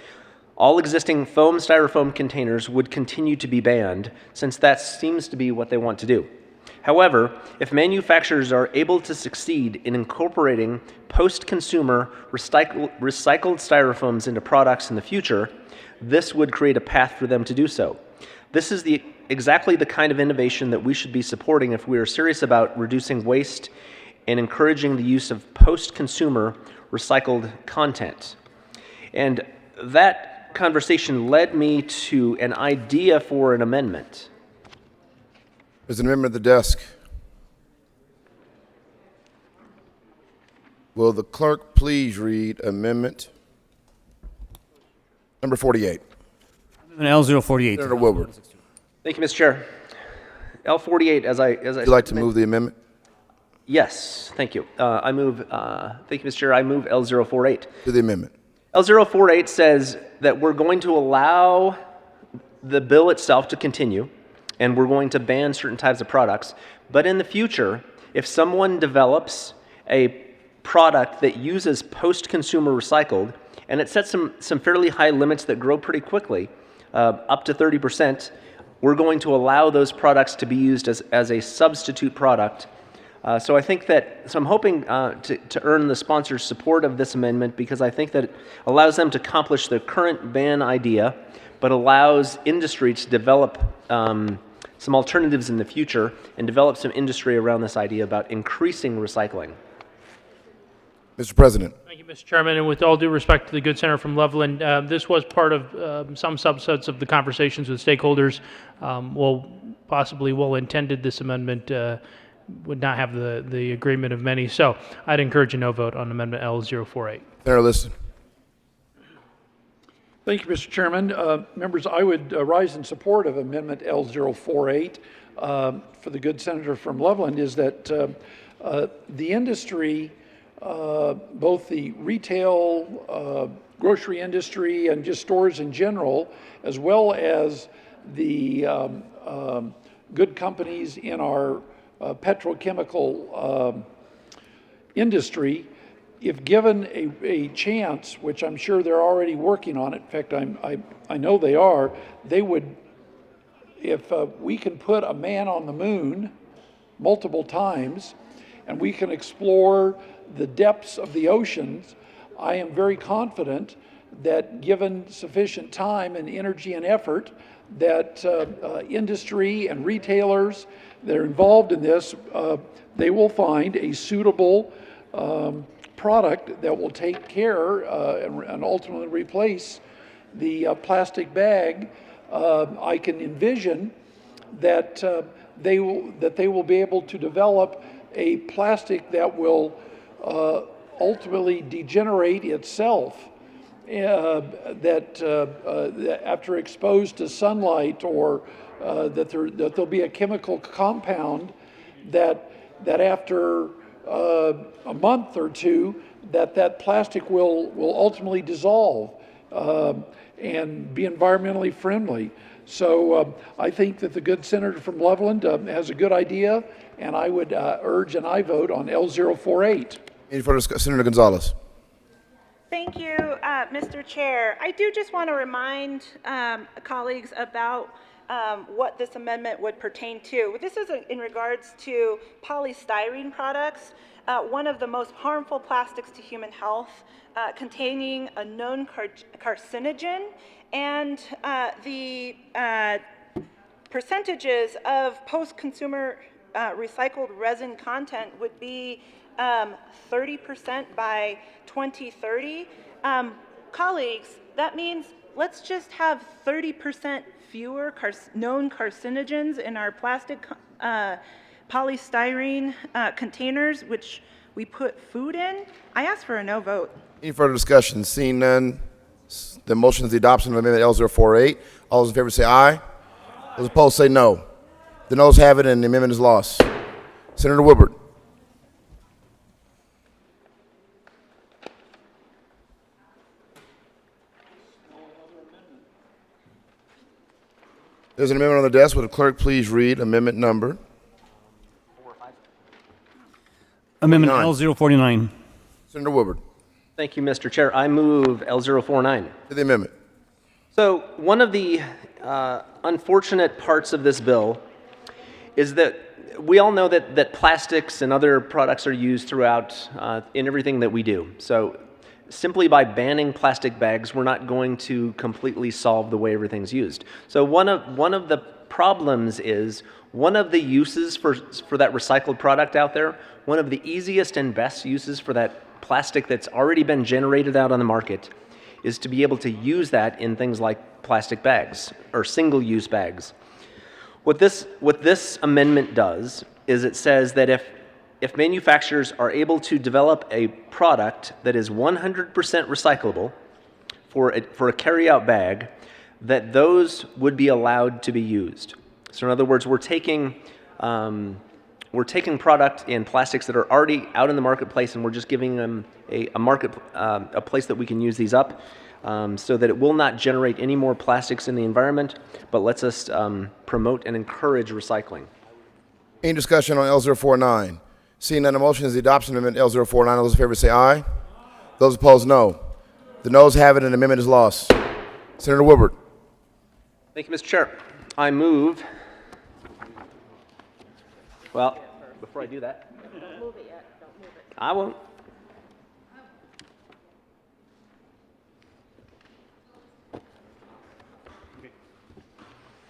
All existing foam styrofoam containers would continue to be banned, since that seems to be what they want to do. However, if manufacturers are able to succeed in incorporating post-consumer recycled styrofoams into products in the future, this would create a path for them to do so. This is exactly the kind of innovation that we should be supporting if we are serious about reducing waste and encouraging the use of post-consumer recycled content. And that conversation led me to an idea for an amendment. There's an amendment at the desk. Will the clerk please read amendment number 48? Amendment L048. Senator Woodward. Thank you, Mr. Chair. L48, as I Would you like to move the amendment? Yes, thank you. Thank you, Mr. Chair. I move L048. To the amendment. L048 says that we're going to allow the bill itself to continue, and we're going to ban certain types of products. But in the future, if someone develops a product that uses post-consumer recycled, and it sets some fairly high limits that grow pretty quickly, up to 30%, we're going to allow those products to be used as a substitute product. So I'm hoping to earn the sponsor's support of this amendment, because I think that it allows them to accomplish their current ban idea, but allows industry to develop some alternatives in the future and develop some industry around this idea about increasing recycling. Mr. President. Thank you, Mr. Chairman, and with all due respect to the good senator from Loveland, this was part of some subsets of the conversations with stakeholders. Possibly well-intended, this amendment would not have the agreement of many. So I'd encourage a no vote on Amendment L048. Senator Liston. Thank you, Mr. Chairman. Members, I would rise in support of Amendment L048 for the good senator from Loveland, is that the industry, both the retail, grocery industry, and just stores in general, as well as the good companies in our petrochemical industry, if given a chance, which I'm sure they're already working on it, in fact, I know they are, they would, if we can put a man on the moon multiple times, and we can explore the depths of the oceans, I am very confident that given sufficient time and energy and effort, that industry and retailers that are involved in this, they will find a suitable product that will take care and ultimately replace the plastic bag. I can envision that they will be able to develop a plastic that will ultimately degenerate itself, that after exposed to sunlight, or that there'll be a chemical compound that after a month or two, that plastic will ultimately dissolve and be environmentally friendly. So I think that the good senator from Loveland has a good idea, and I would urge an aye vote on L048. Any further discussion? Senator Gonzalez. Thank you, Mr. Chair. I do just want to remind colleagues about what this amendment would pertain to. This is in regards to polystyrene products, one of the most harmful plastics to human health, containing a known carcinogen, and the percentages of post-consumer recycled resin content would be 30% by 2030. Colleagues, that means let's just have 30% fewer known carcinogens in our plastic polystyrene containers, which we put food in. I ask for a no vote. Any further discussion? Seeing none, the motion is the adoption of Amendment L048. All those in favor say aye. Those opposed say no. The noes have it, and the amendment is lost. Senator Woodward. There's an amendment on the desk. Would the clerk please read amendment number? Amendment L049. Senator Woodward. Thank you, Mr. Chair. I move L049. To the amendment. So one of the unfortunate parts of this bill is that we all know that plastics and other products are used throughout in everything that we do. So simply by banning plastic bags, we're not going to completely solve the way everything's used. So one of the problems is one of the uses for that recycled product out there, one of the easiest and best uses for that plastic that's already been generated out on the market is to be able to use that in things like plastic bags or single-use bags. What this amendment does is it says that if manufacturers are able to develop a product that is 100% recyclable for a carry-out bag, that those would be allowed to be used. So in other words, we're taking product in plastics that are already out in the marketplace, and we're just giving them a place that we can use these up, so that it will not generate any more plastics in the environment, but lets us promote and encourage recycling. Any discussion on L049? Seeing none, the motion is the adoption of Amendment L049. All those in favor say aye. Those opposed, no. The noes have it, and the amendment is lost. Senator Woodward. Thank you, Mr. Chair. I move. Well, before I do that, Don't move it yet. Don't move it. I won't.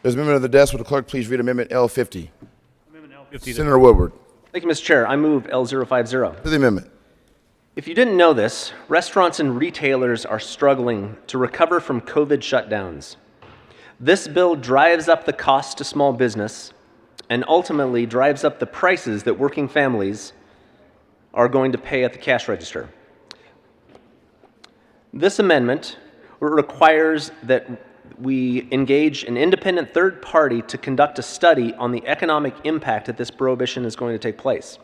There's an amendment of the desk. Would the clerk please read Amendment L50? Amendment L50. Senator Woodward. Thank you, Mr. Chair. I move L050. To the amendment. If you didn't know this, restaurants and retailers are struggling to recover from COVID shutdowns. This bill drives up the cost to small business and ultimately drives up the prices that working families are going to pay at the cash register. This amendment requires that we engage an independent third party to conduct a study on the economic impact that this prohibition is going to take place.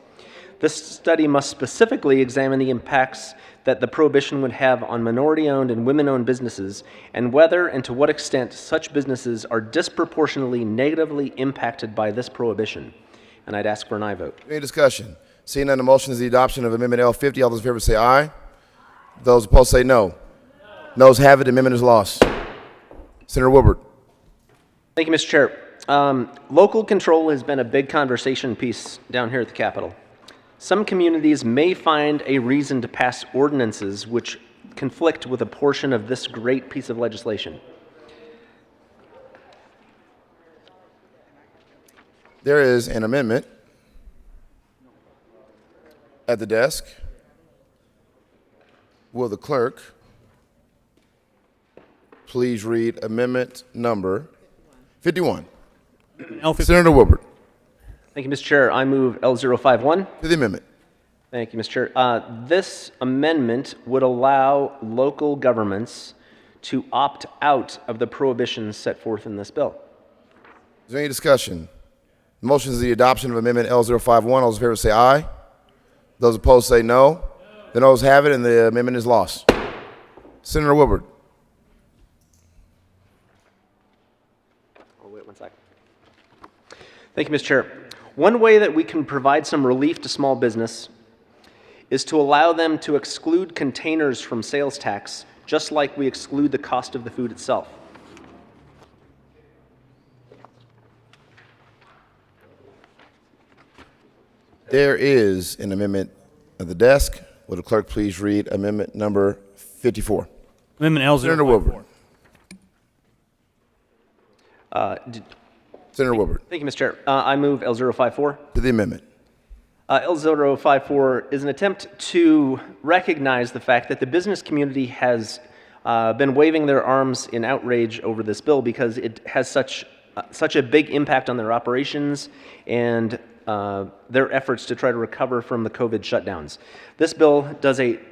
This study must specifically examine the impacts that the prohibition would have on minority-owned and women-owned businesses, and whether and to what extent such businesses are disproportionately negatively impacted by this prohibition. And I'd ask for an aye vote. Any discussion? Seeing none, the motion is the adoption of Amendment L50. All those in favor say aye. Those opposed say no. Noes have it. The amendment is lost. Senator Woodward. Thank you, Mr. Chair. Local control has been a big conversation piece down here at the Capitol. Some communities may find a reason to pass ordinances which conflict with a portion of this great piece of legislation. There is an amendment at the desk. Will the clerk please read amendment number 51? L50. Senator Woodward. Thank you, Mr. Chair. I move L051. To the amendment. Thank you, Mr. Chair. This amendment would allow local governments to opt out of the prohibitions set forth in this bill. Is there any discussion? The motion is the adoption of Amendment L051. All those in favor say aye. Those opposed say no. The noes have it, and the amendment is lost. Senator Woodward. Oh, wait 1 second. Thank you, Mr. Chair. One way that we can provide some relief to small business is to allow them to exclude containers from sales tax, just like we exclude the cost of the food itself. There is an amendment at the desk. Will the clerk please read amendment number 54? Amendment L054. Senator Woodward. Senator Woodward. Thank you, Mr. Chair. I move L054. To the amendment. L054 is an attempt to recognize the fact that the business community has been waving their arms in outrage over this bill because it has such a big impact on their operations and their efforts to try to recover from the COVID shutdowns. This bill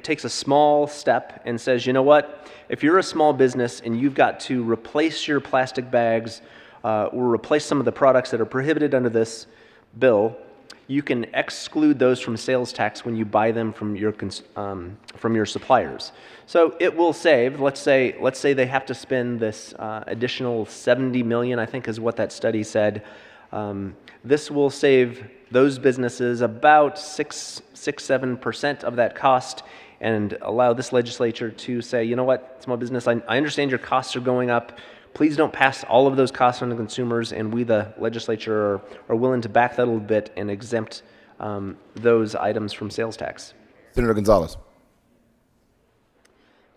takes a small step and says, you know what, if you're a small business and you've got to replace your plastic bags or replace some of the products that are prohibited under this bill, you can exclude those from sales tax when you buy them from your suppliers. So it will save, let's say they have to spend this additional $70 million, I think is what that study said. This will save those businesses about 7% of that cost and allow this legislature to say, you know what, small business, I understand your costs are going up. Please don't pass all of those costs on to consumers, and we, the legislature, are willing to back that a little bit and exempt those items from sales tax. Senator Gonzalez.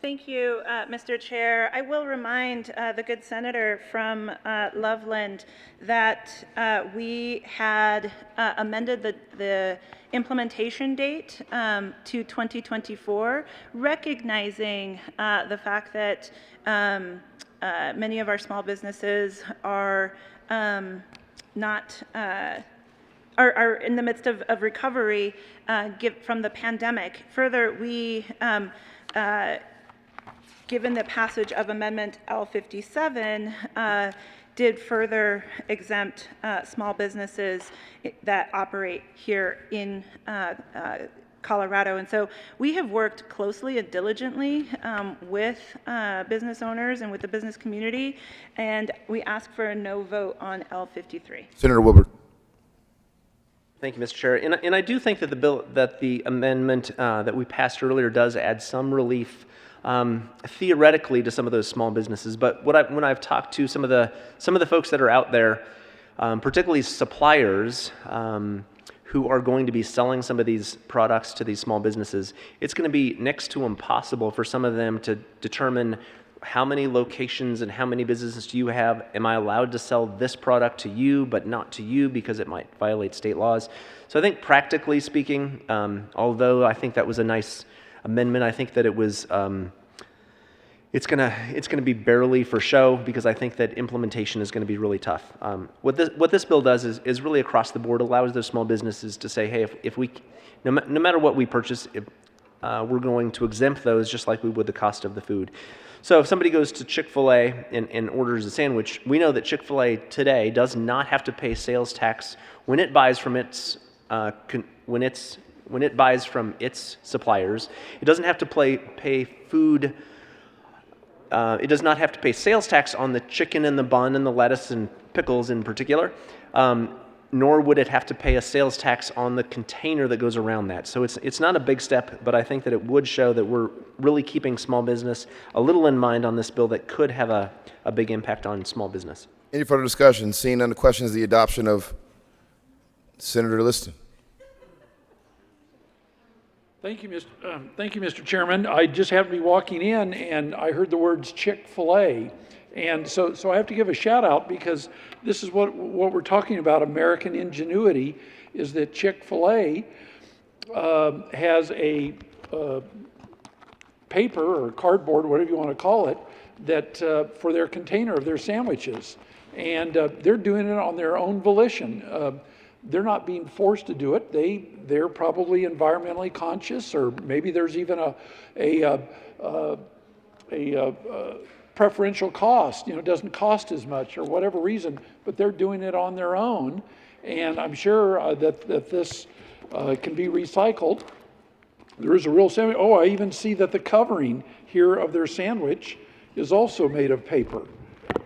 Thank you, Mr. Chair. I will remind the good senator from Loveland that we had amended the implementation date to 2024, recognizing the fact that many of our small businesses are not are in the midst of recovery from the pandemic. Further, we given the passage of Amendment L57, did further exempt small businesses that operate here in Colorado. And so we have worked closely and diligently with business owners and with the business community, and we ask for a no vote on L53. Senator Woodward. Thank you, Mr. Chair. And I do think that the amendment that we passed earlier does add some relief theoretically to some of those small businesses. But when I've talked to some of the folks that are out there, particularly suppliers who are going to be selling some of these products to these small businesses, it's going to be next to impossible for some of them to determine how many locations and how many businesses do you have? Am I allowed to sell this product to you but not to you because it might violate state laws? So I think practically speaking, although I think that was a nice amendment, I think that it was it's gonna be barely for show because I think that implementation is going to be really tough. What this bill does is really across the board allows those small businesses to say, hey, if we no matter what we purchase, we're going to exempt those just like we would the cost of the food. So if somebody goes to Chick-fil-A and orders a sandwich, we know that Chick-fil-A today does not have to pay sales tax when it buys from its suppliers. It doesn't have to pay food. It does not have to pay sales tax on the chicken and the bun and the lettuce and pickles in particular, nor would it have to pay a sales tax on the container that goes around that. So it's not a big step, but I think that it would show that we're really keeping small business a little in mind on this bill that could have a big impact on small business. Any further discussion? Seeing none, the question is the adoption of Senator Liston. Thank you, Mr. Chairman. I just happened to be walking in and I heard the words Chick-fil-A. And so I have to give a shout out because this is what we're talking about, American ingenuity, is that Chick-fil-A has a paper or cardboard, whatever you want to call it, that for their container of their sandwiches. And they're doing it on their own volition. they're not being forced to do it. They're probably environmentally conscious, or maybe there's even a preferential cost. You know, it doesn't cost as much or whatever reason, but they're doing it on their own. And I'm sure that this can be recycled. There is a real sandwich. Oh, I even see that the covering here of their sandwich is also made of paper.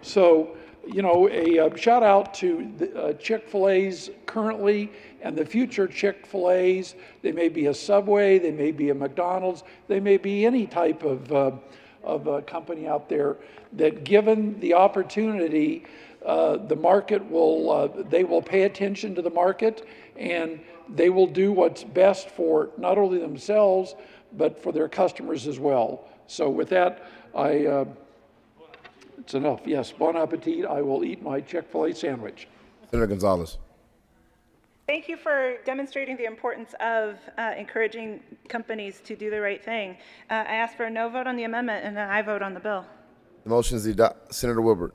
So, you know, a shout out to Chick-fil-A's currently and the future Chick-fil-A's. They may be a Subway, they may be a McDonald's, they may be any type of a company out there that, given the opportunity, the market will, they will pay attention to the market, and they will do what's best for not only themselves, but for their customers as well. So with that, it's enough. Yes, bon appetit. I will eat my Chick-fil-A sandwich. Senator Gonzalez. Thank you for demonstrating the importance of encouraging companies to do the right thing. I ask for a no vote on the amendment and an aye vote on the bill. The motion is Senator Woodward.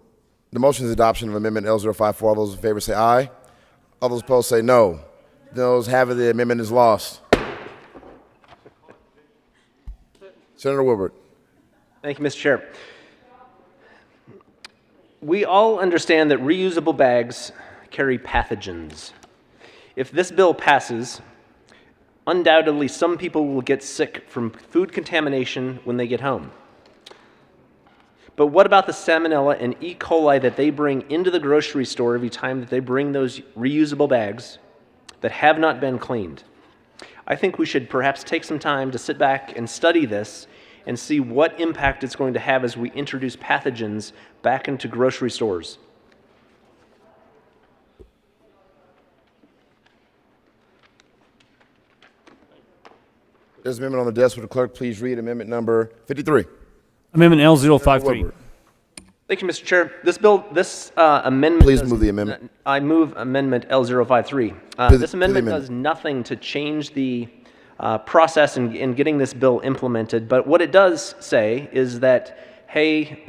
The motion is adoption of Amendment L054. All those in favor say aye. All those opposed say no. The noes have it. The amendment is lost. Senator Woodward. Thank you, Mr. Chair. We all understand that reusable bags carry pathogens. If this bill passes, undoubtedly some people will get sick from food contamination when they get home. But what about the salmonella and E. coli that they bring into the grocery store every time that they bring those reusable bags that have not been cleaned? I think we should perhaps take some time to sit back and study this and see what impact it's going to have as we introduce pathogens back into grocery stores. There's an amendment on the desk. Would the clerk please read amendment number 53? Amendment L053. Thank you, Mr. Chair. This amendment. Please move the amendment. I move amendment L053. This amendment does nothing to change the process in getting this bill implemented, but what it does say is that, hey,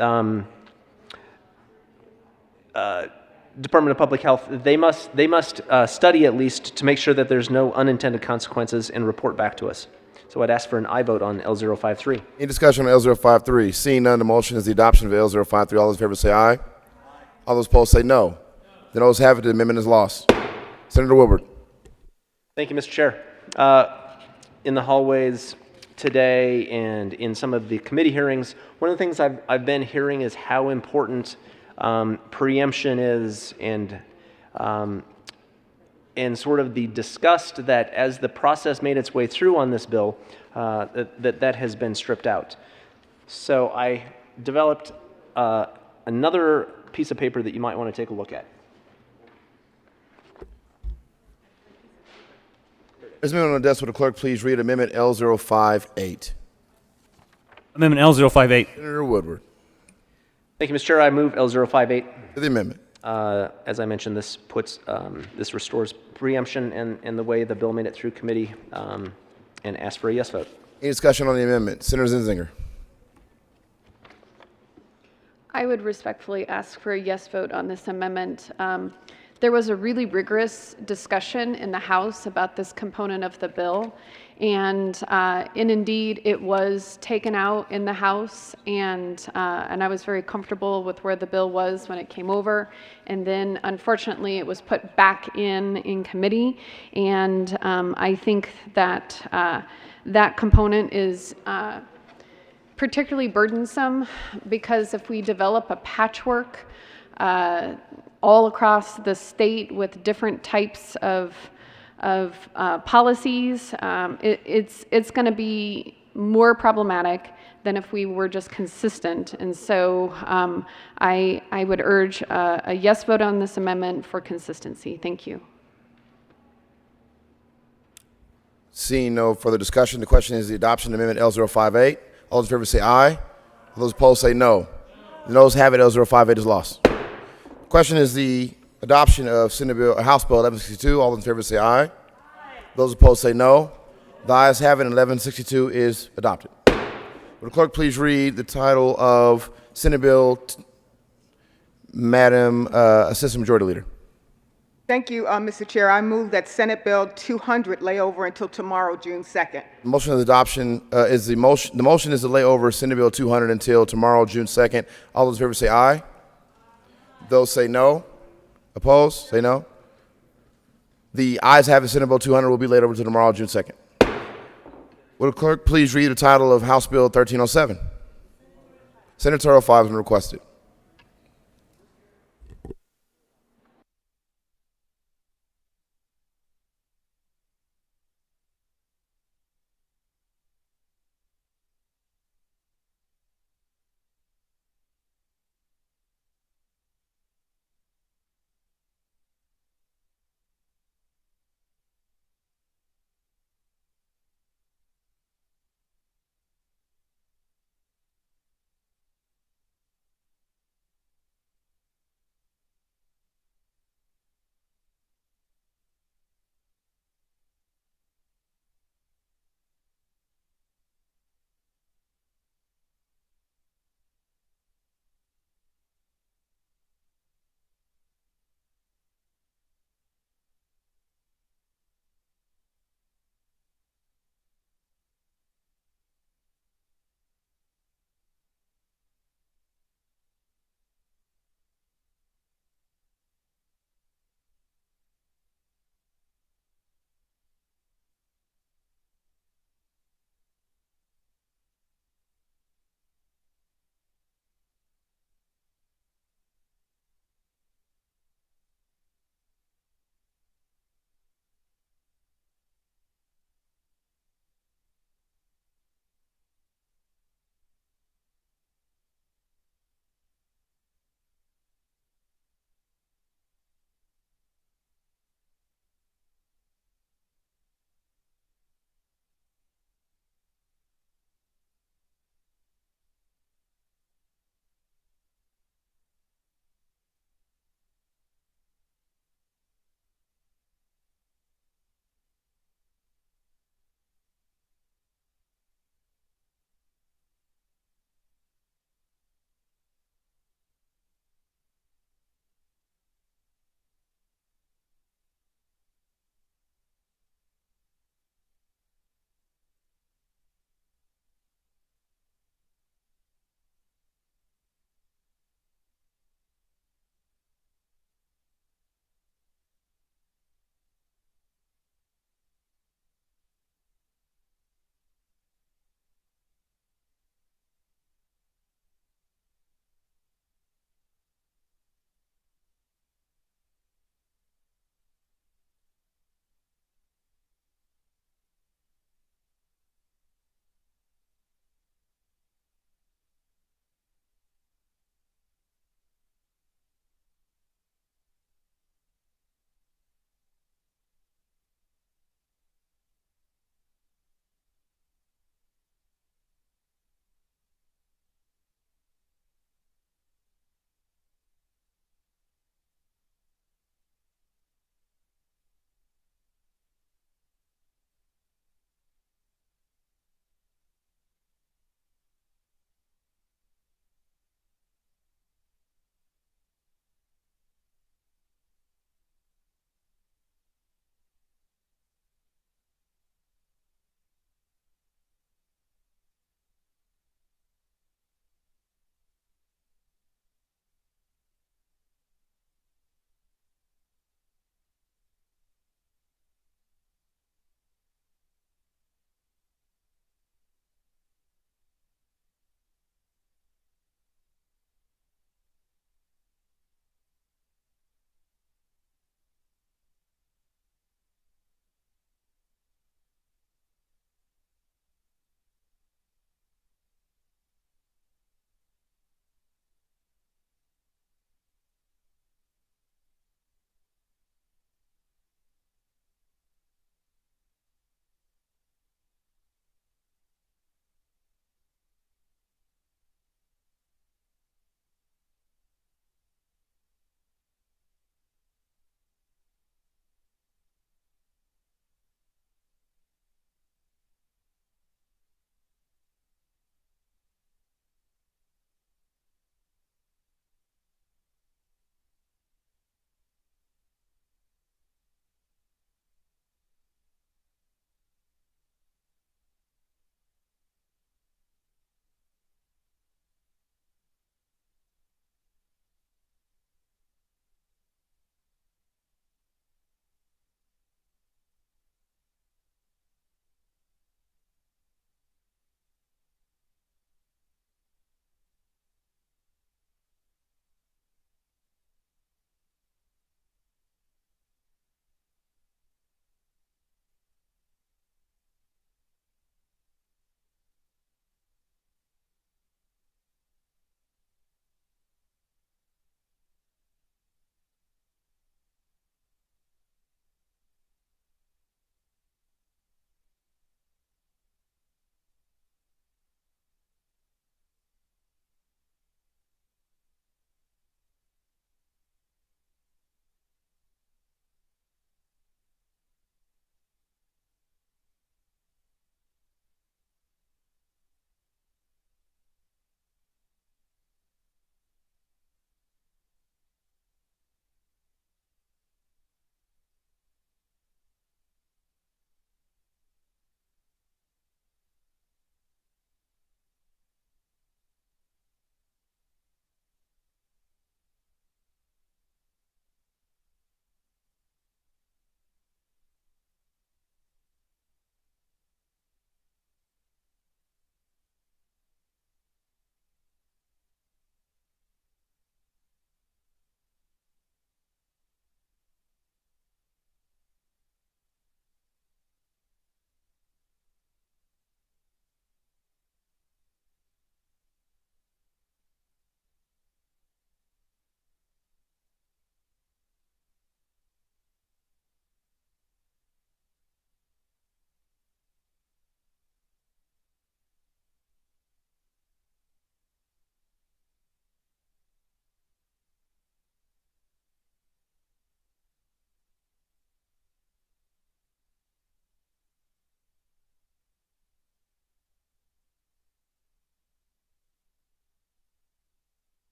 Department of Public Health, they must study at least to make sure that there's no unintended consequences and report back to us. So I'd ask for an aye vote on L053. Any discussion on L053? Seeing none, the motion is the adoption of L053. All those in favor say aye. All those opposed say no. The noes have it. The amendment is lost. Senator Woodward. Thank you, Mr. Chair. In the hallways today and in some of the committee hearings, one of the things I've been hearing is how important preemption is, and sort of the disgust that as the process made its way through on this bill, that has been stripped out. So I developed another piece of paper that you might want to take a look at. There's an amendment on the desk. Would the clerk please read amendment L058? Amendment L058. Senator Woodward. Thank you, Mr. Chair. I move L058. To the amendment. As I mentioned, this this restores preemption and the way the bill made it through committee, and ask for a yes vote. Any discussion on the amendment? Senator Zinzinger. I would respectfully ask for a yes vote on this amendment. There was a really rigorous discussion in the House about this component of the bill, and indeed it was taken out in the House, and I was very comfortable with where the bill was when it came over, and then unfortunately it was put back in committee, and I think that that component is particularly burdensome, because if we develop a patchwork all across the state with different types of policies, it's going to be more problematic than if we were just consistent. And so I would urge a yes vote on this amendment for consistency. Thank you. Seeing no further discussion, the question is the adoption of amendment L058. All those in favor say aye. All those opposed say no. The noes have it. L058 is lost. Question is the adoption of House Bill 1162. All in favor say aye. Those opposed say no. The ayes have it, and 1162 is adopted. Would the clerk please read the title of Senate Bill, Madam Assistant Majority Leader? Thank you, Mr. Chair. I move that Senate Bill 200 lay over until tomorrow, June 2nd. The motion of adoption is the motion. The motion is to lay over Senate Bill 200 until tomorrow, June 2nd. All those in favor say aye. Those say no. Opposed? Say no. The ayes have it. Senate Bill 200 will be laid over to tomorrow, June 2nd. Will the clerk please read the title of House Bill 1307? Senatorial 5 has been requested.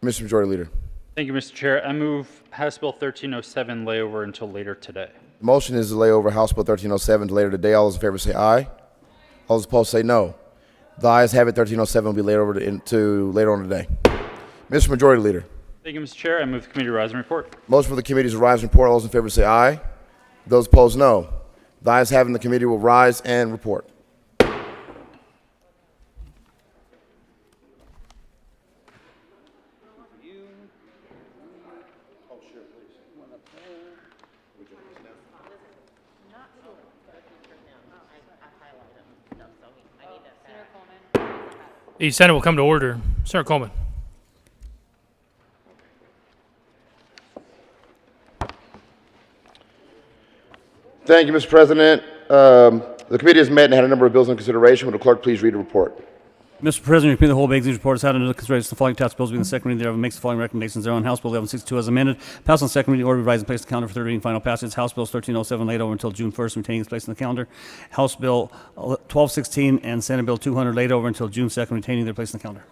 Mr. Majority Leader. Thank you, Mr. Chair. I move House Bill 1307 lay over until later today. The motion is to lay over House Bill 1307 to later today. All those in favor say aye. All those opposed say no. The ayes have it. 1307 will be laid over to later on today. Mr. Majority Leader. Thank you, Mr. Chair. I move the committee rise and report. Motion for the committee to rise and report. All those in favor say aye. Those opposed, no. The ayes have it. The committee will rise and report. The Senate will come to order. Senator Coleman. Thank you, Mr. President. The committee has met and had a number of bills in consideration. Would the clerk please read the report? Mr. President, the whole begs these reports had under consideration the following tax bills being the second reading thereof and makes the following recommendations thereon. House Bill 1162 as amended. Pass on second reading, order revised and placed on the calendar for third reading and final passage. House Bill 1307 laid over until June 1st, retaining its place on the calendar. House Bill 1216 and Senate Bill 200 laid over until June 2nd, retaining their place on the calendar.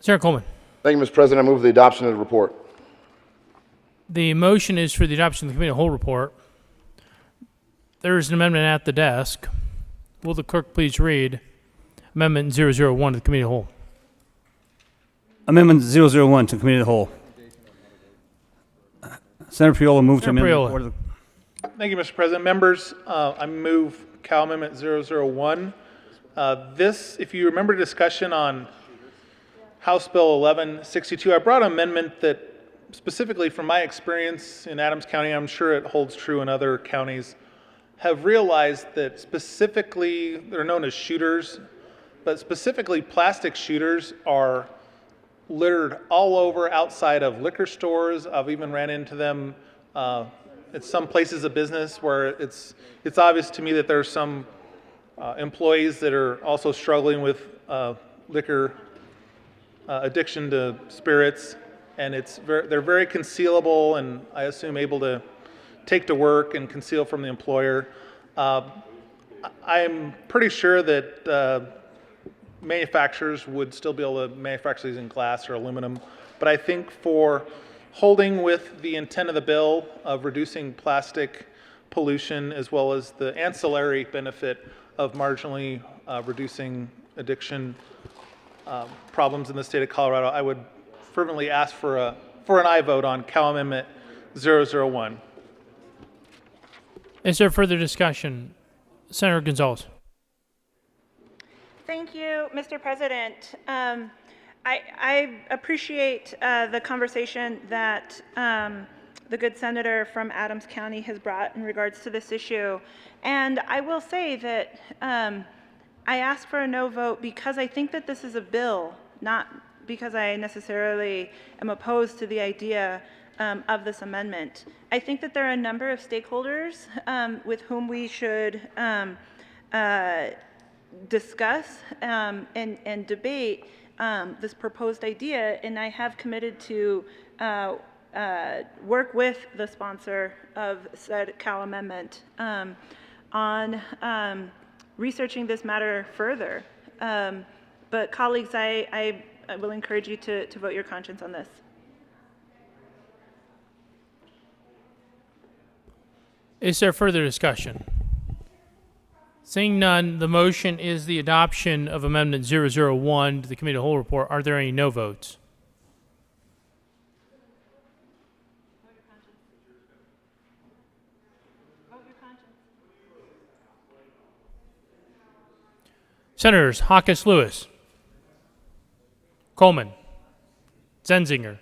Senator Coleman. Thank you, Mr. President. I move the adoption of the report. The motion is for the adoption of the committee of the whole report. There is an amendment at the desk. Will the clerk please read Amendment 001 to the committee of the whole? Amendment 001 to the committee of the whole. Senator Priola moved to amend the Priola. report of the Thank you, Mr. President. Members, I move Cal Amendment 001. This, if you remember discussion on House Bill 1162, I brought an amendment that specifically from my experience in Adams County, I'm sure it holds true in other counties, have realized that specifically, they're known as shooters, but specifically plastic shooters are littered all over outside of liquor stores. I've even ran into them at some places of business where it's obvious to me that there's some employees that are also struggling with liquor addiction to spirits, and they're very concealable and I assume able to take to work and conceal from the employer. I'm pretty sure that manufacturers would still be able to manufacture these in glass or aluminum, but I think for holding with the intent of the bill of reducing plastic pollution as well as the ancillary benefit of marginally reducing addiction problems in the state of Colorado, I would fervently ask for an aye vote on Cal Amendment 001. Is there further discussion? Senator Gonzalez. Thank you, Mr. President. I appreciate the conversation that the good senator from Adams County has brought in regards to this issue. And I will say that I asked for a no vote because I think that this is a bill, not because I necessarily am opposed to the idea of this amendment. I think that there are a number of stakeholders with whom we should discuss and debate this proposed idea, and I have committed to work with the sponsor of said Cal amendment on researching this matter further. But colleagues, I will encourage you to vote your conscience on this. Is there further discussion? Seeing none, the motion is the adoption of Amendment 001 to the Committee of the Whole report. Are there any no votes? Senators Hawkes Lewis, Coleman, Zenzinger,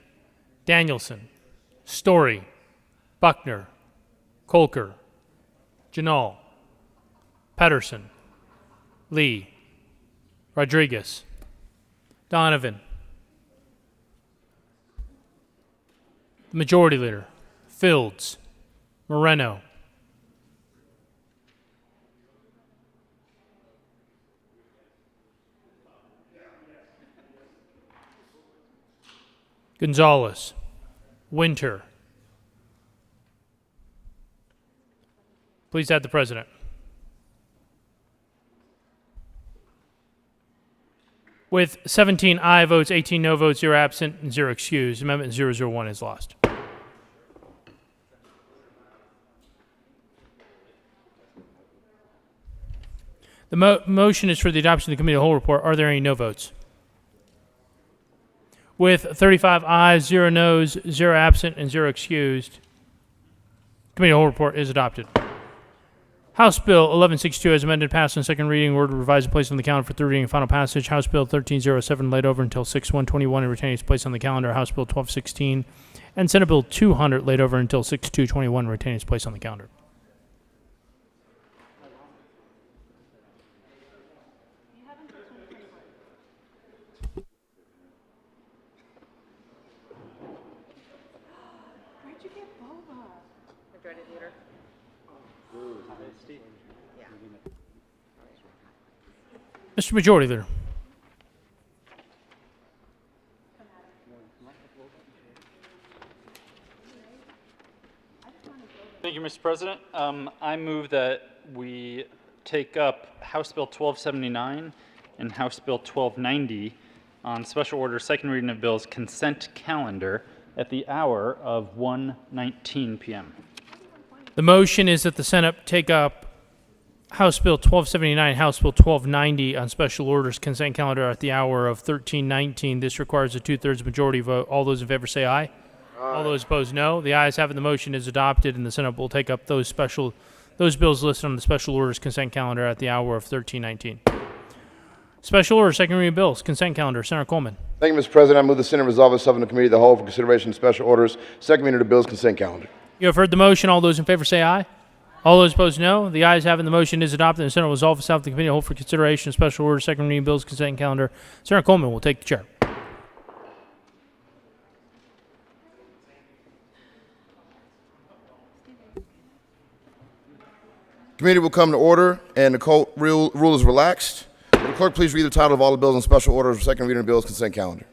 Danielson, Story, Buckner, Kolker, Janal, Pedersen, Lee, Rodriguez, Donovan. The Majority Leader, Fields, Moreno. Gonzalez, Winter. Please add the President. With 17 aye votes, 18 no votes, 0 absent, and 0 excused, Amendment 001 is lost. The motion is for the adoption of the committee of the whole report. Are there any no votes? With 35 ayes, 0 noes, 0 absent, and 0 excused, committee of the whole report is adopted. House Bill 1162 as amended, passed on second reading, ordered revised and placed on the calendar for third reading and final passage. House Bill 1307 laid over until 6/121 and retained its place on the calendar. House Bill 1216 and Senate Bill 200 laid over until 6/2/21 and retained its place on the calendar. Mr. Majority Leader. Thank you, Mr. President. I move that we take up House Bill 1279 and House Bill 1290 on special order second reading of bills consent calendar at the hour of 1:19 p.m. The motion is that the Senate take up House Bill 1279, House Bill 1290 on special orders consent calendar at the hour of 13:19. This requires a 2/3 majority vote. All those in favor say aye. All those opposed, no. The ayes have it. The motion is adopted, and the Senate will take up those bills listed on the special orders consent calendar at the hour of 13:19. Special order second reading bills consent calendar. Senator Coleman. Thank you, Mr. President. I move the Senate resolve itself in the committee of the whole for consideration of special orders second reading of the bills consent calendar. You have heard the motion. All those in favor say aye. All those opposed, no. The ayes have it. The motion is adopted, and the Senate will resolve itself in the committee of the whole for consideration of special order second reading bills consent calendar. Senator Coleman will take the chair. Committee will come to order, and the court rule is relaxed. Will the clerk please read the title of all the bills on special order of second reading of bills consent calendar?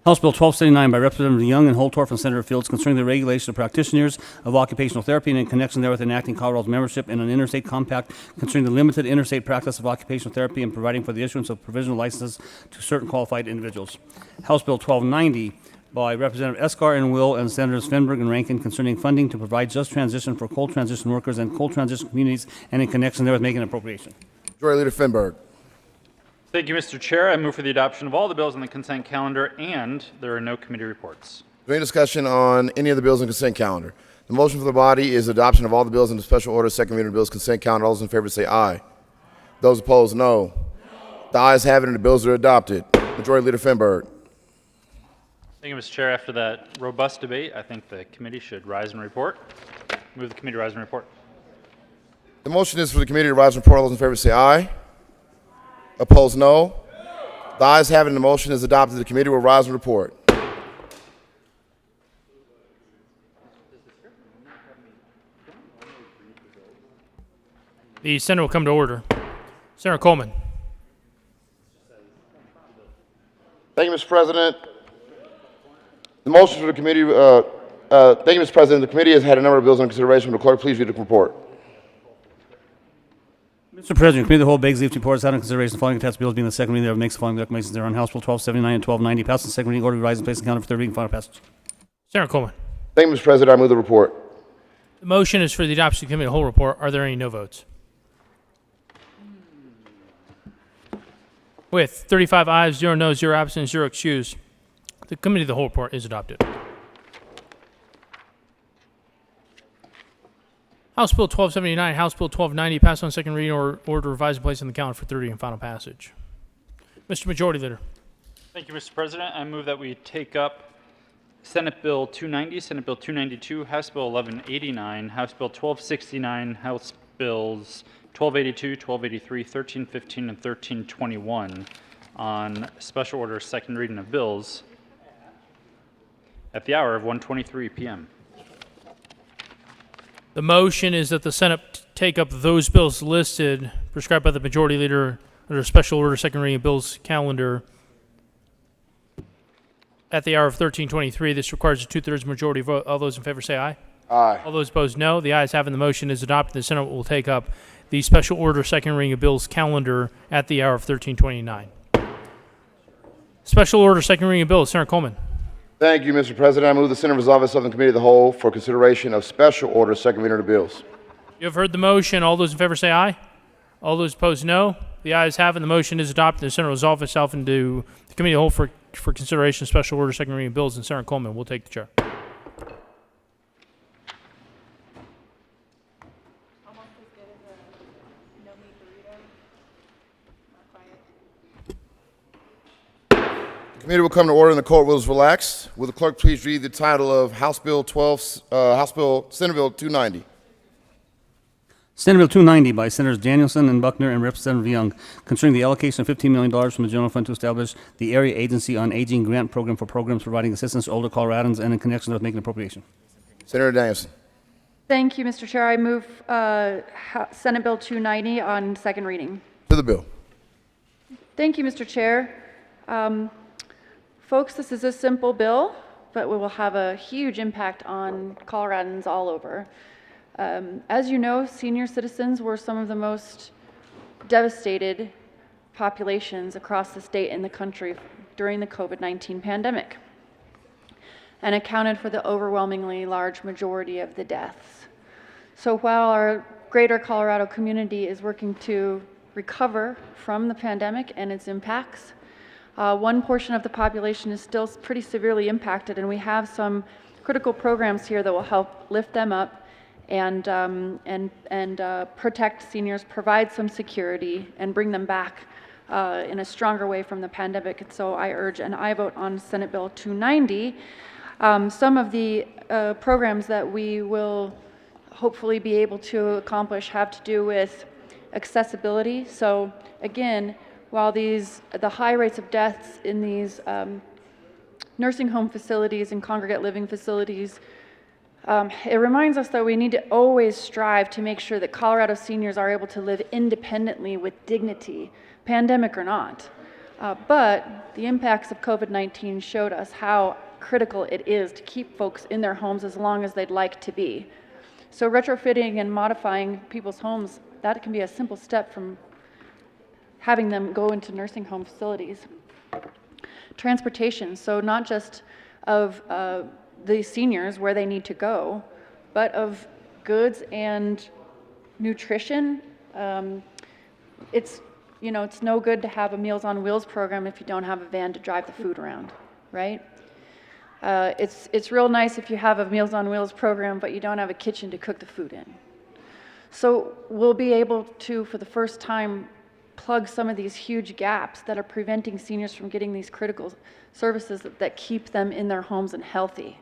House Bill 1279 by Representative Young and Holtorf and Senator Fields concerning the regulation of practitioners of occupational therapy and in connection therewith enacting Colorado's membership in an interstate compact concerning the limited interstate practice of occupational therapy and providing for the issuance of provisional licenses to certain qualified individuals. House Bill 1290 by Representative Escar and Will and Senators Fenberg and Rankin concerning funding to provide just transition for coal transition workers and coal transition communities and in connection therewith making an appropriation. Majority Leader Fenberg. Thank you, Mr. Chair. I move for the adoption of all the bills on the consent calendar, and there are no committee reports. Is there any discussion on any of the bills on consent calendar? The motion for the body is adoption of all the bills in the special order second reading of bills consent calendar. All those in favor say aye. Those opposed, no. The ayes have it, and the bills are adopted. Majority Leader Fenberg. Thank you, Mr. Chair. After that robust debate, I think the committee should rise and report. Move the committee to rise and report. The motion is for the committee to rise and report. All those in favor say aye. Opposed, no. The ayes have it, and the motion is adopted. The committee will rise and report. The Senate will come to order. Senator Coleman. Thank you, Mr. President. The motion for the committee, thank you, Mr. President. The committee has had a number of bills under consideration. Will the clerk please read the report? Mr. President, Committee of the Whole begs leave to report as out of consideration the following attached bills being the second reading thereof makes the following recommendations thereon. House Bill 1279 and 1290 passed in second reading, order revised and placed on the calendar for third reading and final passage. Senator Coleman. Thank you, Mr. President. I move the report. The motion is for the adoption of the committee of the whole report. Are there any no votes? With 35 ayes, 0 noes, 0 absent, 0 excused, the committee of the whole report is adopted. House Bill 1279, House Bill 1290 passed on second reading or order revised and placed on the calendar for third reading and final passage. Mr. Majority Leader. Thank you, Mr. President. I move that we take up Senate Bill 290, Senate Bill 292, House Bill 1189, House Bill 1269, House Bills 1282, 1283, 1315, and 1321 on special order second reading of bills at the hour of 1:23 p.m. The motion is that the Senate take up those bills listed, prescribed by the Majority Leader under special order second reading of bills calendar at the hour of 13:23. This requires a 2/3 majority vote. All those in favor say aye. Aye. All those opposed, no. The ayes have it. The motion is adopted. The Senate will take up the special order second reading of bills calendar at the hour of 13:29. Special order, second reading of bills. Senator Coleman. Thank you, Mr. President. I move the Senate resolve itself in Committee of the Whole for consideration of special order, second reading of the bills. You have heard the motion. All those in favor say aye. All those opposed, no. The ayes have it. The motion is adopted. The Senate resolve itself into the Committee of the Whole for consideration of special order, second reading of bills. And Senator Coleman will take the chair. The committee will come to order and the court will relax. Will the clerk please read the title of Senate Bill 290? Senate Bill 290 by Senators Danielson and Buckner and Representative Young concerning the allocation of $15 million from the general fund to establish the Area Agency on Aging grant program for programs providing assistance to older Coloradans and in connection with making appropriation. Senator Danielson. Thank you, Mr. Chair. I move Senate Bill 290 on second reading. To the bill. Thank you, Mr. Chair. Folks, this is a simple bill, but it will have a huge impact on Coloradans all over. As you know, senior citizens were some of the most devastated populations across the state and the country during the COVID-19 pandemic, and accounted for the overwhelmingly large majority of the deaths. So while our greater Colorado community is working to recover from the pandemic and its impacts, one portion of the population is still pretty severely impacted, and we have some critical programs here that will help lift them up and protect seniors, provide some security, and bring them back in a stronger way from the pandemic. And so I urge an aye vote on Senate Bill 290. Some of the programs that we will hopefully be able to accomplish have to do with accessibility. So again, while the high rates of deaths in these nursing home facilities and congregate living facilities, it reminds us that we need to always strive to make sure that Colorado seniors are able to live independently with dignity, pandemic or not. But the impacts of COVID-19 showed us how critical it is to keep folks in their homes as long as they'd like to be. So retrofitting and modifying people's homes, that can be a simple step from having them go into nursing home facilities. Transportation, so not just of the seniors where they need to go, but of goods and nutrition. It's no good to have a Meals on Wheels program if you don't have a van to drive the food around, right? It's real nice if you have a Meals on Wheels program, but you don't have a kitchen to cook the food in. So we'll be able to, for the first time, plug some of these huge gaps that are preventing seniors from getting these critical services that keep them in their homes and healthy.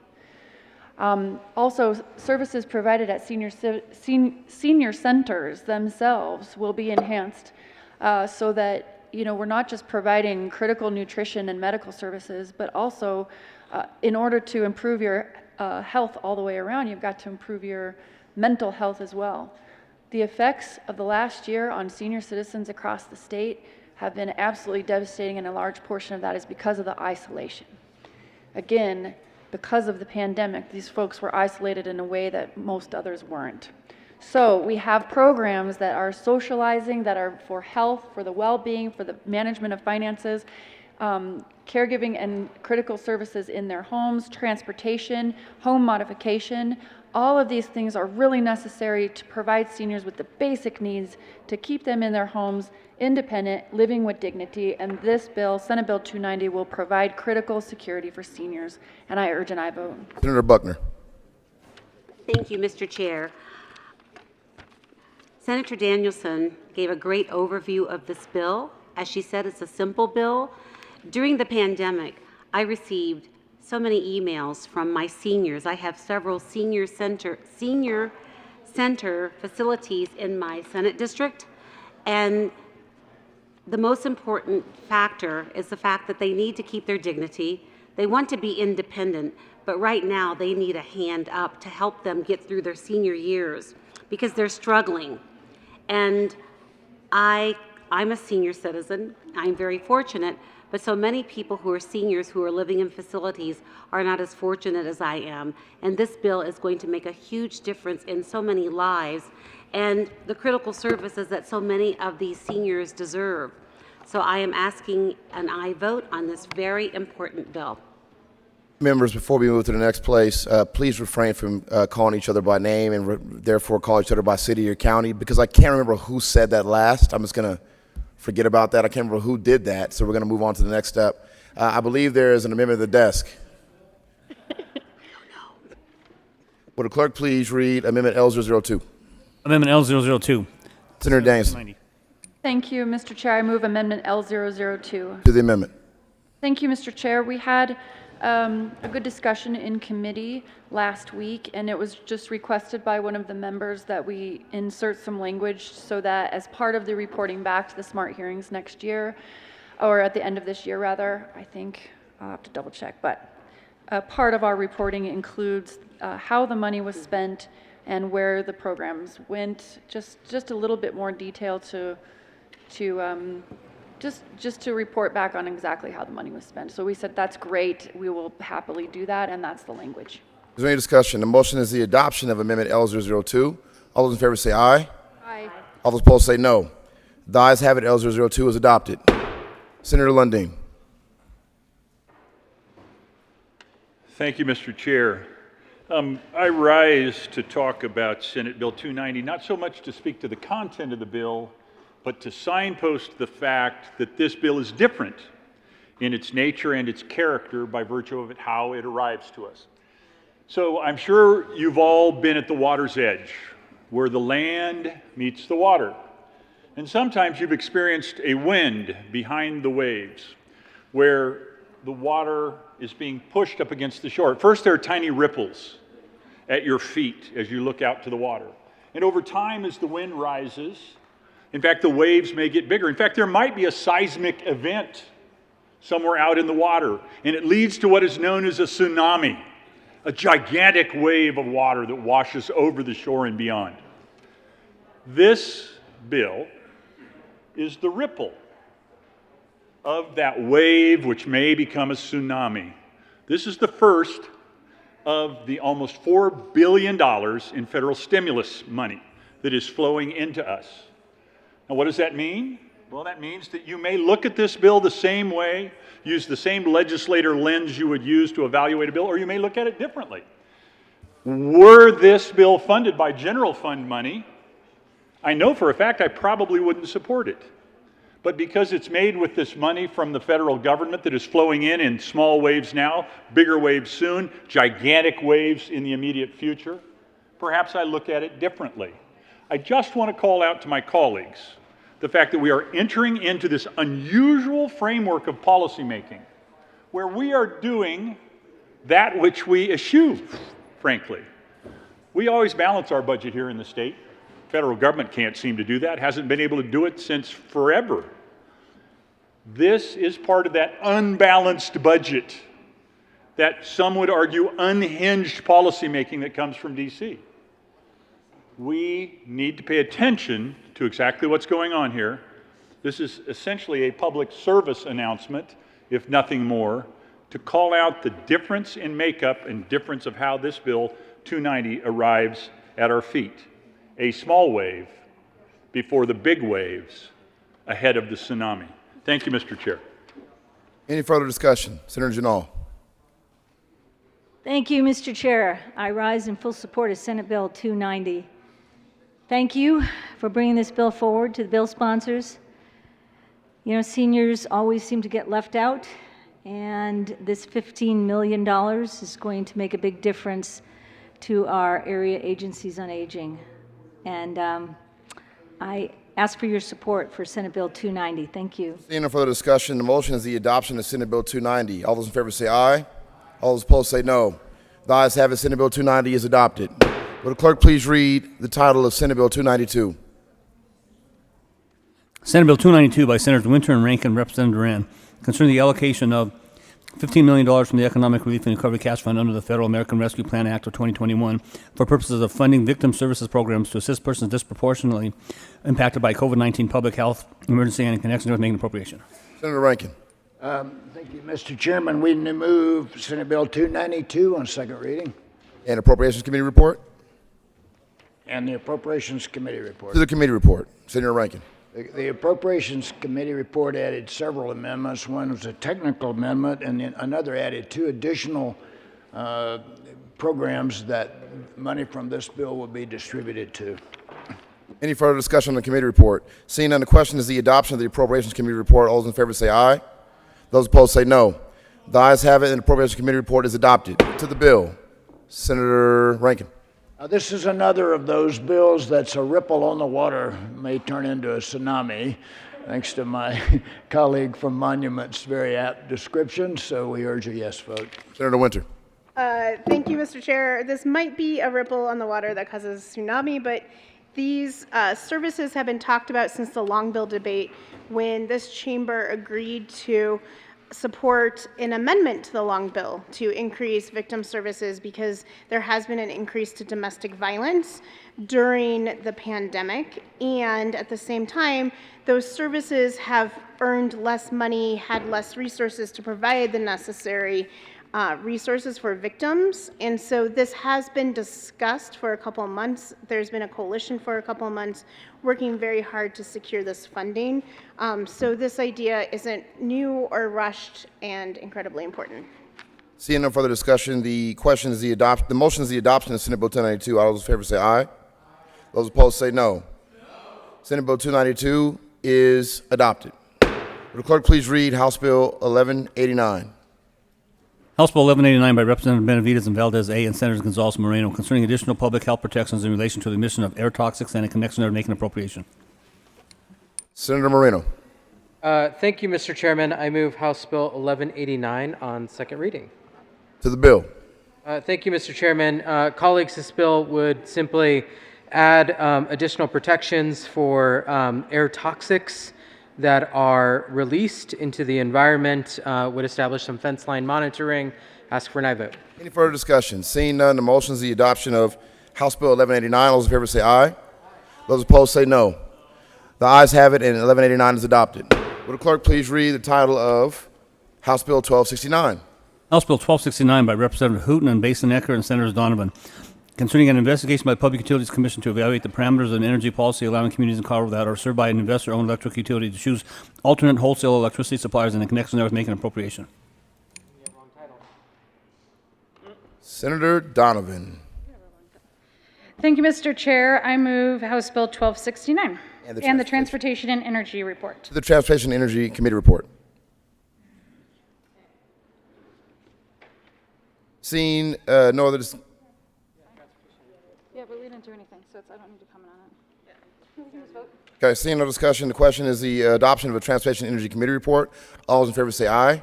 Also, services provided at senior centers themselves will be enhanced so that we're not just providing critical nutrition and medical services, but also in order to improve your health all the way around, you've got to improve your mental health as well. The effects of the last year on senior citizens across the state have been absolutely devastating, and a large portion of that is because of the isolation. Again, because of the pandemic, these folks were isolated in a way that most others weren't. So we have programs that are socializing, that are for health, for the well-being, for the management of finances, caregiving and critical services in their homes, transportation, home modification. All of these things are really necessary to provide seniors with the basic needs to keep them in their homes, independent, living with dignity, and this bill, Senate Bill 290, will provide critical security for seniors, and I urge an aye vote. Senator Buckner. Thank you, Mr. Chair. Senator Danielson gave a great overview of this bill. As she said, it's a simple bill. During the pandemic, I received so many emails from my seniors. I have several senior center facilities in my Senate district, and the most important factor is the fact that they need to keep their dignity. They want to be independent, but right now they need a hand up to help them get through their senior years because they're struggling. And I'm a senior citizen. I'm very fortunate, but so many people who are seniors who are living in facilities are not as fortunate as I am. And this bill is going to make a huge difference in so many lives and the critical services that so many of these seniors deserve. So I am asking an aye vote on this very important bill. Members, before we move to the next place, please refrain from calling each other by name and therefore call each other by city or county, because I can't remember who said that last. I'm just going to forget about that. I can't remember who did that, so we're going to move on to the next step. I believe there is an amendment at the desk. Would the clerk please read Amendment L002? Amendment L002. Senator Danielson. Thank you, Mr. Chair. I move Amendment L002. To the amendment. Thank you, Mr. Chair. We had a good discussion in committee last week, and it was just requested by one of the members that we insert some language so that as part of the reporting back to the SMART hearings next year, or at the end of this year rather, I think, I'll have to double check, but part of our reporting includes how the money was spent and where the programs went, just a little bit more detail to report back on exactly how the money was spent. So we said, that's great, we will happily do that, and that's the language. Is there any discussion? The motion is the adoption of Amendment L002. All those in favor say aye. Aye. All those opposed say no. The ayes have it. L002 is adopted. Senator Lundin. Thank you, Mr. Chair. I rise to talk about Senate Bill 290, not so much to speak to the content of the bill, but to signpost the fact that this bill is different in its nature and its character by virtue of how it arrives to us. So I'm sure you've all been at the water's edge, where the land meets the water. And sometimes you've experienced a wind behind the waves, where the water is being pushed up against the shore. At first, there are tiny ripples at your feet as you look out to the water. And over time, as the wind rises, in fact, the waves may get bigger. In fact, there might be a seismic event somewhere out in the water, and it leads to what is known as a tsunami, a gigantic wave of water that washes over the shore and beyond. This bill is the ripple of that wave which may become a tsunami. This is the first of the almost $4 billion in federal stimulus money that is flowing into us. Now, what does that mean? Well, that means that you may look at this bill the same way, use the same legislator lens you would use to evaluate a bill, or you may look at it differently. Were this bill funded by general fund money, I know for a fact I probably wouldn't support it. But because it's made with this money from the federal government that is flowing in small waves now, bigger waves soon, gigantic waves in the immediate future, perhaps I look at it differently. I just want to call out to my colleagues the fact that we are entering into this unusual framework of policymaking where we are doing that which we eschew, frankly. We always balance our budget here in the state. Federal government can't seem to do that, hasn't been able to do it since forever. This is part of that unbalanced budget, that some would argue unhinged policymaking that comes from DC. We need to pay attention to exactly what's going on here. This is essentially a public service announcement, if nothing more, to call out the difference in makeup and difference of how this bill 290 arrives at our feet. A small wave before the big waves ahead of the tsunami. Thank you, Mr. Chair. Any further discussion? Senator Janal. Thank you, Mr. Chair. I rise in full support of Senate Bill 290. Thank you for bringing this bill forward to the bill sponsors. You know, seniors always seem to get left out, and this $15 million is going to make a big difference to our area agencies on aging. And I ask for your support for Senate Bill 290. Thank you. Seeing no further discussion, the motion is the adoption of Senate Bill 290. All those in favor say aye. All those opposed say no. The ayes have it. Senate Bill 290 is adopted. Will the clerk please read the title of Senate Bill 292? Senate Bill 292 by Senators Winter and Rankin, Representative Duran, concerning the allocation of $15 million from the Economic Relief and Recovery Cash Fund under the Federal American Rescue Plan Act of 2021 for purposes of funding victim services programs to assist persons disproportionately impacted by COVID-19 public health emergency and in connection with making appropriation. Senator Rankin. Thank you, Mr. Chairman. We move Senate Bill 292 on second reading. And Appropriations Committee report? And the Appropriations Committee report. To the committee report. Senator Rankin. The Appropriations Committee report added several amendments. One was a technical amendment, and then another added 2 additional programs that money from this bill will be distributed to. Any further discussion on the committee report? Seeing none, the question is the adoption of the Appropriations Committee report. All those in favor say aye. Those opposed say no. The ayes have it, and the Appropriations Committee report is adopted. To the bill, Senator Rankin. This is another of those bills that's a ripple on the water, may turn into a tsunami, thanks to my colleague from Monuments' very apt description, so we urge a yes vote. Senator Winter. Thank you, Mr. Chair. This might be a ripple on the water that causes a tsunami, but these services have been talked about since the Long Bill debate, when this chamber agreed to support an amendment to the Long Bill to increase victim services, because there has been an increase to domestic violence during the pandemic, and at the same time those services have earned less money, had less resources to provide the necessary resources for victims. And so this has been discussed for a couple of months. There's been a coalition for a couple of months working very hard to secure this funding. So this idea isn't new or rushed, and incredibly important. Seeing no further discussion, the motion is the adoption of Senate Bill 1092. All those in favor say aye. Those opposed say no. Senate Bill 292 is adopted. Will the clerk please read House Bill 1189? House Bill 1189 by Representative Benavides and Valdez A. and Senators Gonzalez and Moreno concerning additional public health protections in relation to the emission of air toxics and in connection with making appropriation. Senator Moreno. Thank you, Mr. Chairman. I move House Bill 1189 on second reading. To the bill. Thank you, Mr. Chairman. Colleagues, this bill would simply add additional protections for air toxics that are released into the environment, would establish some fence line monitoring. Ask for an aye vote. Any further discussion? Seeing none, the motion is the adoption of House Bill 1189. All those in favor say aye. Those opposed say no. The ayes have it, and 1189 is adopted. Will the clerk please read the title of House Bill 1269? House Bill 1269 by Representative Hooton and Basin-Ecker and Senators Donovan concerning an investigation by the Public Utilities Commission to evaluate the parameters of an energy policy allowing communities in Colorado that are served by an investor-owned electric utility to choose alternate wholesale electricity suppliers and in connection with making an appropriation. Senator Donovan. Thank you, Mr. Chair. I move House Bill 1269 and the Transportation and Energy Report. To the Transportation and Energy Committee report. Seeing no other Yeah, but we didn't do anything, so I don't need to comment on it. We can just vote. Okay, seeing no discussion, the question is the adoption of a Transportation and Energy Committee report. All those in favor say aye.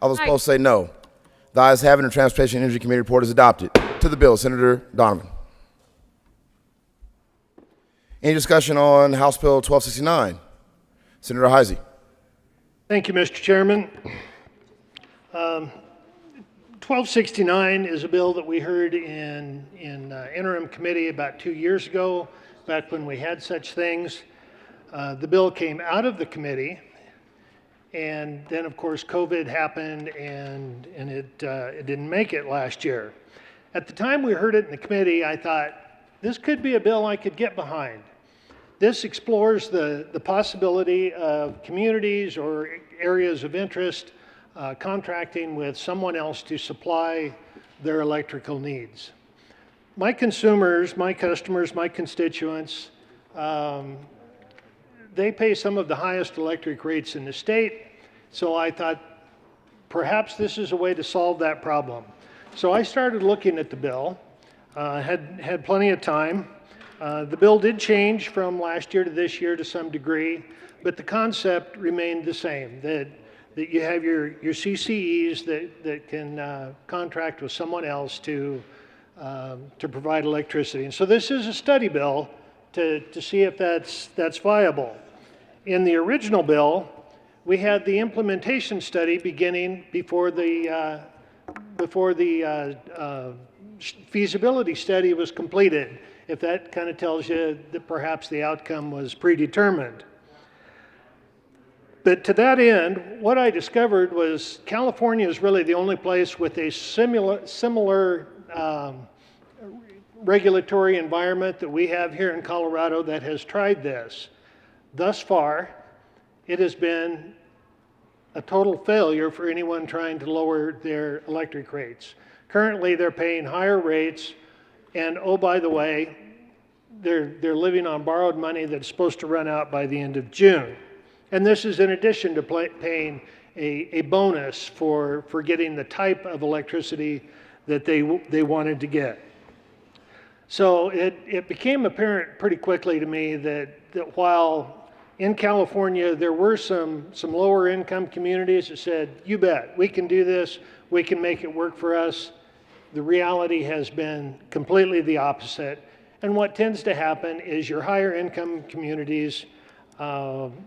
All those opposed say no. The ayes have it, and the Transportation and Energy Committee report is adopted. To the bill, Senator Donovan. Any discussion on House Bill 1269? Senator Heisey. Thank you, Mr. Chairman. 1269 is a bill that we heard in interim committee about 2 years ago, back when we had such things. The bill came out of the committee, and then of course COVID happened, and it didn't make it last year. At the time we heard it in the committee, I thought this could be a bill I could get behind. This explores the possibility of communities or areas of interest contracting with someone else to supply their electrical needs. My consumers, my customers, my constituents, they pay some of the highest electric rates in the state, so I thought perhaps this is a way to solve that problem. So I started looking at the bill, had plenty of time. The bill did change from last year to this year to some degree, but the concept remained the same, that you have your CCEs that can contract with someone else to provide electricity. And so this is a study bill to see if that's viable. In the original bill, we had the implementation study beginning before the feasibility study was completed, if that kind of tells you that perhaps the outcome was predetermined. But to that end, what I discovered was California is really the only place with a similar regulatory environment that we have here in Colorado that has tried this. Thus far, it has been a total failure for anyone trying to lower their electric rates. Currently, they're paying higher rates, and oh, by the way, they're living on borrowed money that's supposed to run out by the end of June. And this is in addition to paying a bonus for getting the type of electricity that they wanted to get. So it became apparent pretty quickly to me that while in California there were some lower income communities that said, you bet, we can do this, we can make it work for us, the reality has been completely the opposite. And what tends to happen is your higher income communities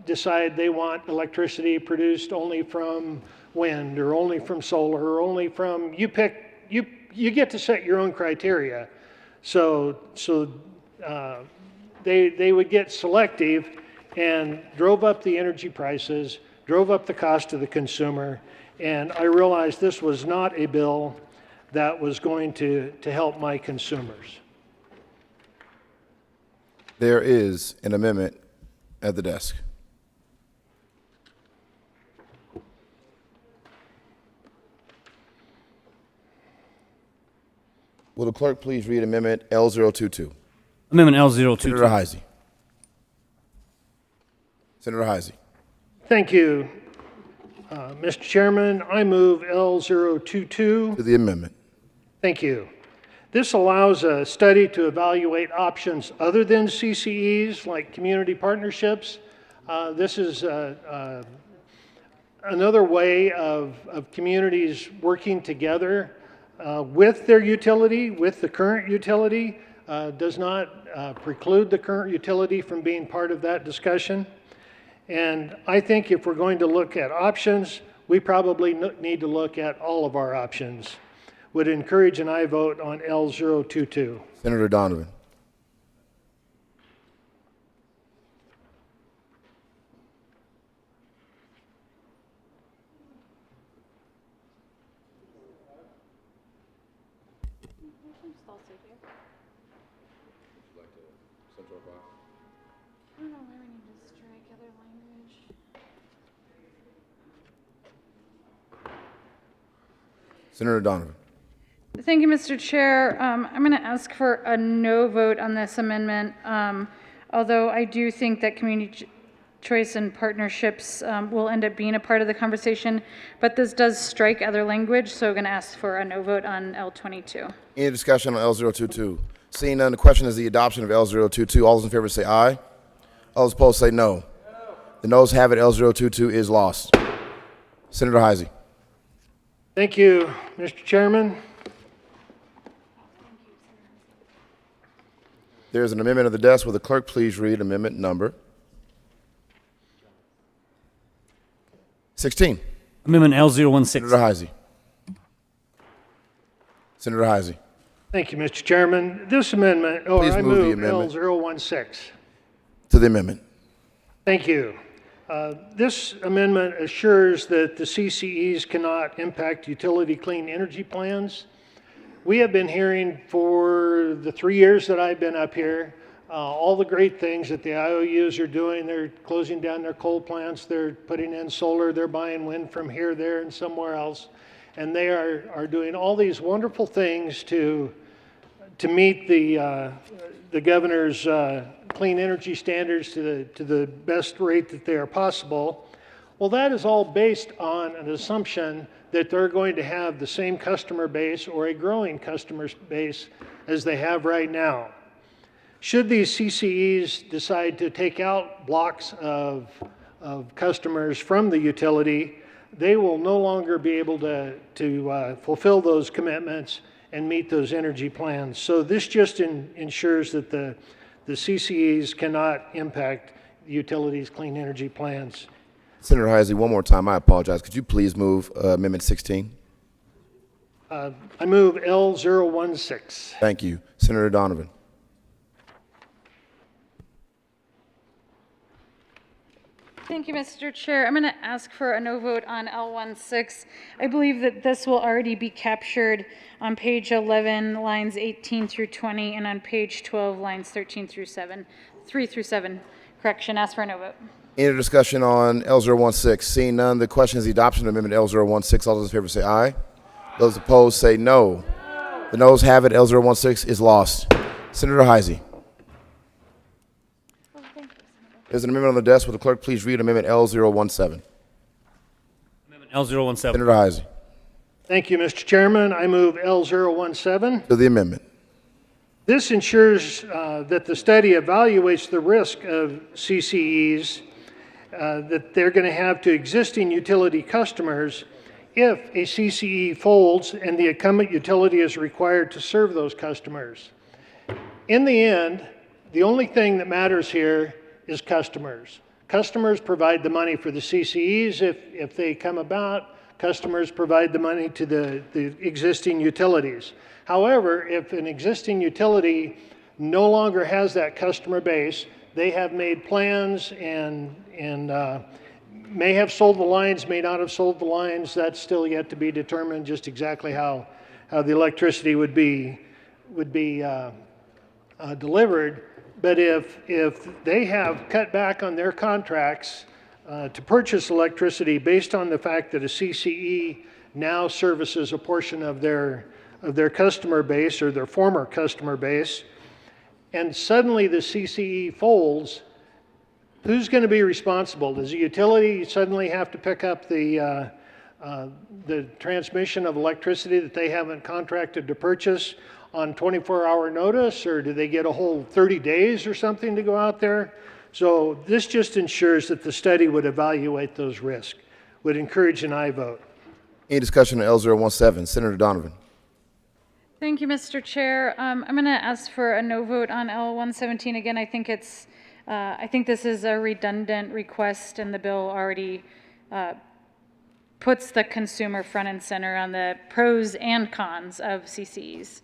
decide they want electricity produced only from wind or only from solar or only from, you get to set your own criteria. So they would get selective and drove up the energy prices, drove up the cost to the consumer, and I realized this was not a bill that was going to help my consumers. There is an amendment at the desk. Will the clerk please read Amendment L022? Amendment L022. Senator Heisey. Senator Heisey. Thank you, Mr. Chairman. I move L022. To the amendment. Thank you. This allows a study to evaluate options other than CCEs, like community partnerships. This is another way of communities working together with their utility, with the current utility. Does not preclude the current utility from being part of that discussion. And I think if we're going to look at options, we probably need to look at all of our options. Would encourage an aye vote on L022. Senator Donovan. Senator Donovan. Thank you, Mr. Chair. I'm going to ask for a no vote on this amendment, although I do think that community choice and partnerships will end up being a part of the conversation, but this does strike other language, so I'm going to ask for a no vote on L22. Any discussion on L022? Seeing none, the question is the adoption of L022. All those in favor say aye. All those opposed say no. The noes have it. L022 is lost. Senator Heisey. Thank you, Mr. Chairman. There is an amendment of the desk. Will the clerk please read amendment number 16? Amendment L016. Senator Heisey. Senator Heisey. Thank you, Mr. Chairman. This amendment, Please I move the move amendment. L016. To the amendment. Thank you. This amendment assures that the CCEs cannot impact utility clean energy plans. We have been hearing for the 3 years that I've been up here, all the great things that the IOUs are doing. They're closing down their coal plants, they're putting in solar, they're buying wind from here, there, and somewhere else. And they are doing all these wonderful things to meet the governor's clean energy standards to the best rate that they are possible. Well, that is all based on an assumption that they're going to have the same customer base or a growing customer base as they have right now. Should these CCEs decide to take out blocks of customers from the utility, they will no longer be able to fulfill those commitments and meet those energy plans. So this just ensures that the CCEs cannot impact the utilities' clean energy plans. Senator Heisey, one more time. I apologize. Could you please move Amendment 16? I move L016. Thank you. Senator Donovan. Thank you, Mr. Chair. I'm going to ask for a no vote on L16. I believe that this will already be captured on page 11, lines 18 through 20, and on page 12, lines 3 through 7. correction, ask for a no vote. Any discussion on L016? Seeing none, the question is the adoption of Amendment L016. All those in favor say aye. Those opposed say no. The noes have it. L016 is lost. Senator Heisey. There's an amendment on the desk. Will the clerk please read Amendment L017? Amendment L017. Senator Heisey. Thank you, Mr. Chairman. I move L017. To the amendment. This ensures that the study evaluates the risk of CCEs that they're going to have to existing utility customers if a CCE folds and the incumbent utility is required to serve those customers. In the end, the only thing that matters here is customers. Customers provide the money for the CCEs if they come about. Customers provide the money to the existing utilities. However, if an existing utility no longer has that customer base, they have made plans and may have sold the lines, may not have sold the lines. That's still yet to be determined, just exactly how the electricity would be delivered. But if they have cut back on their contracts to purchase electricity based on the fact that a CCE now services a portion of their customer base or their former customer base, and suddenly the CCE folds, who's going to be responsible? Does the utility suddenly have to pick up the transmission of electricity that they haven't contracted to purchase on 24-hour notice, or do they get a whole 30 days or something to go out there? So this just ensures that the study would evaluate those risks. Would encourage an aye vote. Any discussion on L017? Senator Donovan. Thank you, Mr. Chair. I'm going to ask for a no vote on L117. Again, I think this is a redundant request, and the bill already puts the consumer front and center on the pros and cons of CCEs.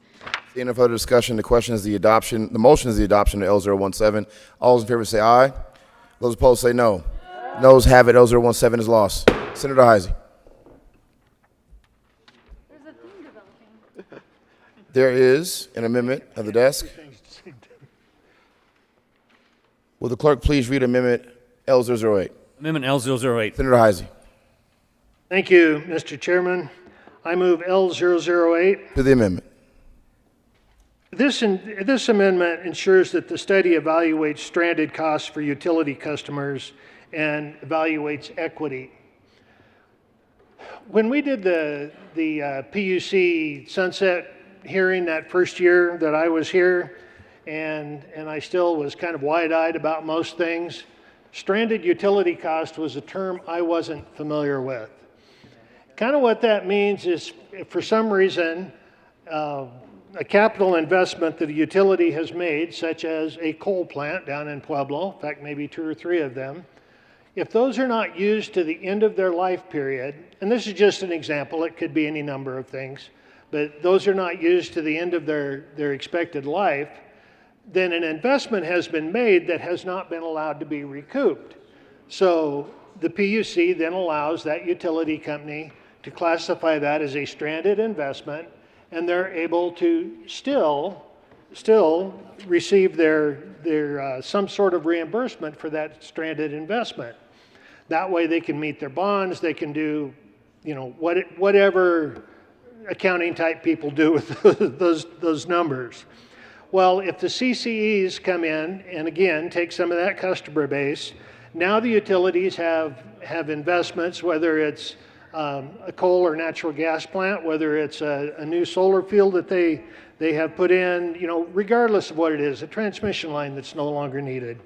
Seeing no further discussion, the motion is the adoption of L017. All those in favor say aye. Those opposed say no. Noes have it. L017 is lost. Senator Heisey. There's a theme developing. There is an amendment at the desk. Will the clerk please read Amendment L008? Amendment L008. Senator Heisey. Thank you, Mr. Chairman. I move L008. To the amendment. This amendment ensures that the study evaluates stranded costs for utility customers and evaluates equity. When we did the PUC sunset hearing that first year that I was here, and I still was kind of wide-eyed about most things, stranded utility cost was a term I wasn't familiar with. Kind of what that means is, for some reason, a capital investment that a utility has made, such as a coal plant down in Pueblo, in fact, maybe 2 or 3 of them, if those are not used to the end of their life period, and this is just an example, it could be any number of things, but those are not used to the end of their expected life, then an investment has been made that has not been allowed to be recouped. So the PUC then allows that utility company to classify that as a stranded investment, and they're able to still receive their some sort of reimbursement for that stranded investment. That way they can meet their bonds, they can do, whatever accounting type people do with those numbers. Well, if the CCEs come in and again take some of that customer base, now the utilities have investments, whether it's a coal or natural gas plant, whether it's a new solar field that they have put in, regardless of what it is, a transmission line that's no longer needed.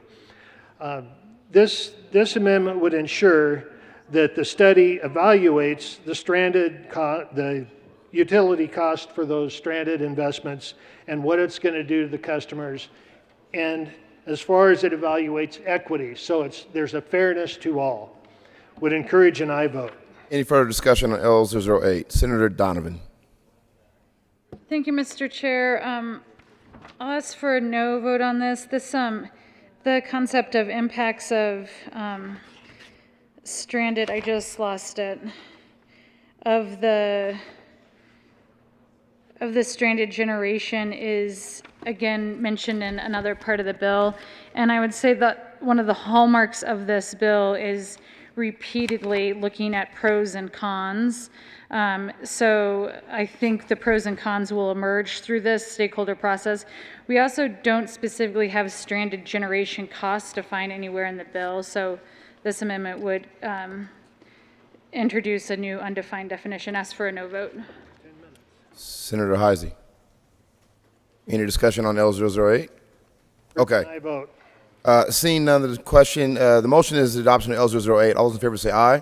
This amendment would ensure that the study evaluates the utility cost for those stranded investments and what it's going to do to the customers, and as far as it evaluates equity, so there's a fairness to all. Would encourage an aye vote. Any further discussion on L008? Senator Donovan. Thank you, Mr. Chair. I'll ask for a no vote on this. The concept of impacts of stranded, I just lost it, of the stranded generation is again mentioned in another part of the bill, and I would say that one of the hallmarks of this bill is repeatedly looking at pros and cons. So I think the pros and cons will emerge through this stakeholder process. We also don't specifically have stranded generation costs defined anywhere in the bill, so this amendment would introduce a new undefined definition. Ask for a no vote. Senator Heisey. Any discussion on L008? Okay. I vote. Seeing none of the question, the motion is the adoption of L008. All those in favor say aye.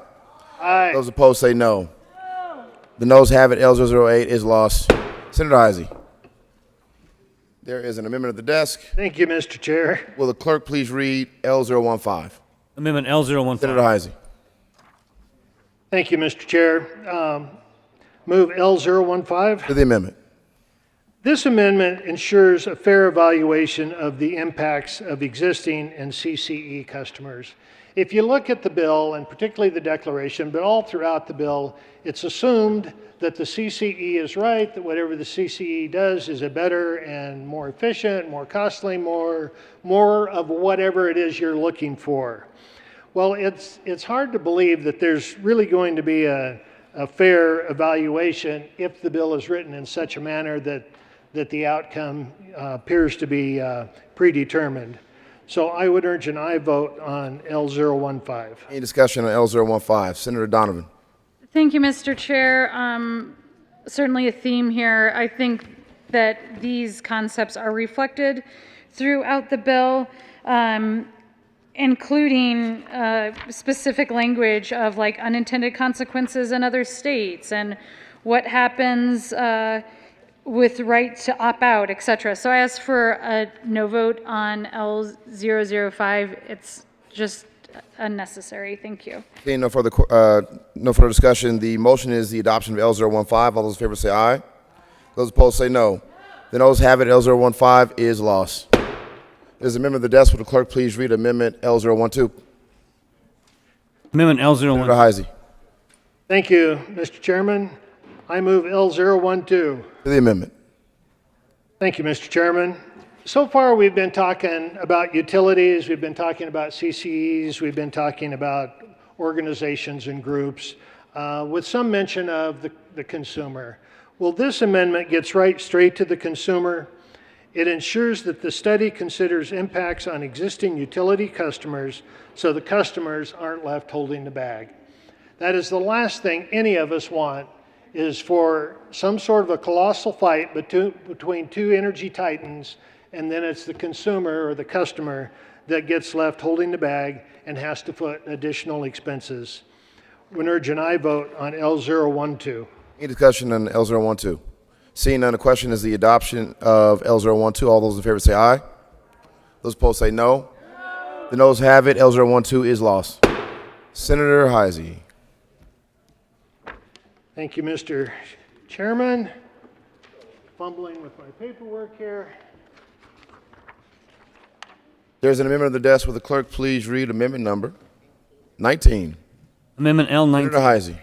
Aye. Those opposed say no. The noes have it. L008 is lost. Senator Heisey. There is an amendment at the desk. Thank you, Mr. Chair. Will the clerk please read L015? Amendment L015. Senator Heisey. Thank you, Mr. Chair. Move L015. To the amendment. This amendment ensures a fair evaluation of the impacts of existing and CCE customers. If you look at the bill, and particularly the declaration, but all throughout the bill, it's assumed that the CCE is right, that whatever the CCE does is a better and more efficient, more costly, more of whatever it is you're looking for. Well, it's hard to believe that there's really going to be a fair evaluation if the bill is written in such a manner that the outcome appears to be predetermined. So I would urge an aye vote on L015. Any discussion on L015? Senator Donovan. Thank you, Mr. Chair. Certainly a theme here. I think that these concepts are reflected throughout the bill, including specific language of like unintended consequences in other states and what happens with right to opt out, etc. So I ask for a no vote on L005. It's just unnecessary. Thank you. Okay, no further discussion. The motion is the adoption of L015. All those in favor say aye. Those opposed say no. The noes have it. L015 is lost. There's an amendment at the desk. Will the clerk please read amendment L012? Amendment L015. Senator Heisey. Thank you, Mr. Chairman. I move L012. To the amendment. Thank you, Mr. Chairman. So far, we've been talking about utilities, we've been talking about CCEs, we've been talking about organizations and groups, with some mention of the consumer. Well, this amendment gets right straight to the consumer. It ensures that the study considers impacts on existing utility customers so the customers aren't left holding the bag. That is the last thing any of us want, is for some sort of a colossal fight between two energy titans, and then it's the consumer or the customer that gets left holding the bag and has to foot additional expenses. Would urge an aye vote on L012. Any discussion on L012? Seeing none, the question is the adoption of L012. All those in favor say aye. Those opposed say no. The noes have it. L012 is lost. Senator Heisey. Thank you, Mr. Chairman. Fumbling with my paperwork here. There's an amendment at the desk. Will the clerk please read amendment number 19? Amendment L19. Senator Heisey.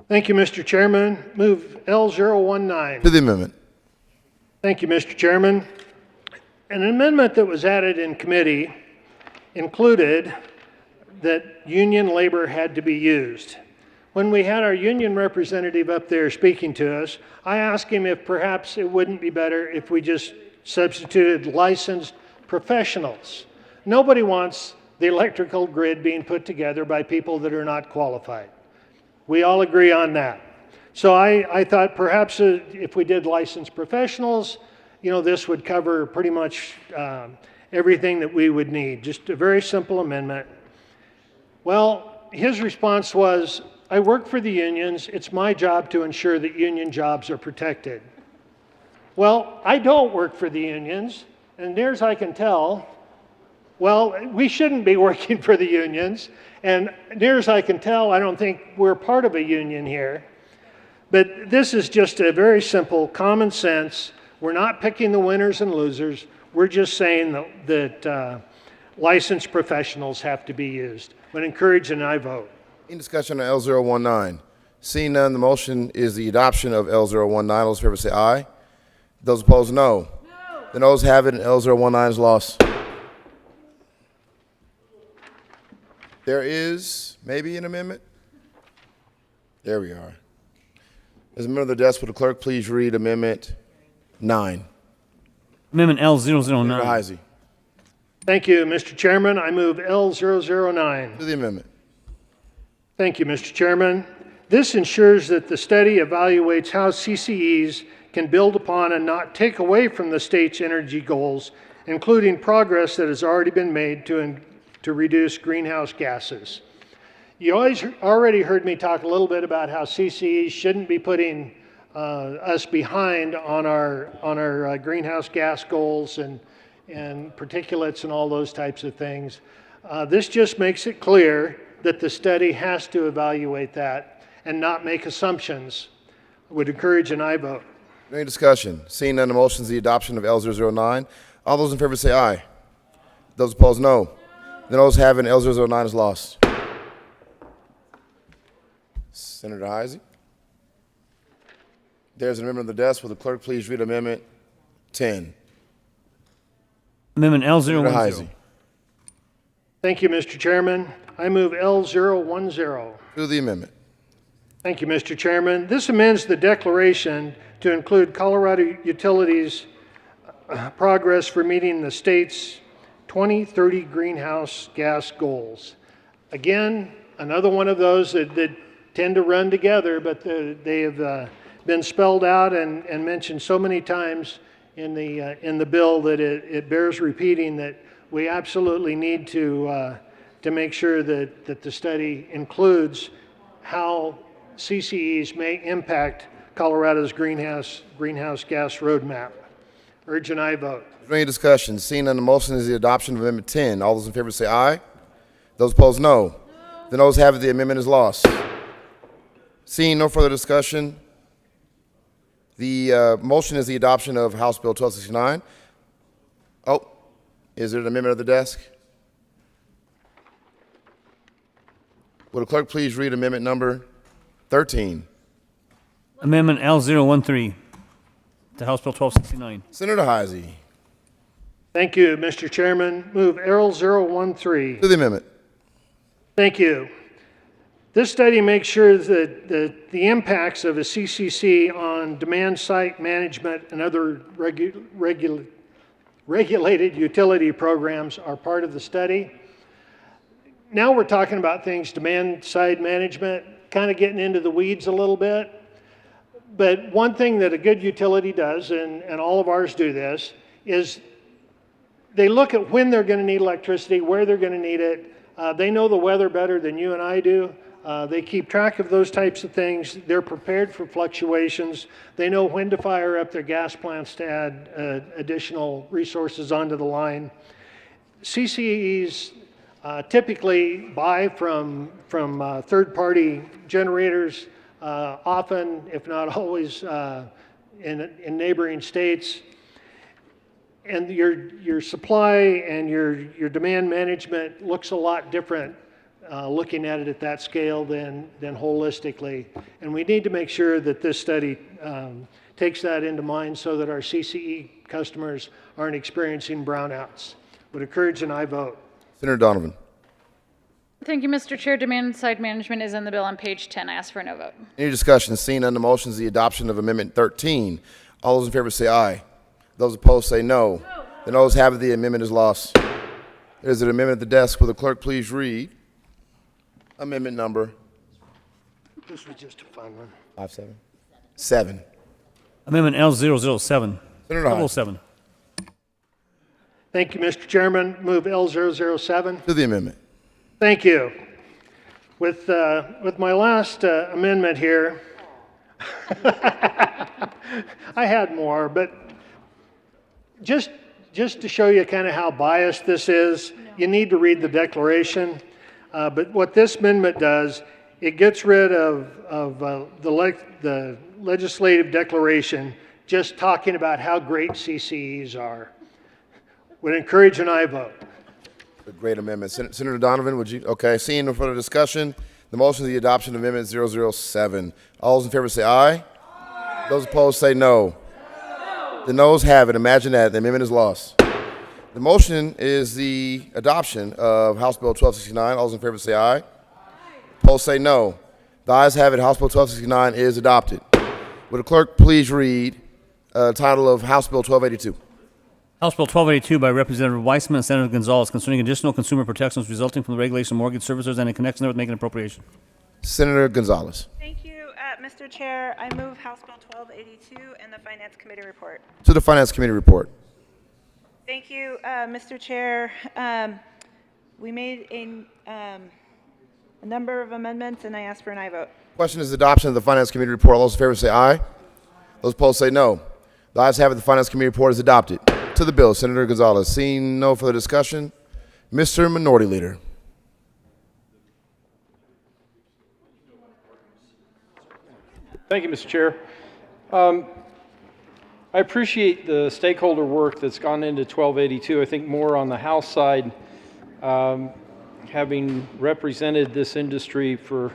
Thank you, Mr. Chairman. Move L019. To the amendment. Thank you, Mr. Chairman. An amendment that was added in committee included that union labor had to be used. When we had our union representative up there speaking to us, I asked him if perhaps it wouldn't be better if we just substituted licensed professionals. Nobody wants the electrical grid being put together by people that are not qualified. We all agree on that. So I thought perhaps if we did licensed professionals, this would cover pretty much everything that we would need. Just a very simple amendment. Well, his response was, I work for the unions. It's my job to ensure that union jobs are protected. Well, I don't work for the unions, and near as I can tell, well, we shouldn't be working for the unions, and near as I can tell, I don't think we're part of a union here. But this is just a very simple common sense. We're not picking the winners and losers. We're just saying that licensed professionals have to be used. But encourage and I vote. In discussion on L019. Seeing none, the motion is the adoption of L019. Those in favor say aye. Those opposed, no. The noes have it, and L019 is lost. There is maybe an amendment? There we are. As a member of the desk, would the clerk please read Amendment 9? Amendment Senator L009. Heisey. Thank you, Mr. Chairman. I move L009. To the amendment. Thank you, Mr. Chairman. This ensures that the study evaluates how CCEs can build upon and not take away from the state's energy goals, including progress that has already been made to reduce greenhouse gases. You already heard me talk a little bit about how CCEs shouldn't be putting us behind on our greenhouse gas goals and particulates and all those types of things. This just makes it clear that the study has to evaluate that and not make assumptions. I would encourage an aye vote. Any discussion? Seeing none, the motion is the adoption of L009. All those in favor say aye. Those opposed, no. The noes have it, L009 is lost. Senator Heisey. There's an amendment of the desk. Will the clerk please read Amendment 10? Amendment L010. Senator Heisey. Thank you, Mr. Chairman. I move L010. To the amendment. Thank you, Mr. Chairman. This amends the declaration to include Colorado Utilities' progress for meeting the state's 2030 greenhouse gas goals. Again, another one of those that tend to run together, but they have been spelled out and mentioned so many times in the bill that it bears repeating that we absolutely need to make sure that the study includes how CCEs may impact Colorado's greenhouse gas roadmap. Urge an aye vote. Is there any discussion? Seeing none, the motion is the adoption of Amendment 10. All those in favor say aye. Those opposed, no. The noes have it, the amendment is lost. Seeing no further discussion, the motion is the adoption of House Bill 1269. Oh, is there an amendment of the desk? Will the clerk please read amendment number 13? Amendment L013 to House Bill 1269. Senator Heisey. Thank you, Mr. Chairman. Move L013. To the amendment. Thank you. This study makes sure that the impacts of a CCC on demand site management and other regulated utility programs are part of the study. Now we're talking about things, demand side management, kind of getting into the weeds a little bit. But one thing that a good utility does, and all of ours do this, is they look at when they're going to need electricity, where they're going to need it. They know the weather better than you and I do. They keep track of those types of things. They're prepared for fluctuations. They know when to fire up their gas plants to add additional resources onto the line. CCEs typically buy from third-party generators, often, if not always, in neighboring states. And your supply and your demand management looks a lot different looking at it at that scale than holistically. And we need to make sure that this study takes that into mind so that our CCE customers aren't experiencing brownouts. Would encourage an aye vote. Senator Donovan. Thank you, Mr. Chair. Demand side management is in the bill on page 10. I ask for a no vote. Any discussion? Seeing none, the motion is the adoption of Amendment 13. All those in favor say aye. Those opposed say no. The noes have it, the amendment is lost. There's an amendment at the desk. Will the clerk please read amendment number? This was just a fun one. 7. Amendment L007. Senator Hodge. 007. Thank you, Mr. Chairman. Move L007. To the amendment. Thank you. With my last amendment here, I had more, but just to show you kind of how biased this is, you need to read the declaration. But what this amendment does, it gets rid of the legislative declaration just talking about how great CCEs are. Would encourage an aye vote. A great amendment. Senator Donovan, would you? Okay, seeing no further discussion, the motion is the adoption of Amendment 007. All those in favor say aye. Those opposed say no. The noes have it. Imagine that. The amendment is lost. The motion is the adoption of House Bill 1269. All those in favor say aye. Opposed say no. The ayes have it. House Bill 1269 is adopted. Would the clerk please read the title of House Bill 1282? House Bill 1282 by Representative Weissman and Senator Gonzalez concerning additional consumer protections resulting from the regulation of mortgage servicers and in connection therewith making appropriation. Senator Gonzalez. Thank you, Mr. Chair. I move House Bill 1282 and the Finance Committee report. To the Finance Committee report. Thank you, Mr. Chair. We made a number of amendments, and I ask for an aye vote. Question is adoption of the Finance Committee report. All those in favor say aye. Those opposed say no. The ayes have it. The Finance Committee report is adopted. To the bill, Senator Gonzalez. Seeing no further discussion, Mr. Minority Leader. Thank you, Mr. Chair. I appreciate the stakeholder work that's gone into 1282. I think more on the House side, having represented this industry for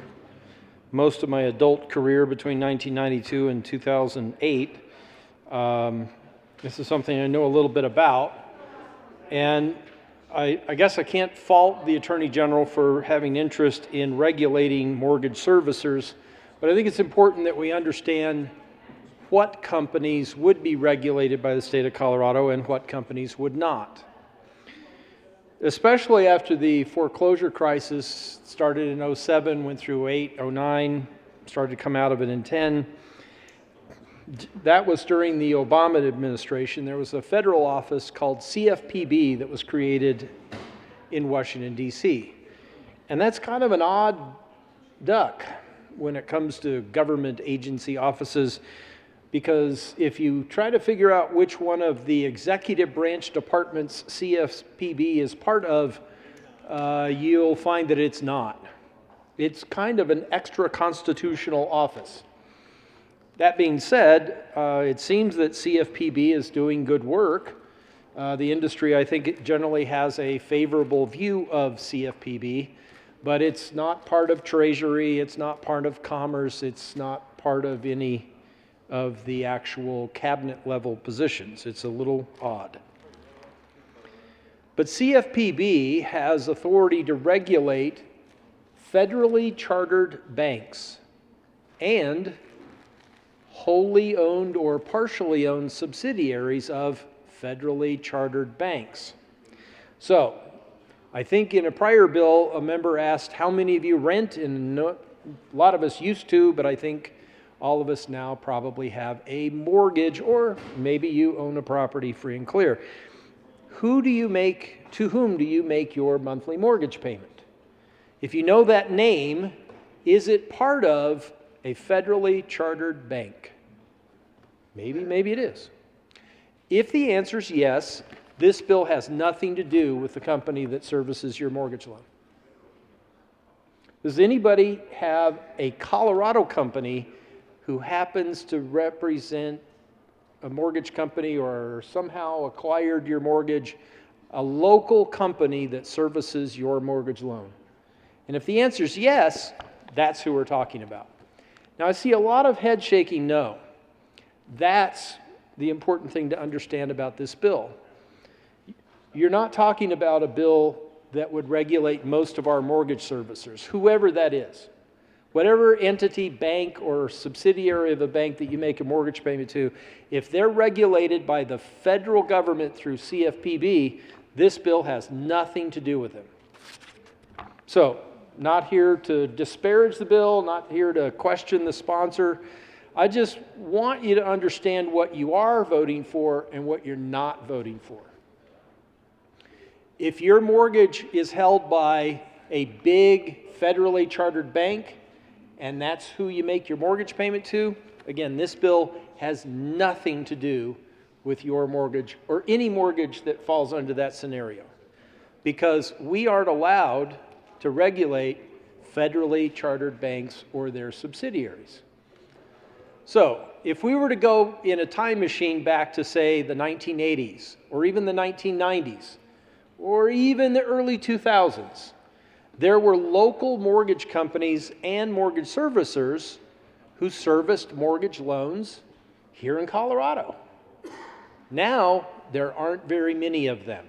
most of my adult career between 1992 and 2008, this is something I know a little bit about. And I guess I can't fault the Attorney General for having interest in regulating mortgage servicers, but I think it's important that we understand what companies would be regulated by the state of Colorado and what companies would not. Especially after the foreclosure crisis started in 07, went through 08, 09, started to come out of it in 10. That was during the Obama administration. There was a federal office called CFPB that was created in Washington, D.C. And that's kind of an odd duck when it comes to government agency offices, because if you try to figure out which one of the executive branch departments CFPB is part of, you'll find that it's not. It's kind of an extra constitutional office. That being said, it seems that CFPB is doing good work. The industry, I think, generally has a favorable view of CFPB, but it's not part of Treasury, it's not part of Commerce, it's not part of any of the actual cabinet level positions. It's a little odd. But CFPB has authority to regulate federally chartered banks and wholly owned or partially owned subsidiaries of federally chartered banks. So, I think in a prior bill, a member asked how many of you rent, and a lot of us used to, but I think all of us now probably have a mortgage, or maybe you own a property free and clear. To whom do you make your monthly mortgage payment? If you know that name, is it part of a federally chartered bank? Maybe it is. If the answer is yes, this bill has nothing to do with the company that services your mortgage loan. Does anybody have a Colorado company who happens to represent a mortgage company or somehow acquired your mortgage, a local company that services your mortgage loan? And if the answer is yes, that's who we're talking about. Now, I see a lot of head shaking no. That's the important thing to understand about this bill. You're not talking about a bill that would regulate most of our mortgage servicers, whoever that is. Whatever entity, bank, or subsidiary of a bank that you make a mortgage payment to, if they're regulated by the federal government through CFPB, this bill has nothing to do with them. So, not here to disparage the bill, not here to question the sponsor. I just want you to understand what you are voting for and what you're not voting for. If your mortgage is held by a big federally chartered bank, and that's who you make your mortgage payment to, again, this bill has nothing to do with your mortgage or any mortgage that falls under that scenario, because we aren't allowed to regulate federally chartered banks or their subsidiaries. So, if we were to go in a time machine back to, say, the 1980s, or even the 1990s, or even the early 2000s, there were local mortgage companies and mortgage servicers who serviced mortgage loans here in Colorado. Now, there aren't very many of them.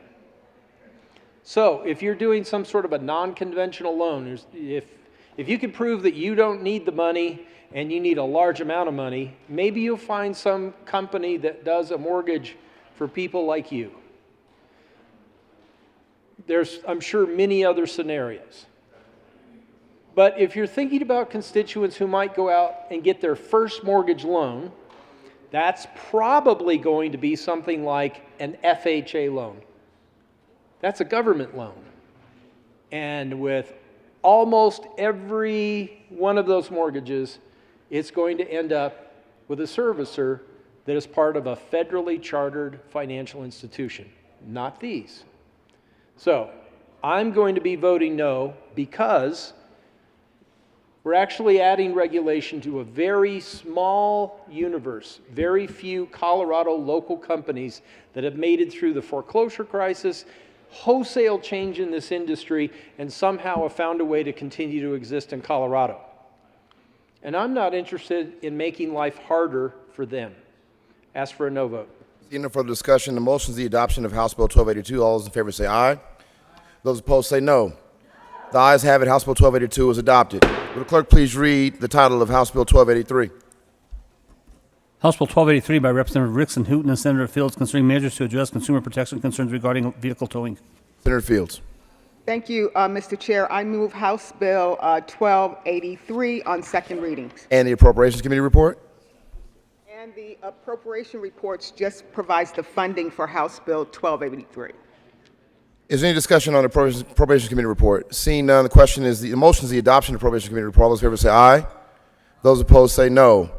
So if you're doing some sort of a non-conventional loan, if you can prove that you don't need the money and you need a large amount of money, maybe you'll find some company that does a mortgage for people like you. There's, I'm sure, many other scenarios. But if you're thinking about constituents who might go out and get their first mortgage loan, that's probably going to be something like an FHA loan. That's a government loan. And with almost every one of those mortgages, it's going to end up with a servicer that is part of a federally chartered financial institution, not these. So I'm going to be voting no because we're actually adding regulation to a very small universe, very few Colorado local companies that have made it through the foreclosure crisis, wholesale change in this industry, and somehow have found a way to continue to exist in Colorado. And I'm not interested in making life harder for them. Ask for a no vote. Seeing no further discussion, the motion is the adoption of House Bill 1282. All those in favor say aye. Those opposed say no. The ayes have it. House Bill 1282 is adopted. Will the clerk please read the title of House Bill 1283? House Bill 1283 by Representative Ricks and Hooton and Senator Fields concerning measures to address consumer protection concerns regarding vehicle towing. Senator Fields. Thank you, Mr. Chair. I move House Bill 1283 on second readings. And the Appropriations Committee report? And the appropriation reports just provides the funding for House Bill 1283. Is there any discussion on the Appropriations Committee report? Seeing none, the motion is the adoption of the Appropriations Committee report. All those in favor say aye. Those opposed say no.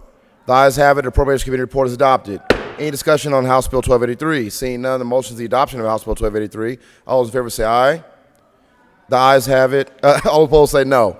The ayes have it. The Appropriations Committee report is adopted. Any discussion on House Bill 1283? Seeing none, the motion is the adoption of House Bill 1283. All those in favor say aye. The ayes have it. All opposed say no.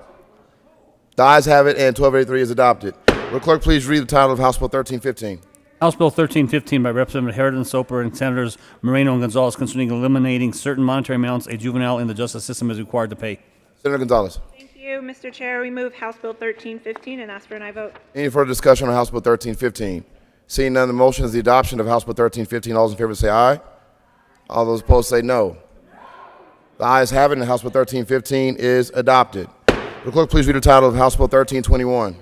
The ayes have it, and 1283 is adopted. Will the clerk please read the title of House Bill 1315? House Bill 1315 by Representative Harridan, Soper, and Senators Moreno and Gonzalez concerning eliminating certain monetary amounts a juvenile in the justice system is required to pay. Senator Gonzalez. Thank you, Mr. Chair. We move House Bill 1315 and ask for an aye vote. Any further discussion on House Bill 1315? Seeing none, the motion is the adoption of House Bill 1315. All those in favor say aye. All those opposed say no. The ayes have it, and House Bill 1315 is adopted. Will the clerk please read the title of House Bill 1321?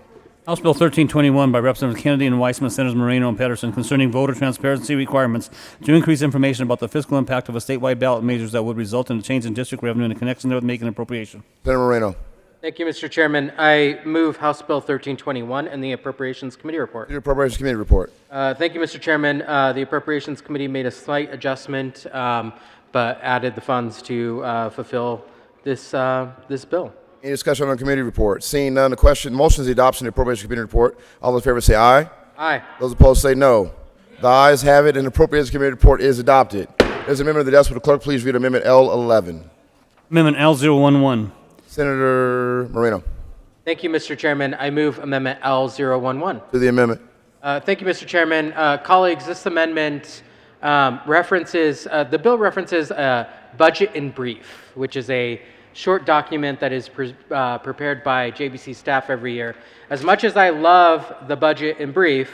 House Bill 1321 by Representatives Kennedy and Weissman, Senators Moreno and Pedersen concerning voter transparency requirements to increase information about the fiscal impact of a statewide ballot measures that would result in a change in district revenue in connection with making an appropriation. Senator Moreno. Thank you, Mr. Chairman. I move House Bill 1321 and the Appropriations Committee report. The Appropriations Committee report. Thank you, Mr. Chairman. The Appropriations Committee made a slight adjustment, but added the funds to fulfill this bill. Any discussion on the committee report? Seeing none, the motion is the adoption of the Appropriations Committee report. All those in favor say aye. Aye. Those opposed say no. The ayes have it, and the Appropriations Committee report is adopted. There's an amendment of the desk. Will the clerk please read Amendment L11? Amendment L011. Senator Moreno. Thank you, Mr. Chairman. I move Amendment L011. To the amendment. Thank you, Mr. Chairman. Colleagues, this amendment the bill references Budget in Brief, which is a short document that is prepared by JBC staff every year. As much as I love the Budget in Brief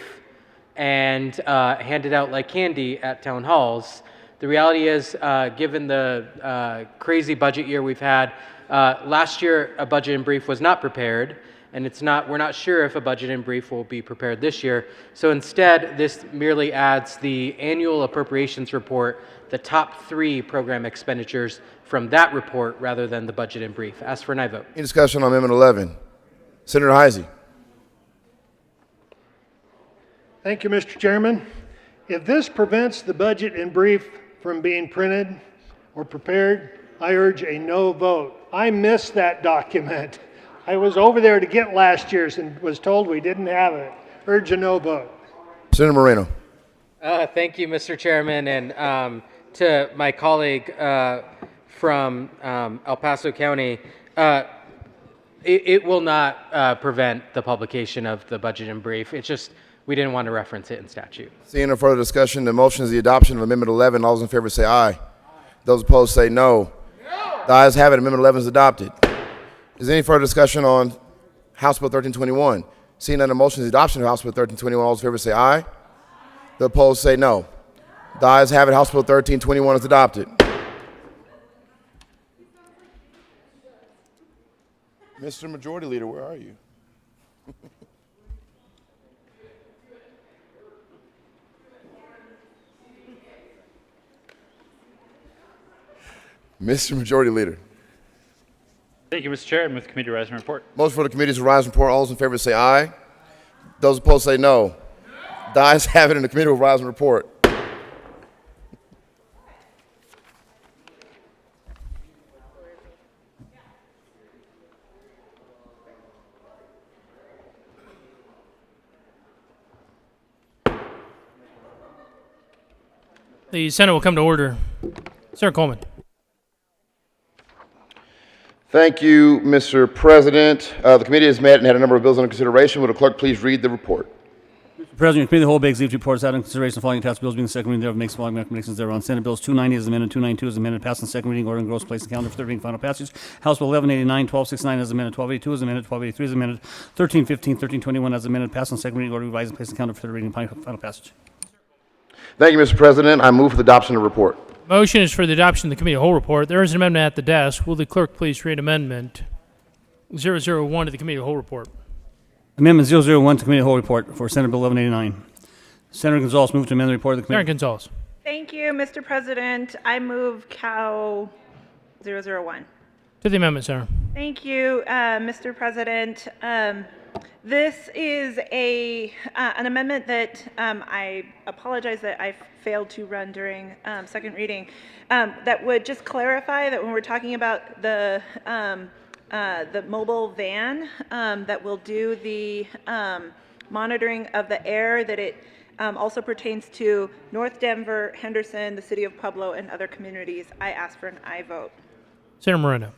and hand it out like candy at town halls, the reality is, given the crazy budget year we've had, last year a Budget in Brief was not prepared, and we're not sure if a Budget in Brief will be prepared this year. So instead, this merely adds the annual appropriations report, the top 3 program expenditures from that report rather than the Budget in Brief. Ask for an aye vote. Any discussion on Amendment 11? Senator Heisey. Thank you, Mr. Chairman. If this prevents the budget in brief from being printed or prepared, I urge a no vote. I missed that document. I was over there to get last year's and was told we didn't have it. Urge a no vote. Senator Moreno. Thank you, Mr. Chairman, and to my colleague from El Paso County, it will not prevent the publication of the Budget in Brief. It's just we didn't want to reference it in statute. Seeing no further discussion, the motion is the adoption of Amendment 11. All those in favor say aye. Those opposed say no. The ayes have it. Amendment 11 is adopted. Is there any further discussion on House Bill 1321? Seeing none, the motion is the adoption of House Bill 1321. All those in favor say aye. The opposed say no. The ayes have it. House Bill 1321 is adopted. Mr. Majority Leader, where are you? Mr. Majority Leader. Thank you, Mr. Chair. I move the committee rise and report. Motion for the committee to rise and report. All those in favor say aye. Those opposed say no. The ayes have it, and the committee will rise and report. The Senate will come to order. Senator Coleman. Thank you, Mr. President. The committee has met and had a number of bills under consideration. Would the clerk please read the report? Mr. President, the committee of the whole begs leave to report out in consideration of the following attached bills being the second reading thereof makes the following recommendations thereon. Senate Bills 290 as amended, 292 as amended, passed on second reading, order and gross place and calendar for third reading, final passage. House Bill 1189, 1269 as amended, 1282 as amended, 1283 as amended, 1315, 1321 as amended, passed on second reading, order revised and placed in calendar for third reading, final passage. Thank you, Mr. President. I move for the adoption of the report. Motion is for the adoption of the committee of the whole report. There is an amendment at the desk. Will the clerk please read Amendment 001 to the committee of the whole report? Amendment 001 to committee of the whole report for Senate Bill 1189. Senator Gonzalez moved to amend the report of the committee. Senator Gonzalez. Thank you, Mr. President. I move Cal 001. To the amendment, Senator. Thank you, Mr. President. This is an amendment that I apologize that I failed to run during second reading. That would just clarify that when we're talking about the mobile van that will do the monitoring of the air, that it also pertains to North Denver, Henderson, the city of Pueblo, and other communities. I ask for an aye vote. Senator Moreno.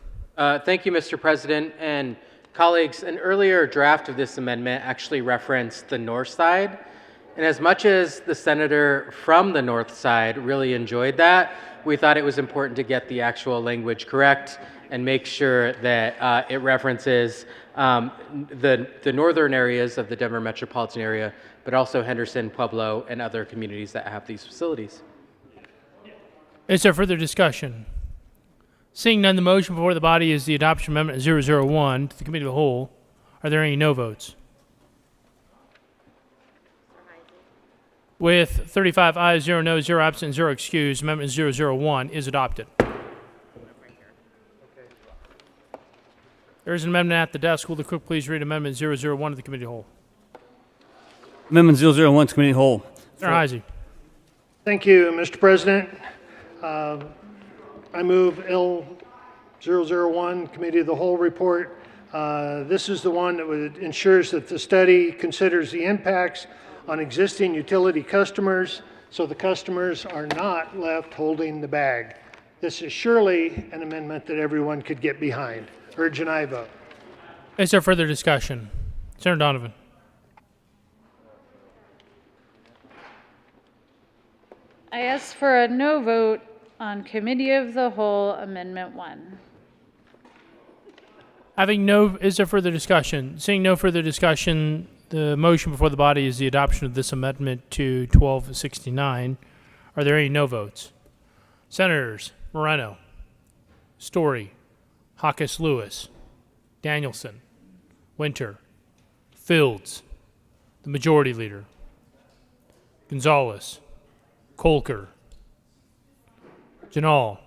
Thank you, Mr. President. And colleagues, an earlier draft of this amendment actually referenced the north side. And as much as the senator from the north side really enjoyed that, we thought it was important to get the actual language correct and make sure that it references the northern areas of the Denver metropolitan area, but also Henderson, Pueblo, and other communities that have these facilities. Is there further discussion? Seeing none, the motion before the body is the adoption of Amendment 001 to the committee of the whole. Are there any no votes? With 35 ayes, 0 noes, 0 absent, 0 excused, Amendment 001 is adopted. There is an amendment at the desk. Will the clerk please read Amendment 001 to the committee of the whole? Amendment 001 to committee of the whole. Senator Heisey. Thank you, Mr. President. I move L001, Committee of the Whole report. This is the one that ensures that the study considers the impacts on existing utility customers so the customers are not left holding the bag. This is surely an amendment that everyone could get behind. Urge an aye vote. Is there further discussion? Senator Donovan. I ask for a no vote on Committee of the Whole Amendment 1. Is there further discussion? Seeing no further discussion, the motion before the body is the adoption of this amendment to 1269. Are there any no votes? Senators Moreno, Story, Hawkes Lewis, Danielson, Winter, Fields, the Majority Leader, Gonzalez, Kolker, Janal,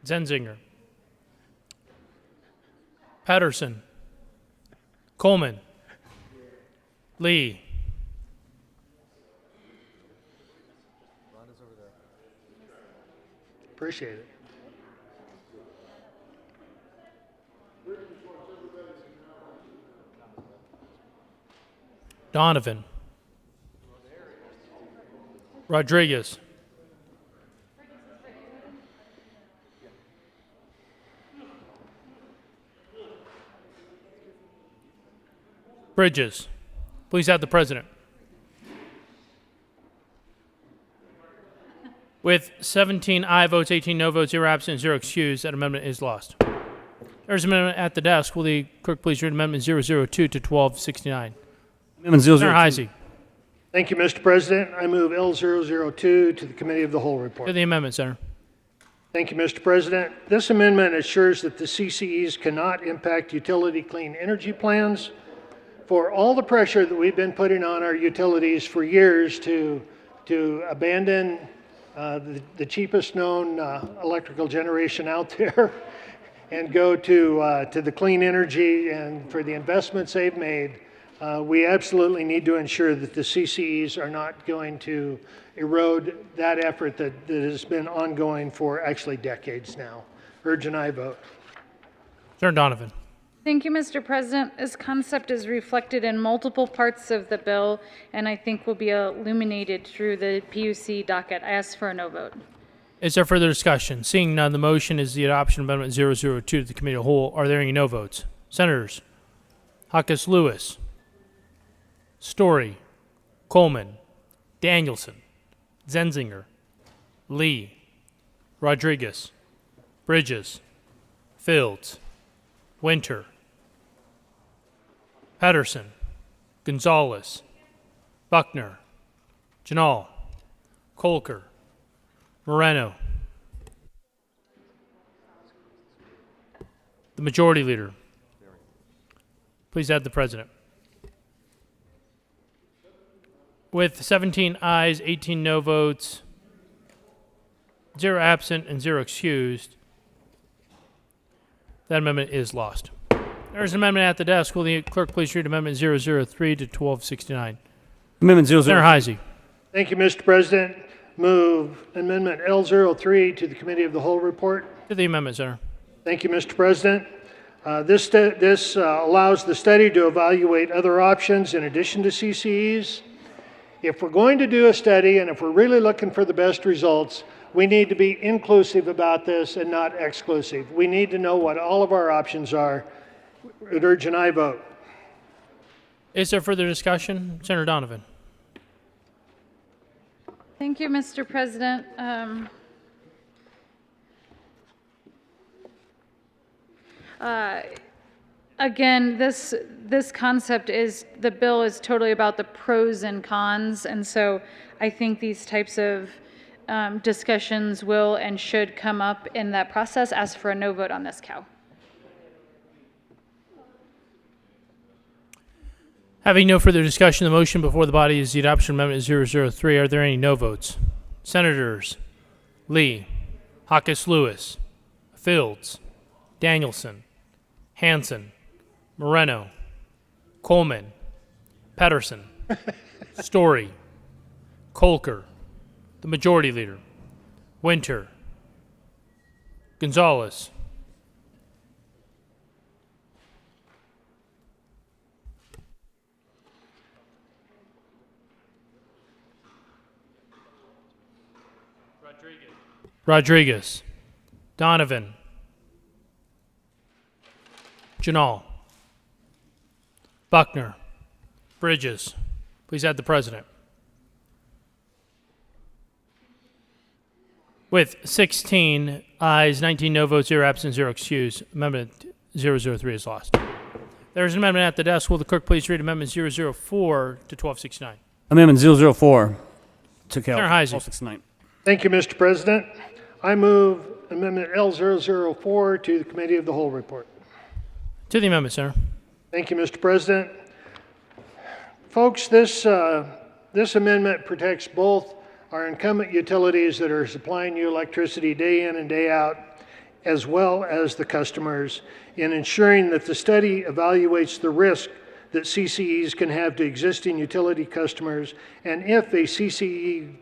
Zenzinger, Patterson, Coleman, Lee, Appreciate it. Donovan, Rodriguez, Bridges. Please have the president. With 17 aye votes, 18 no votes, 0 absent, 0 excused, that amendment is lost. There's an amendment at the desk. Will the clerk please read Amendment 002 to 1269? Amendment 002. Senator Heisey. Thank you, Mr. President. I move L002 to the Committee of the Whole report. To the amendment, Senator. Thank you, Mr. President. This amendment assures that the CCEs cannot impact utility clean energy plans. For all the pressure that we've been putting on our utilities for years to abandon the cheapest known electrical generation out there and go to the clean energy, and for the investments they've made, we absolutely need to ensure that the CCEs are not going to erode that effort that has been ongoing for actually decades now. Urge and I vote. Senator Donovan. Thank you, Mr. President. This concept is reflected in multiple parts of the bill, and I think will be illuminated through the PUC docket. I ask for a no vote. Is there further discussion? Seeing none, the motion is the adoption of Amendment 002 to the Committee of the Whole. Are there any no votes? Senators Huckes Lewis, Story, Coleman, Danielson, Zenzinger, Lee, Rodriguez, Bridges, Fields, Winter, Pedersen, Gonzalez, Buckner, Janal, Kolker, Moreno. The Majority Leader. Please add the President. With 17 ayes, 18 no votes, 0 absent, and 0 excused, that amendment is lost. There's an amendment at the desk. Will the clerk please read Amendment 003 to 1269? Amendment 003. Senator Heisey. Thank you, Mr. President. Move Amendment L03 to the Committee of the Whole report. To the amendment, Senator. Thank you, Mr. President. This allows the study to evaluate other options in addition to CCEs. If we're going to do a study and if we're really looking for the best results, we need to be inclusive about this and not exclusive. We need to know what all of our options are. Would urge an aye vote. Is there further discussion? Senator Donovan. Thank you, Mr. President. Again, this concept is, the bill is totally about the pros and cons, and so I think these types of discussions will and should come up in that process. Ask for a no vote on this, cow. Having no further discussion, the motion before the body is the adoption of Amendment 003. Are there any no votes? Senators Lee, Huckes Lewis, Fields, Danielson, Hansen, Moreno, Coleman, Pedersen, Story, Kolker, the Majority Leader, Winter, Gonzalez, Rodriguez, Donovan, Janal, Buckner, Bridges. Please add the President. With 16 ayes, 19 no votes, 0 absent, 0 excused, Amendment 003 is lost. There is an amendment at the desk. Will the clerk please read Amendment 004 to 1269? Amendment 004 to Cal. Senator Heisey. 1269. Thank you, Mr. President. I move Amendment L004 to the Committee of the Whole report. To the amendment, Senator. Thank you, Mr. President. Folks, this amendment protects both our incumbent utilities that are supplying you electricity day in and day out, as well as the customers, in ensuring that the study evaluates the risk that CCEs can have to existing utility customers, and if a CCE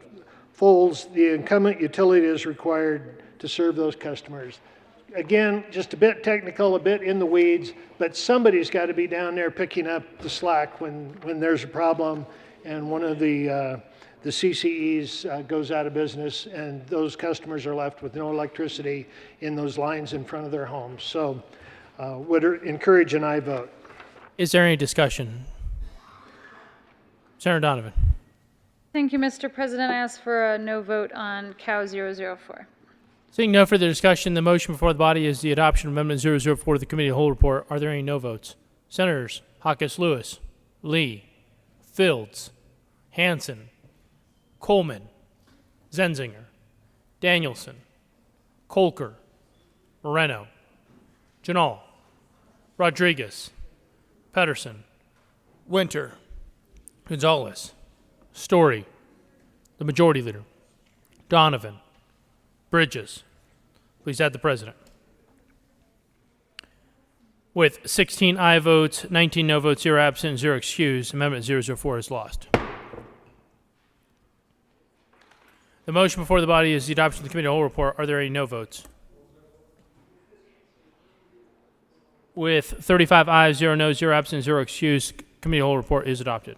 folds, the incumbent utility is required to serve those customers. Again, just a bit technical, a bit in the weeds, but somebody's got to be down there picking up the slack when there's a problem and one of the CCEs goes out of business and those customers are left with no electricity in those lines in front of their homes. So would encourage an aye vote. Is there any discussion? Senator Donovan. Thank you, Mr. President. I ask for a no vote on cow 004. Seeing no further discussion, the motion before the body is the adoption of Amendment 004 to the Committee of the Whole report. Are there any no votes? Senators Huckes Lewis, Lee, Fields, Hanson, Coleman, Zenzinger, Danielson, Colker, Moreno, Janal, Rodriguez, Pedersen, Winter, Gonzalez, Story, the Majority Leader, Donovan, Bridges. Please add the President. With 16 aye votes, 19 no votes, 0 absent, 0 excused, Amendment 004 is lost. The motion before the body is the adoption of the committee whole report. Are there any no votes? With 35 ayes, 0 noes, 0 absent, 0 excused, committee whole report is adopted.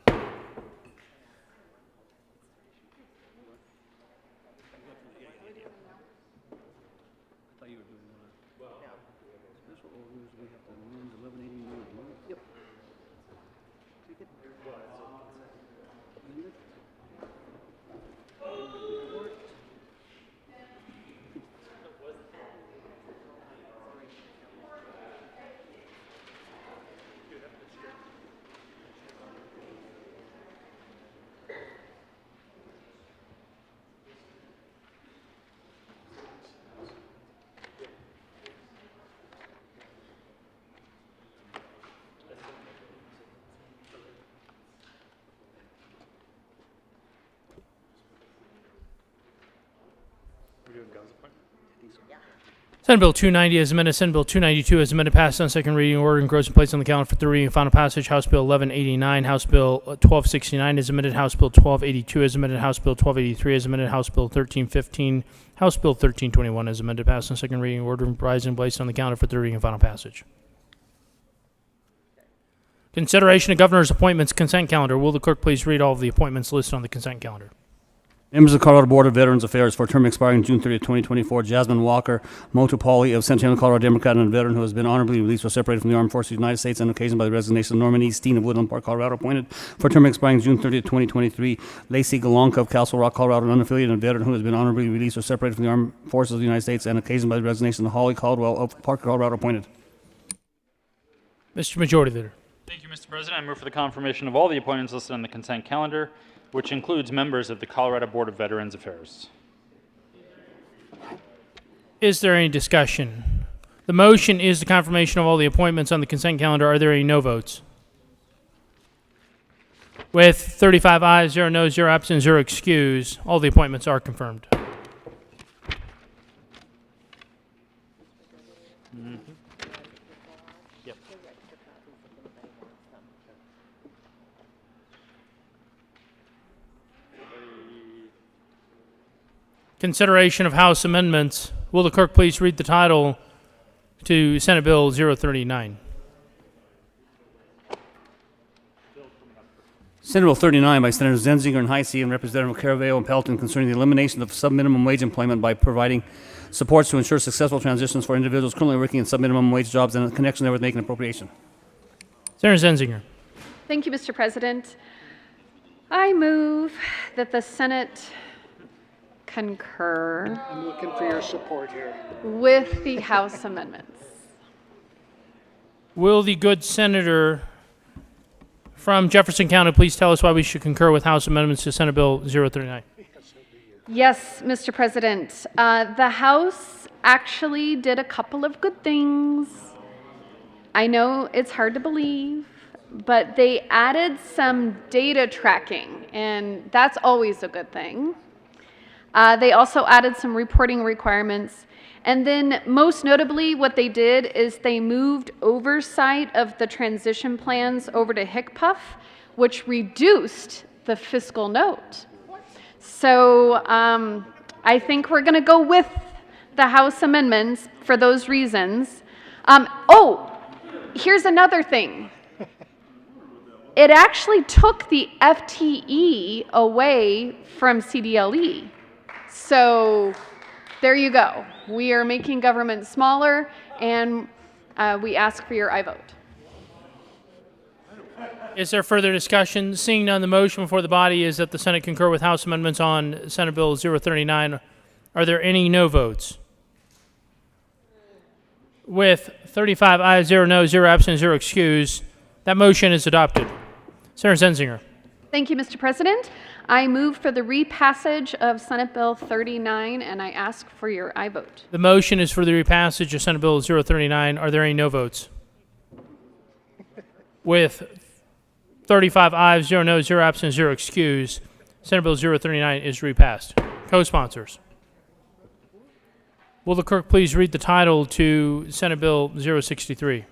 Senate Bill 290 as amended. Senate Bill 292 as amended passed on second reading, order and gross and placed on the calendar for third reading and final passage. House Bill 1189, House Bill 1269 as amended, House Bill 1282 as amended, House Bill 1283 as amended, House Bill 1315, House Bill 1321 as amended, passed on second reading, order and placed on the calendar for third reading and final passage. Consideration of governor's appointments consent calendar. Will the clerk please read all of the appointments listed on the consent calendar? Members of the Colorado Board of Veterans Affairs for a term expiring June 30, 2024, Jasmine Walker Motopoli of Centennial, Colorado, Democrat and a veteran who has been honorably released or separated from the Armed Forces of the United States on occasion by the resignation of Norman E. Steen of Woodland Park, Colorado, appointed for a term expiring June 30, 2023. Lacey Galonka of Castle Rock, Colorado, an unaffiliated and a veteran who has been honorably released or separated from the Armed Forces of the United States on occasion by the resignation of Holly Caldwell of Park, Colorado, appointed. Mr. Majority Leader. Thank you, Mr. President. I move for the confirmation of all the appointments listed on the consent calendar, which includes members of the Colorado Board of Veterans Affairs. Is there any discussion? The motion is the confirmation of all the appointments on the consent calendar. Are there any no votes? With 35 ayes, 0 noes, 0 absent, 0 excused, all the appointments are confirmed. Consideration of House amendments. Will the clerk please read the title to Senate Bill 039? Senate Bill 39 by Senators Zenzinger and Heisey and Representative Caraveo and Pelton concerning the elimination of sub-minimum wage employment by providing supports to ensure successful transitions for individuals currently working in sub-minimum wage jobs and in connection there with making appropriation. Senator Zenzinger. Thank you, Mr. President. I move that the Senate concur I'm looking for your support here. with the House amendments. Will the good senator from Jefferson County please tell us why we should concur with House amendments to Senate Bill 039? Yes, Mr. President. The House actually did a couple of good things. I know it's hard to believe, but they added some data tracking, and that's always a good thing. They also added some reporting requirements. And then most notably, what they did is they moved oversight of the transition plans over to HCPUF, which reduced the fiscal note. So I think we're going to go with the House amendments for those reasons. Here's another thing. It actually took the FTE away from CDLE. So there you go. We are making government smaller, and we ask for your aye vote. Is there further discussion? Seeing none, the motion before the body is that the Senate concur with House amendments on Senate Bill 039. Are there any no votes? With 35 ayes, 0 noes, 0 absent, 0 excused, that motion is adopted. Senator Zenzinger. Thank you, Mr. President. I move for the repassage of Senate Bill 39, and I ask for your aye vote. The motion is for the repassage of Senate Bill 039. Are there any no votes? With 35 ayes, 0 noes, 0 absent, 0 excused, Senate Bill 039 is repassed. Co-sponsors. Will the clerk please read the title to Senate Bill 063?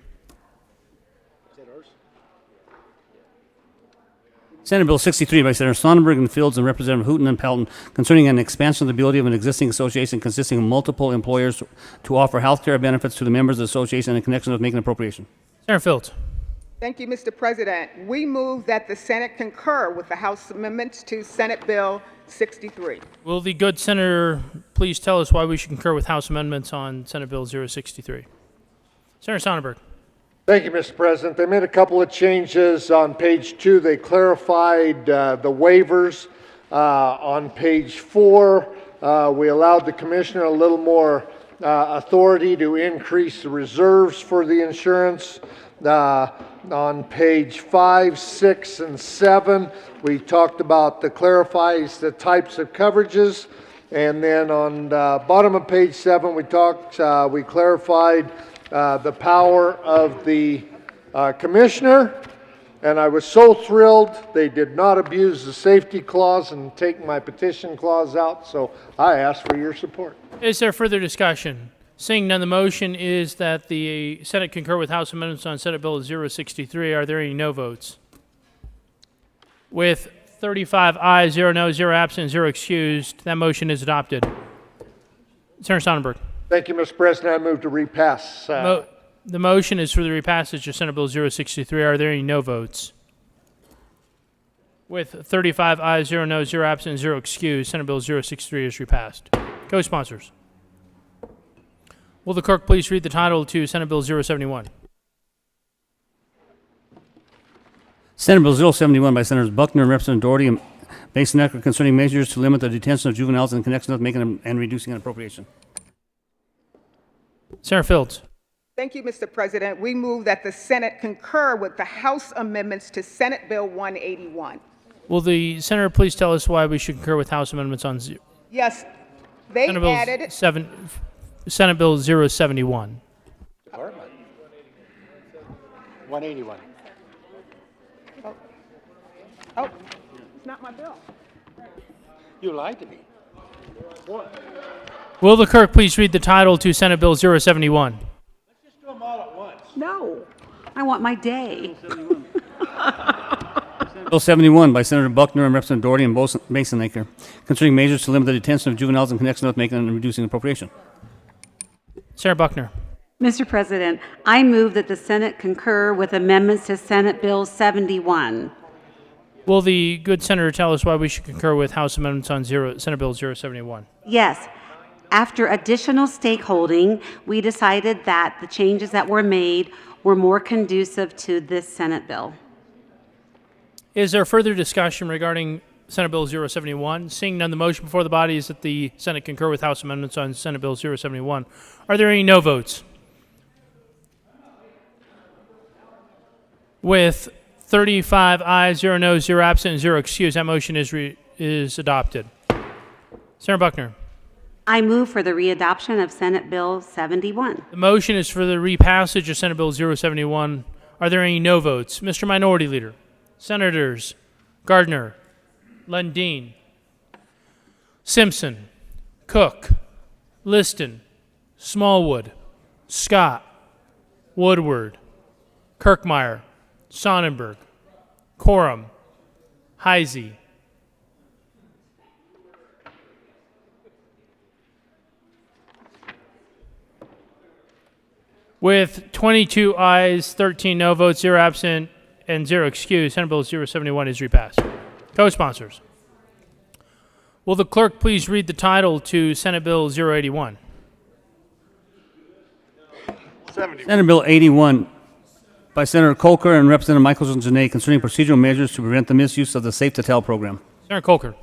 Senate Bill 63 by Senator Sonnenberg and Fields and Representative Hooton and Pelton concerning an expansion of the ability of an existing association consisting of multiple employers to offer health care benefits to the members of the association in connection with making an appropriation. Senator Fields. Thank you, Mr. President. We move that the Senate concur with the House amendments to Senate Bill 63. Will the good senator please tell us why we should concur with House amendments on Senate Bill 063? Senator Sonnenberg. Thank you, Mr. President. They made a couple of changes. On page 2, they clarified the waivers. On page 4, we allowed the commissioner a little more authority to increase the reserves for the insurance. On page 5, 6, and 7, we talked about clarifies the types of coverages. And then on the bottom of page 7, we clarified the power of the commissioner, and I was so thrilled they did not abuse the safety clause and take my petition clause out, so I ask for your support. Is there further discussion? Seeing none, the motion is that the Senate concur with House amendments on Senate Bill 063. Are there any no votes? With 35 ayes, 0 noes, 0 absent, 0 excused, that motion is adopted. Senator Sonnenberg. Thank you, Mr. President. I move to repass. The motion is for the repassage of Senate Bill 063. Are there any no votes? With 35 ayes, 0 noes, 0 absent, 0 excused, Senate Bill 063 is repassed. Co-sponsors. Will the clerk please read the title to Senate Bill 071? Senate Bill 071 by Senators Buckner and Representative Doherty and Mason Ecker concerning measures to limit the detention of juveniles in connection with making and reducing an appropriation. Senator Fields. Thank you, Mr. President. We move that the Senate concur with the House amendments to Senate Bill 181. Will the senator please tell us why we should concur with House amendments on Yes, they Senate Bill added Senate Bill 071? 181. Oh, it's not my bill. You lied to me. Will the clerk please read the title to Senate Bill 071? Let's just do them all at once. No, I want my day. Bill 71 by Senator Buckner and Representative Doherty and Mason Ecker concerning measures to limit the detention of juveniles in connection with making and reducing an appropriation. Senator Buckner. Mr. President, I move that the Senate concur with amendments to Senate Bill 71. Will the good senator tell us why we should concur with House amendments on Senate Bill 071? Yes. After additional stakeholding, we decided that the changes that were made were more conducive to this Senate bill. Is there further discussion regarding Senate Bill 071? Seeing none, the motion before the body is that the Senate concur with House amendments on Senate Bill 071. Are there any no votes? With 35 ayes, 0 noes, 0 absent, 0 excused, that motion is adopted. Senator Buckner. I move for the readoption of Senate Bill 71. The motion is for the repassage of Senate Bill 071. Are there any no votes? Mr. Minority Leader. Senators Gardner, Lundeen, Simpson, Cook, Liston, Smallwood, Scott, Woodward, Kirkmeyer, Sonnenberg, Coram, Heisey. With 22 ayes, 13 no votes, 0 absent, and 0 excused, Senate Bill 071 is repassed. Co-sponsors. Will the clerk please read the title to Senate Bill 081? Senate Bill 81 by Senator Colker and Representative Michaelson Janae concerning procedural measures to prevent the misuse of the Safe to Tell program. Senator Colker.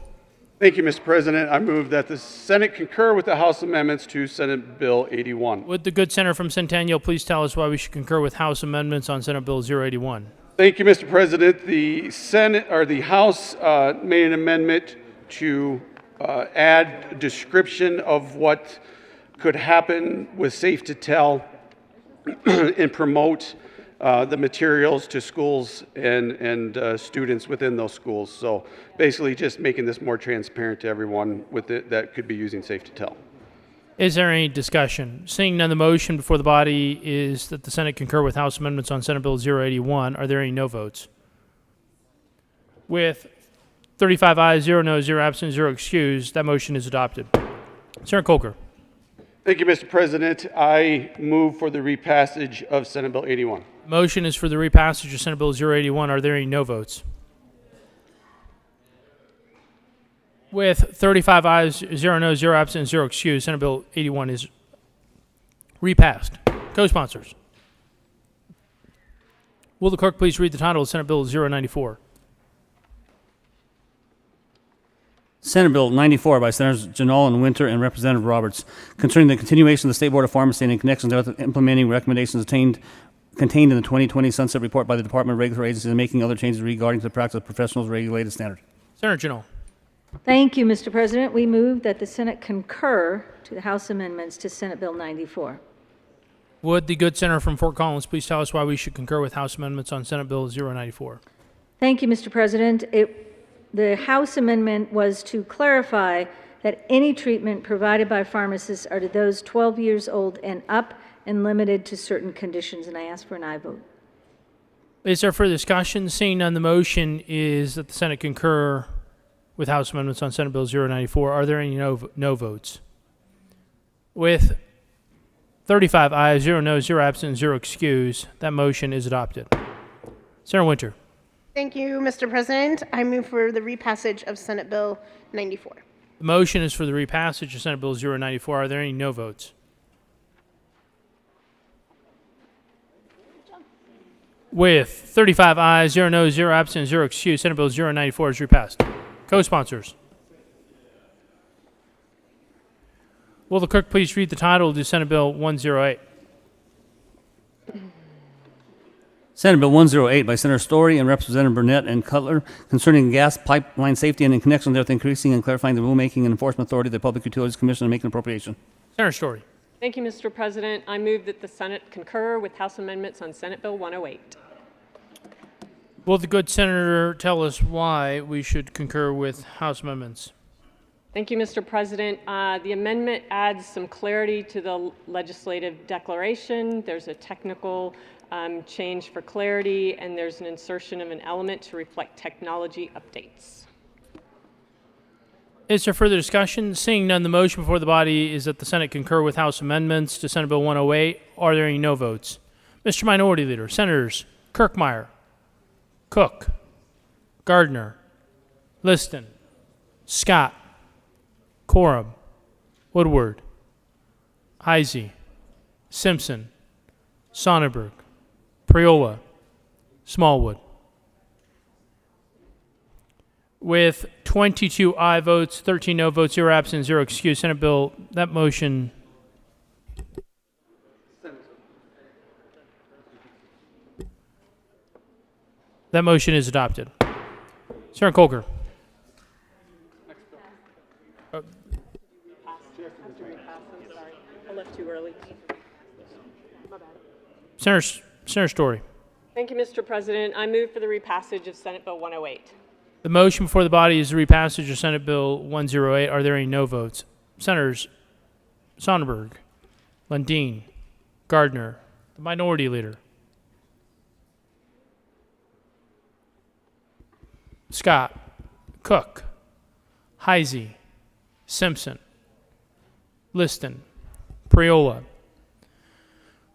Thank you, Mr. President. I move that the Senate concur with the House amendments to Senate Bill 81. Would the good senator from Centennial please tell us why we should concur with House amendments on Senate Bill 081? Thank you, Mr. President. The Senate or the House made an amendment to add a description of what could happen with Safe to Tell and promote the materials to schools and students within those schools. So basically just making this more transparent to everyone with it that could be using Safe to Tell. Is there any discussion? Seeing none, the motion before the body is that the Senate concur with House amendments on Senate Bill 081. Are there any no votes? With 35 ayes, 0 noes, 0 absent, 0 excused, that motion is adopted. Senator Colker. Thank you, Mr. President. I move for the repassage of Senate Bill 81. Motion is for the repassage of Senate Bill 081. Are there any no votes? With 35 ayes, 0 noes, 0 absent, 0 excused, Senate Bill 81 is repassed. Co-sponsors. Will the clerk please read the title of Senate Bill 094? Senate Bill 94 by Senators Janal and Winter and Representative Roberts concerning the continuation of the State Board of Pharmacy and in connection with implementing recommendations contained in the 2020 Sunset Report by the Department of Regulatory Agencies and making other changes regarding the practice of professionals' regulated standards. Senator Janal. Thank you, Mr. President. We move that the Senate concur to the House amendments to Senate Bill 94. Would the good senator from Fort Collins please tell us why we should concur with House amendments on Senate Bill 094? Thank you, Mr. President. The House amendment was to clarify that any treatment provided by pharmacists are to those 12 years old and up and limited to certain conditions, and I ask for an aye vote. Is there further discussion? Seeing none, the motion is that the Senate concur with House amendments on Senate Bill 094. Are there any no votes? With 35 ayes, 0 noes, 0 absent, 0 excused, that motion is adopted. Senator Winter. Thank you, Mr. President. I move for the repassage of Senate Bill 94. The motion is for the repassage of Senate Bill 094. Are there any no votes? With 35 ayes, 0 noes, 0 absent, 0 excused, Senate Bill 094 is repassed. Co-sponsors. Will the clerk please read the title to Senate Bill 108? Senate Bill 108 by Senator Story and Representative Burnett and Cutler concerning gas pipeline safety and in connection with increasing and clarifying the rulemaking and enforcement authority of the Public Utilities Commission and making appropriation. Senator Story. Thank you, Mr. President. I move that the Senate concur with House amendments on Senate Bill 108. Will the good senator tell us why we should concur with House amendments? Thank you, Mr. President. The amendment adds some clarity to the legislative declaration. There's a technical change for clarity, and there's an insertion of an element to reflect technology updates. Is there further discussion? Seeing none, the motion before the body is that the Senate concur with House amendments to Senate Bill 108. Are there any no votes? Mr. Minority Leader, Senators Kirkmeyer, Cook, Gardner, Liston, Scott, Coram, Woodward, Heisey, Simpson, Sonnenberg, Priola, Smallwood. With 22 aye votes, 13 no votes, 0 absent, 0 excused, Senate Bill, that motion is adopted. Senator Colker. I left too early. Senator Story. Thank you, Mr. President. I move for the repassage of Senate Bill 108. The motion before the body is the repassage of Senate Bill 108. Are there any no votes? Senators Sonnenberg, Lundin, Gardner, the Minority Leader, Scott, Cook, Heisey, Simpson, Liston, Priola,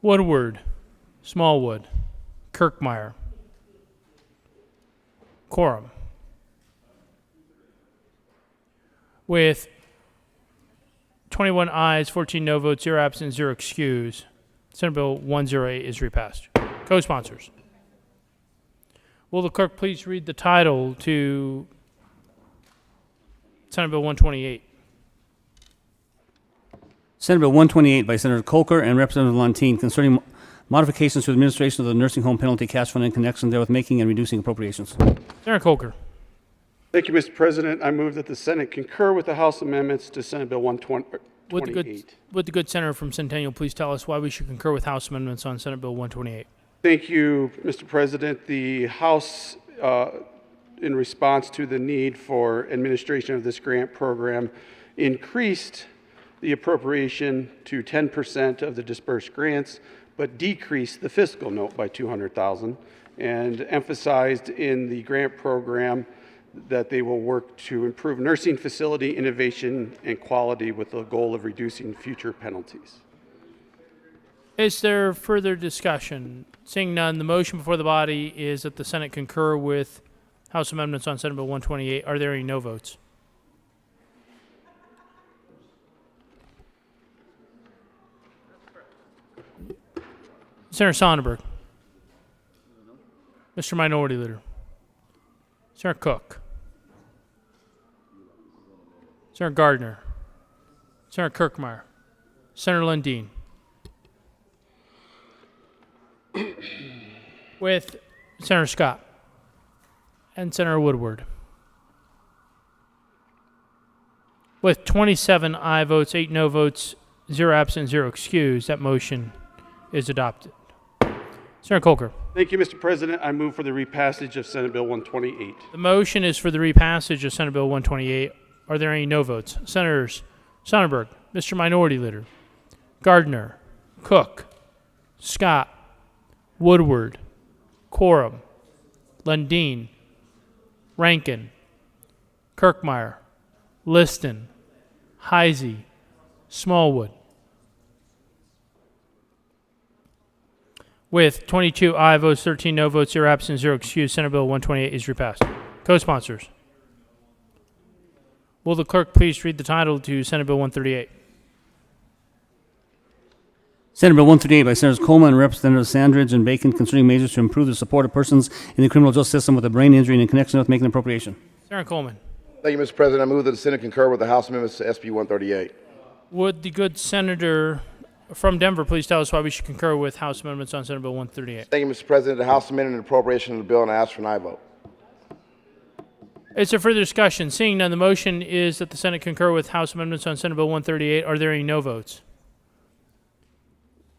Woodward, Smallwood, Kirkmeyer, Coram. With 21 ayes, 14 no votes, 0 absent, 0 excused, Senate Bill 108 is repassed. Co-sponsors. Will the clerk please read the title to Senate Bill 128? Senate Bill 128 by Senator Colker and Representative Lundin concerning modifications to the administration of the nursing home penalty cash fund in connection therewith, making and reducing appropriations. Senator Coker. Thank you, Mr. President. I move that the Senate concur with the House amendments to Senate Bill 128. Would the good senator from Centennial please tell us why we should concur with House amendments on Senate Bill 128? Thank you, Mr. President. The House, in response to the need for administration of this grant program, increased the appropriation to 10% of the dispersed grants, but decreased the fiscal note by $200,000, and emphasized in the grant program that they will work to improve nursing facility innovation and quality with the goal of reducing future penalties. Is there further discussion? Seeing none, the motion before the body is that the Senate concur with House amendments on Senate Bill 128. Are there any no votes? Senator Sonnenberg. Mr. Minority Leader. Senator Cook. Senator Gardner. Senator Kirkmeyer. Senator Lundeen. With Senator Scott and Senator Woodward. With 27 aye votes, 8 no votes, 0 absent, 0 excused, that motion is adopted. Senator Coker. Thank you, Mr. President. I move for the repassage of Senate Bill 128. The motion is for the repassage of Senate Bill 128. Are there any no votes? Senators Sonnenberg, Mr. Minority Leader, Gardner, Cook, Scott, Woodward, Quorum, Lundeen, Rankin, Kirkmeyer, Liston, Heisey, Smallwood. With 22 aye votes, 13 no votes, 0 absent, 0 excused, Senate Bill 128 is repassed. Co-sponsors. Will the clerk please read the title to Senate Bill 138? Senate Bill 138 by Senators Coleman and Representatives Sandridge and Bacon concerning measures to improve the support of persons in the criminal justice system with a brain injury and in connection with making an appropriation. Senator Coleman. Thank you, Mr. President. I move that the Senate concur with the House amendments to SB 138. Would the good senator from Denver please tell us why we should concur with House amendments on Senate Bill 138? Thank you, Mr. President. The House amended an appropriation of the bill and I ask for an aye vote. Is there further discussion? Seeing none, the motion is that the Senate concur with House amendments on Senate Bill 138. Are there any no votes?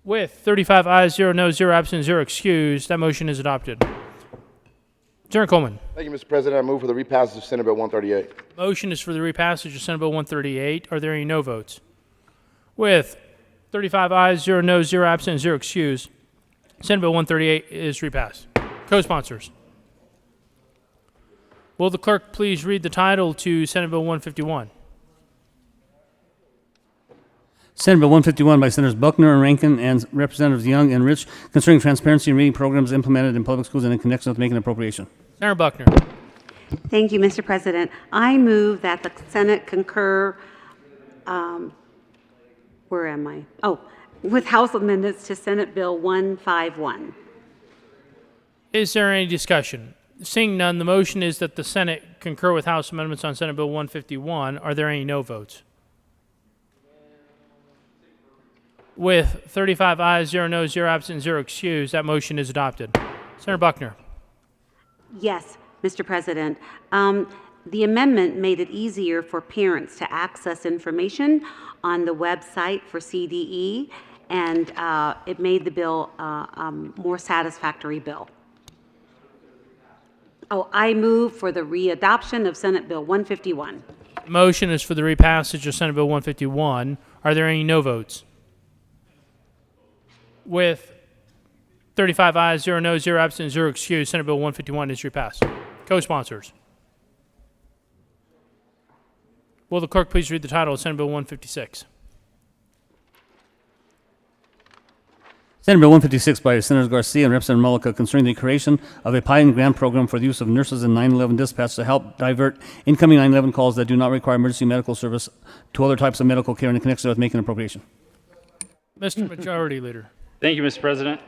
With 35 ayes, 0 noes, 0 absent, 0 excused, that motion is adopted. Senator Coleman. Thank you, Mr. President. I move for the repassage of Senate Bill 138. Motion is for the repassage of Senate Bill 138. Are there any no votes? With 35 ayes, 0 noes, 0 absent, 0 excused, Senate Bill 138 is repassed. Co-sponsors. Will the clerk please read the title to Senate Bill 151? Senate Bill 151 by Senators Buckner and Rankin and Representatives Young and Rich concerning transparency and reading programs implemented in public schools and in connection with making an appropriation. Senator Buckner. Thank you, Mr. President. I move that the Senate concur, where am I? Oh, with House amendments to Senate Bill 151. Is there any discussion? Seeing none, the motion is that the Senate concur with House amendments on Senate Bill 151. Are there any no votes? With 35 ayes, 0 noes, 0 absent, 0 excused, that motion is adopted. Senator Buckner. Yes, Mr. President. The amendment made it easier for parents to access information on the website for CDE, and it made the bill a more satisfactory bill. Oh, I move for the readoption of Senate Bill 151. Motion is for the repassage of Senate Bill 151. Are there any no votes? With 35 ayes, 0 noes, 0 absent, 0 excused, Senate Bill 151 is repassed. Co-sponsors. Will the clerk please read the title of Senate Bill 156? Senate Bill 156 by Senators Garcia and Representative Mullica concerning the creation of a pilot grant program for the use of nurses in 911 dispatch to help divert incoming 911 calls that do not require emergency medical service to other types of medical care in connection with making an appropriation. Mr. Majority Leader. Thank you, Mr. President.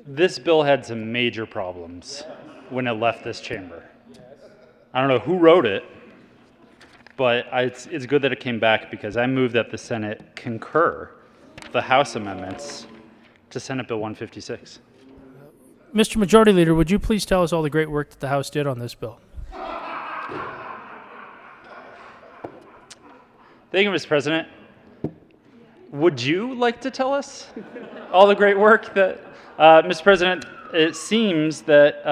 This bill had some major problems when it left this chamber. I don't know who wrote it, but it's good that it came back because I move that the Senate concur the House amendments to Senate Bill 156. Mr. Majority Leader, would you please tell us all the great work that the House did on this bill? Thank you, Mr. President. Would you like to tell us all the great work that, Mr. President, it seems that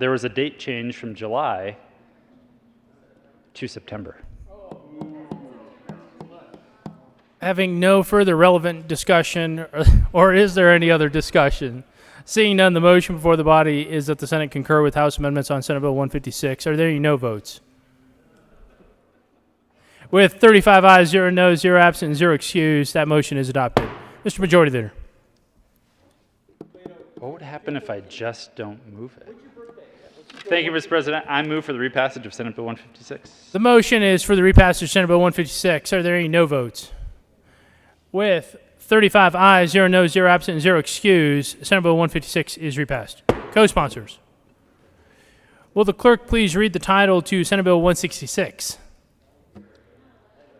there was a date change from July to September. Having no further relevant discussion, or is there any other discussion? Seeing none, the motion before the body is that the Senate concur with House amendments on Senate Bill 156. Are there any no votes? With 35 ayes, 0 noes, 0 absent, and 0 excused, that motion is adopted. Mr. Majority Leader. What would happen if I just don't move it? Thank you, Mr. President. I move for the repassage of Senate Bill 156. The motion is for the repassage of Senate Bill 156. Are there any no votes? With 35 ayes, 0 noes, 0 absent, and 0 excused, Senate Bill 156 is repassed. Co-sponsors. Will the clerk please read the title to Senate Bill 166?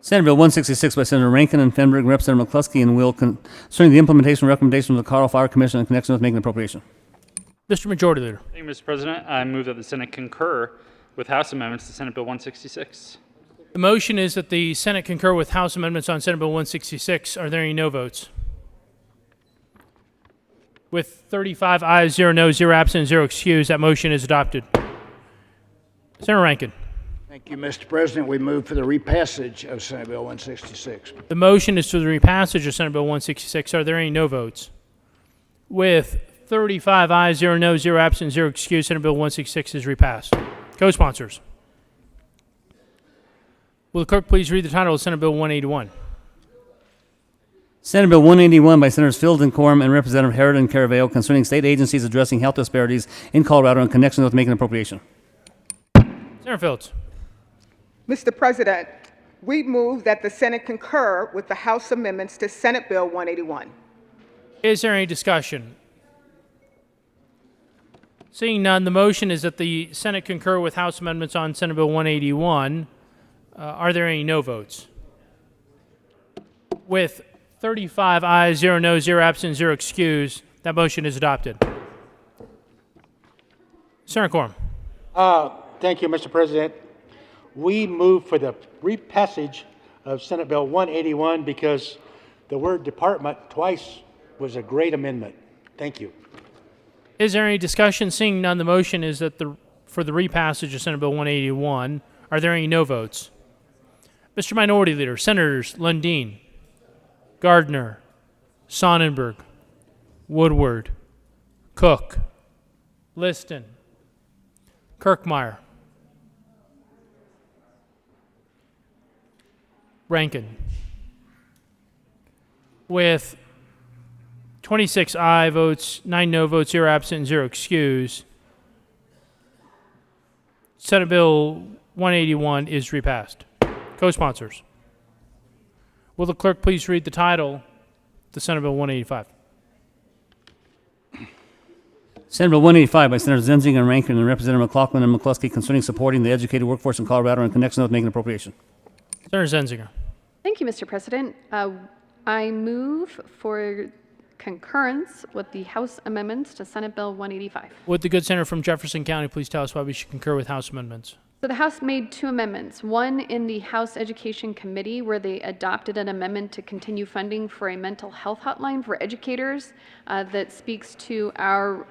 Senate Bill 166 by Senator Rankin and Fenberg, Representative McCluskey, and Will concerning the implementation and recommendation of the Colorado Fire Commission in connection with making an appropriation. Mr. Majority Leader. Thank you, Mr. President. I move that the Senate concur with House amendments to Senate Bill 166. The motion is that the Senate concur with House amendments on Senate Bill 166. Are there any no votes? With 35 ayes, 0 noes, 0 absent, and 0 excused, that motion is adopted. Senator Rankin. Thank you, Mr. President. We move for the repassage of Senate Bill 166. The motion is for the repassage of Senate Bill 166. Are there any no votes? With 35 ayes, 0 noes, 0 absent, 0 excused, Senate Bill 166 is repassed. Co-sponsors. Will the clerk please read the title of Senate Bill 181? Senate Bill 181 by Senators Field and Quorum and Representative Herod and Caraveo concerning state agencies addressing health disparities in Colorado in connection with making an appropriation. Senator Fields. Mr. President, we move that the Senate concur with the House amendments to Senate Bill 181. Is there any discussion? Seeing none, the motion is that the Senate concur with House amendments on Senate Bill 181. Are there any no votes? With 35 ayes, 0 noes, 0 absent, 0 excused, that motion is adopted. Senator Quorum. Thank you, Mr. President. We move for the repassage of Senate Bill 181 because the word department twice was a great amendment. Thank you. Is there any discussion? Seeing none, the motion is that for the repassage of Senate Bill 181. Are there any no votes? Mr. Minority Leader, Senators Lundin, Gardner, Sonnenberg, Woodward, Cook, Liston, Kirkmeyer, Rankin. With 26 aye votes, 9 no votes, 0 absent, and 0 excused, Senate Bill 181 is repassed. Co-sponsors. Will the clerk please read the title to Senate Bill 185? Senate Bill 185 by Senators Zenzinger and Rankin and Representative McLaughlin and McCluskey concerning supporting the educated workforce in Colorado in connection with making an appropriation. Senator Zenzinger. Thank you, Mr. President. I move for concurrence with the House amendments to Senate Bill 185. Would the good senator from Jefferson County please tell us why we should concur with House amendments? So the House made 2 amendments, one in the House Education Committee where they adopted an amendment to continue funding for a mental health hotline for educators that speaks to our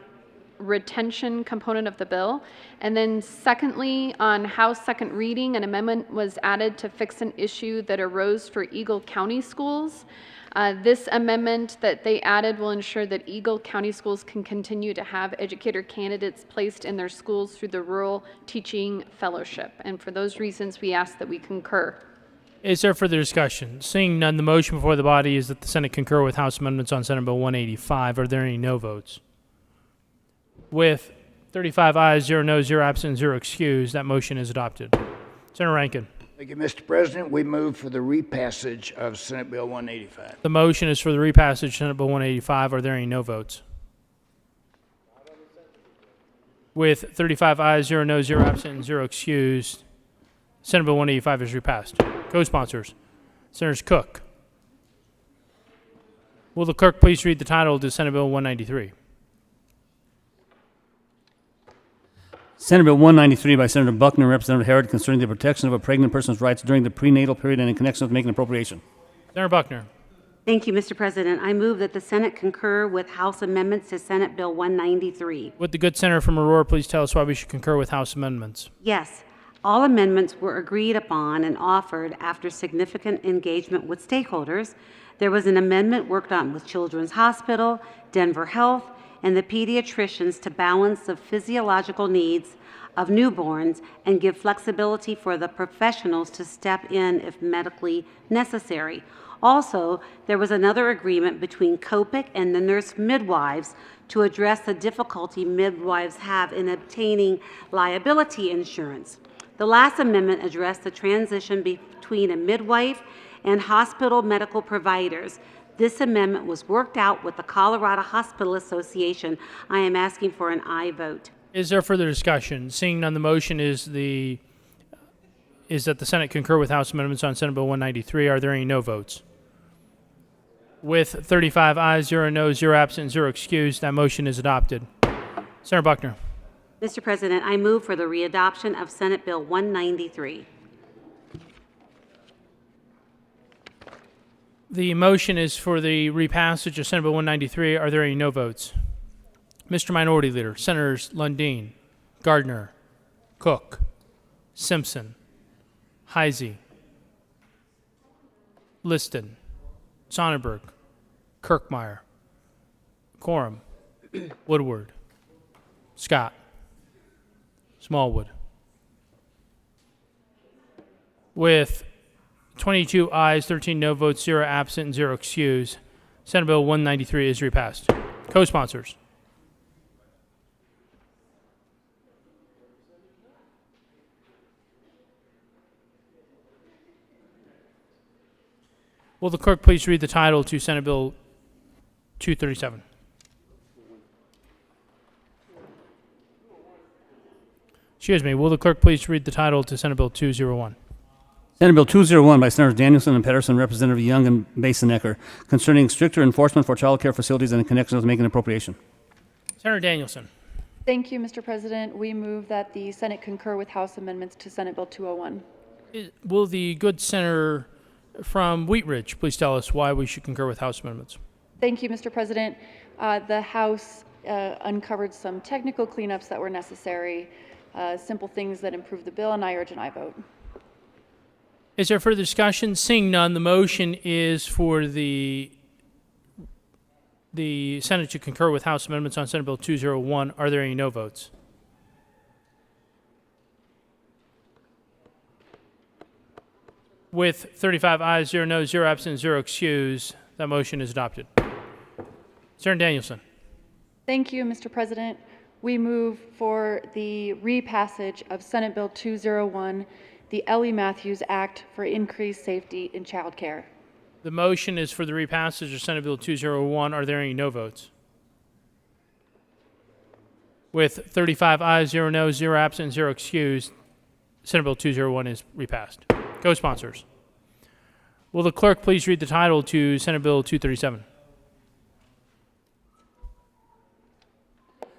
retention component of the bill. And then secondly, on House second reading, an amendment was added to fix an issue that arose for Eagle County schools. This amendment that they added will ensure that Eagle County schools can continue to have educator candidates placed in their schools through the Rural Teaching Fellowship. And for those reasons, we ask that we concur. Is there further discussion? Seeing none, the motion before the body is that the Senate concur with House amendments on Senate Bill 185. Are there any no votes? With 35 ayes, 0 noes, 0 absent, 0 excused, that motion is adopted. Senator Rankin. Thank you, Mr. President. We move for the repassage of Senate Bill 185. The motion is for the repassage of Senate Bill 185. Are there any no votes? With 35 ayes, 0 noes, 0 absent, and 0 excused, Senate Bill 185 is repassed. Co-sponsors, Senators Cook, Will the clerk please read the title to Senate Bill 193? Senate Bill 193 by Senator Buckner and Representative Harrod concerning the protection of a pregnant person's rights during the prenatal period and in connection with making an appropriation. Senator Buckner. Thank you, Mr. President. I move that the Senate concur with House amendments to Senate Bill 193. Would the good senator from Aurora please tell us why we should concur with House amendments? Yes, all amendments were agreed upon and offered after significant engagement with stakeholders. There was an amendment worked on with Children's Hospital, Denver Health, and the pediatricians to balance the physiological needs of newborns and give flexibility for the professionals to step in if medically necessary. Also, there was another agreement between COPIC and the nurse midwives to address the difficulty midwives have in obtaining liability insurance. The last amendment addressed the transition between a midwife and hospital medical providers. This amendment was worked out with the Colorado Hospital Association. I am asking for an aye vote. Is there further discussion? Seeing none, the motion is that the Senate concur with House amendments on Senate Bill 193. Are there any no votes? With 35 ayes, 0 noes, 0 absent, 0 excused, that motion is adopted. Senator Buckner. Mr. President, I move for the readoption of Senate Bill 193. The motion is for the repassage of Senate Bill 193. Are there any no votes? Mr. Minority Leader, Senators Lundin, Gardner, Cook, Simpson, Heisey, Liston, Sonnenberg, Kirkmeyer, Quorum, Woodward, Scott, Smallwood. With 22 ayes, 13 no votes, 0 absent, and 0 excused, Senate Bill 193 is repassed. Co-sponsors. Will the clerk please read the title to Senate Bill 237? Excuse me, will the clerk please read the title to Senate Bill 201? Senate Bill 201 by Senators Danielson and Pedersen, Representative Young and Basonecker, concerning stricter enforcement for child care facilities and in connection with making an appropriation. Senator Danielson. Thank you, Mr. President. We move that the Senate concur with House amendments to Senate Bill 201. Will the good senator from Wheat Ridge please tell us why we should concur with House amendments? Thank you, Mr. President. The House uncovered some technical cleanups that were necessary, simple things that improve the bill, and I urge an aye vote. Is there further discussion? Seeing none, the motion is for the Senate to concur with House amendments on Senate Bill 201. Are there any no votes? With 35 ayes, 0 noes, 0 absent, 0 excused, that motion is adopted. Senator Danielson. Thank you, Mr. President. We move for the repassage of Senate Bill 201, the Ellie Matthews Act for increased safety in child care. The motion is for the repassage of Senate Bill 201. Are there any no votes? With 35 ayes, 0 noes, 0 absent, 0 excused, Senate Bill 201 is repassed. Co-sponsors. Will the clerk please read the title to Senate Bill 237?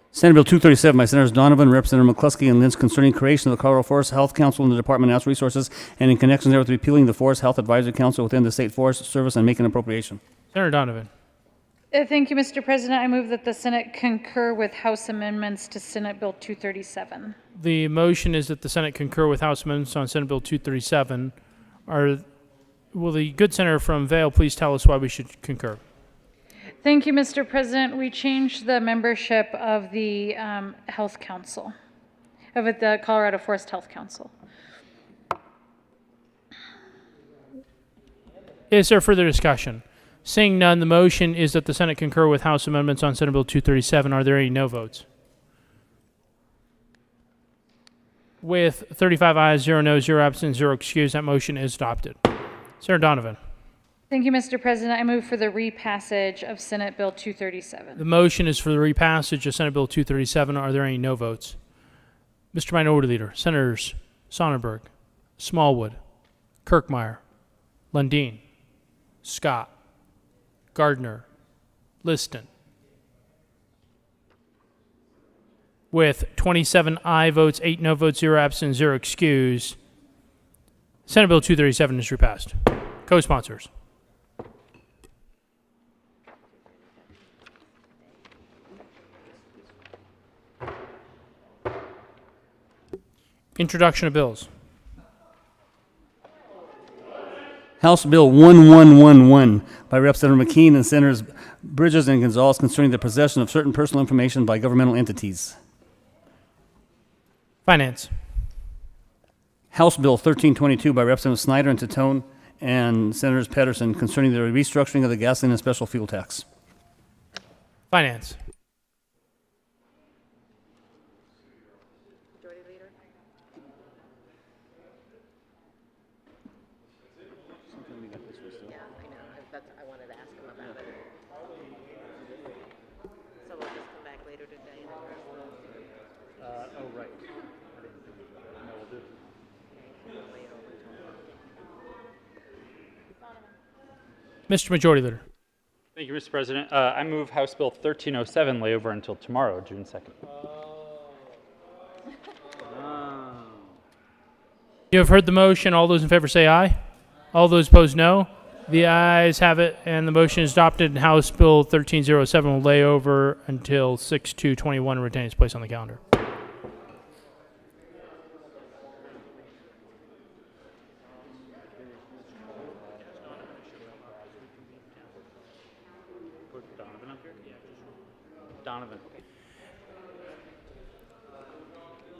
Senate Bill 237 by Senators Donovan, Representative McCluskey, and Lynch concerning creation of the Colorado Forest Health Council and the Department of Natural Resources and in connection therewith repealing the Forest Health Advisory Council within the State Forest Service and making an appropriation. Senator Donovan. Thank you, Mr. President. I move that the Senate concur with House amendments to Senate Bill 237. The motion is that the Senate concur with House amendments on Senate Bill 237. Will the good senator from Vail please tell us why we should concur? Thank you, Mr. President. We changed the membership of the Health Council, of the Colorado Forest Health Council. Is there further discussion? Seeing none, the motion is that the Senate concur with House amendments on Senate Bill 237. Are there any no votes? With 35 ayes, 0 noes, 0 absent, 0 excused, that motion is adopted. Senator Donovan. Thank you, Mr. President. I move for the repassage of Senate Bill 237. The motion is for the repassage of Senate Bill 237. Are there any no votes? Mr. Minority Leader, Senators Sonnenberg, Smallwood, Kirkmeyer, Lundin, Scott, Gardner, Liston. With 27 aye votes, 8 no votes, 0 absent, 0 excused, Senate Bill 237 is repassed. Co-sponsors. Introduction of bills. House Bill 1111 by Representative McKean and Senators Bridges and Gonzalez concerning the possession of certain personal information by governmental entities. Finance. House Bill 1322 by Representative Snyder and Titone and Senators Pedersen concerning the restructuring of the gasoline and special fuel tax. Finance. Mr. Majority Leader. Thank you, Mr. President. I move House Bill 1307 lay over until tomorrow, June 2nd. You have heard the motion. All those in favor say aye. All those opposed, no. The ayes have it, and the motion is adopted. And House Bill 1307 will lay over until 6/2/21 and retain its place on the calendar. Donovan.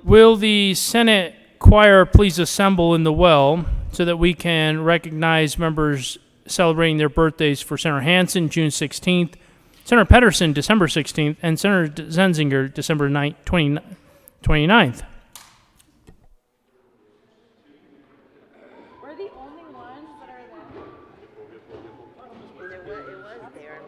Will the Senate choir please assemble in the well so that we can recognize members celebrating their birthdays for Senator Hansen, June 16th, Senator Pedersen, December 16th, and Senator Zenzinger, December 29th. We're the only ones that are there.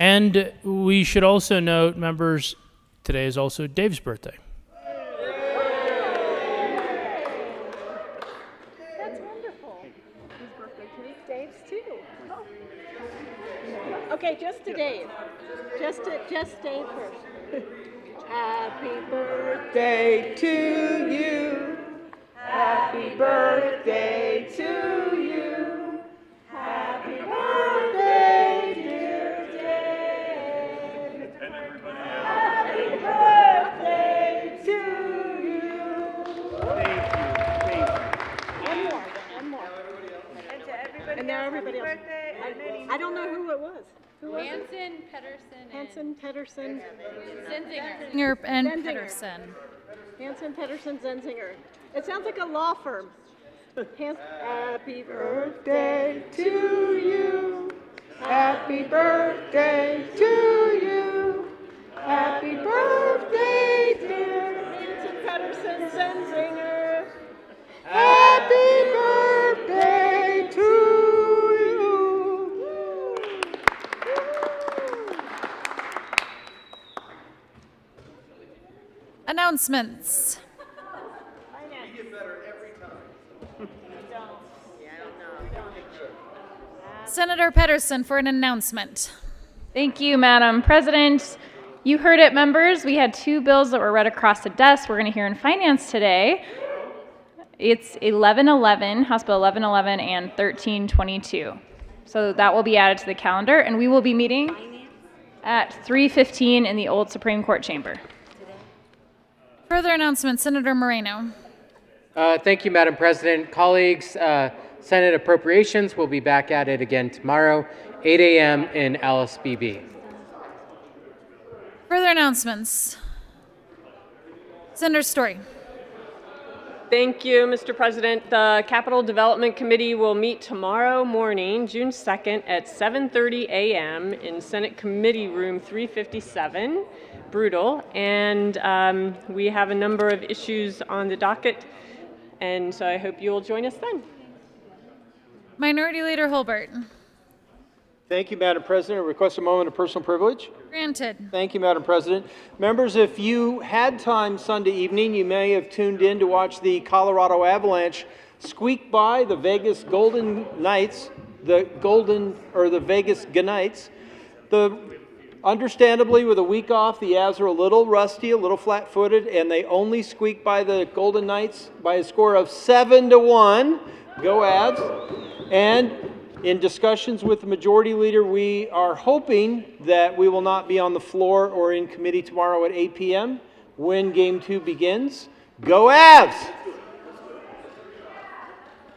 And we should also note, members, today is also Dave's birthday. That's wonderful. Whose birthday too? Dave's too. Oh. Okay, just to Dave. Just Dave first. Happy birthday to you. Happy birthday to you. Happy birthday, dear Dave. Happy birthday to you. One more. And to everybody And now else, everybody happy else. birthday. And many I don't know who it was. Who was it? Hansen, Pedersen, Hansen, Pedersen. Zenzinger, and Zenzinger. Pedersen. Hansen, Pedersen, Zenzinger. It sounds like a law firm. Happy birthday to you. Happy birthday to you. Happy birthday, dear Hansen, Pedersen, Zenzinger. Happy birthday to you. Announcements. Senator Pedersen for an announcement. Thank you, Madam President. You heard it, members. We had two bills that were read across the desk. We're going to hear in finance today. It's 1111, House Bill 1111, and 1322. So that will be added to the calendar, and we will be meeting at 3:15 in the old Supreme Court chamber. Further announcements, Senator Moreno. Thank you, Madam President. Colleagues, Senate Appropriations will be back at it again tomorrow, 8 a.m. in LSBB. Further announcements. Senator Story. Thank you, Mr. President. The Capital Development Committee will meet tomorrow morning, June 2nd at 7:30 a.m. in Senate Committee Room 357, Brutal. And we have a number of issues on the docket, and so I hope you will join us then. Minority Leader Holbert. Thank you, Madam President. I request a moment of personal privilege. Granted. Thank you, Madam President. Members, if you had time Sunday evening, you may have tuned in to watch the Colorado Avalanche squeak by the Vegas Golden Knights the the Vegas Knights. Understandably, with a week off, the Avs are a little rusty, a little flat-footed, and they only squeak by the Golden Knights by a score of 7-1. Go Avs! And in discussions with the majority leader, we are hoping that we will not be on the floor or in committee tomorrow at 8 p.m. when Game 2 begins. Go Avs!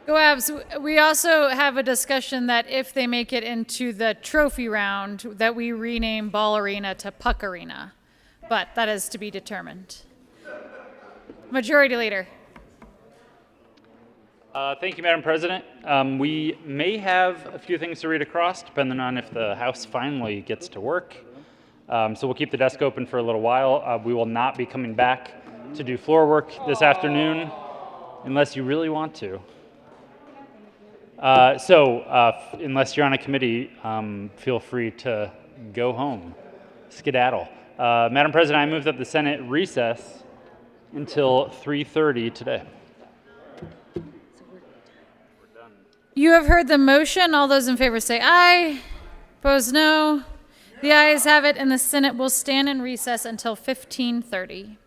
Go Avs. We also have a discussion that if they make it into the trophy round, that we rename Ball Arena to Puck Arena. But that is to be determined. Majority Leader. Thank you, Madam President. We may have a few things to read across, depending on if the House finally gets to work. So we'll keep the desk open for a little while. We will not be coming back to do floor work this afternoon, unless you really want to. Unless you're on a committee, feel free to go home, skedaddle. Madam President, I move that the Senate recess until 3:30 today. You have heard the motion. All those in favor say aye. Opposed, no. The ayes have it, and the Senate will stand in recess until 15:30.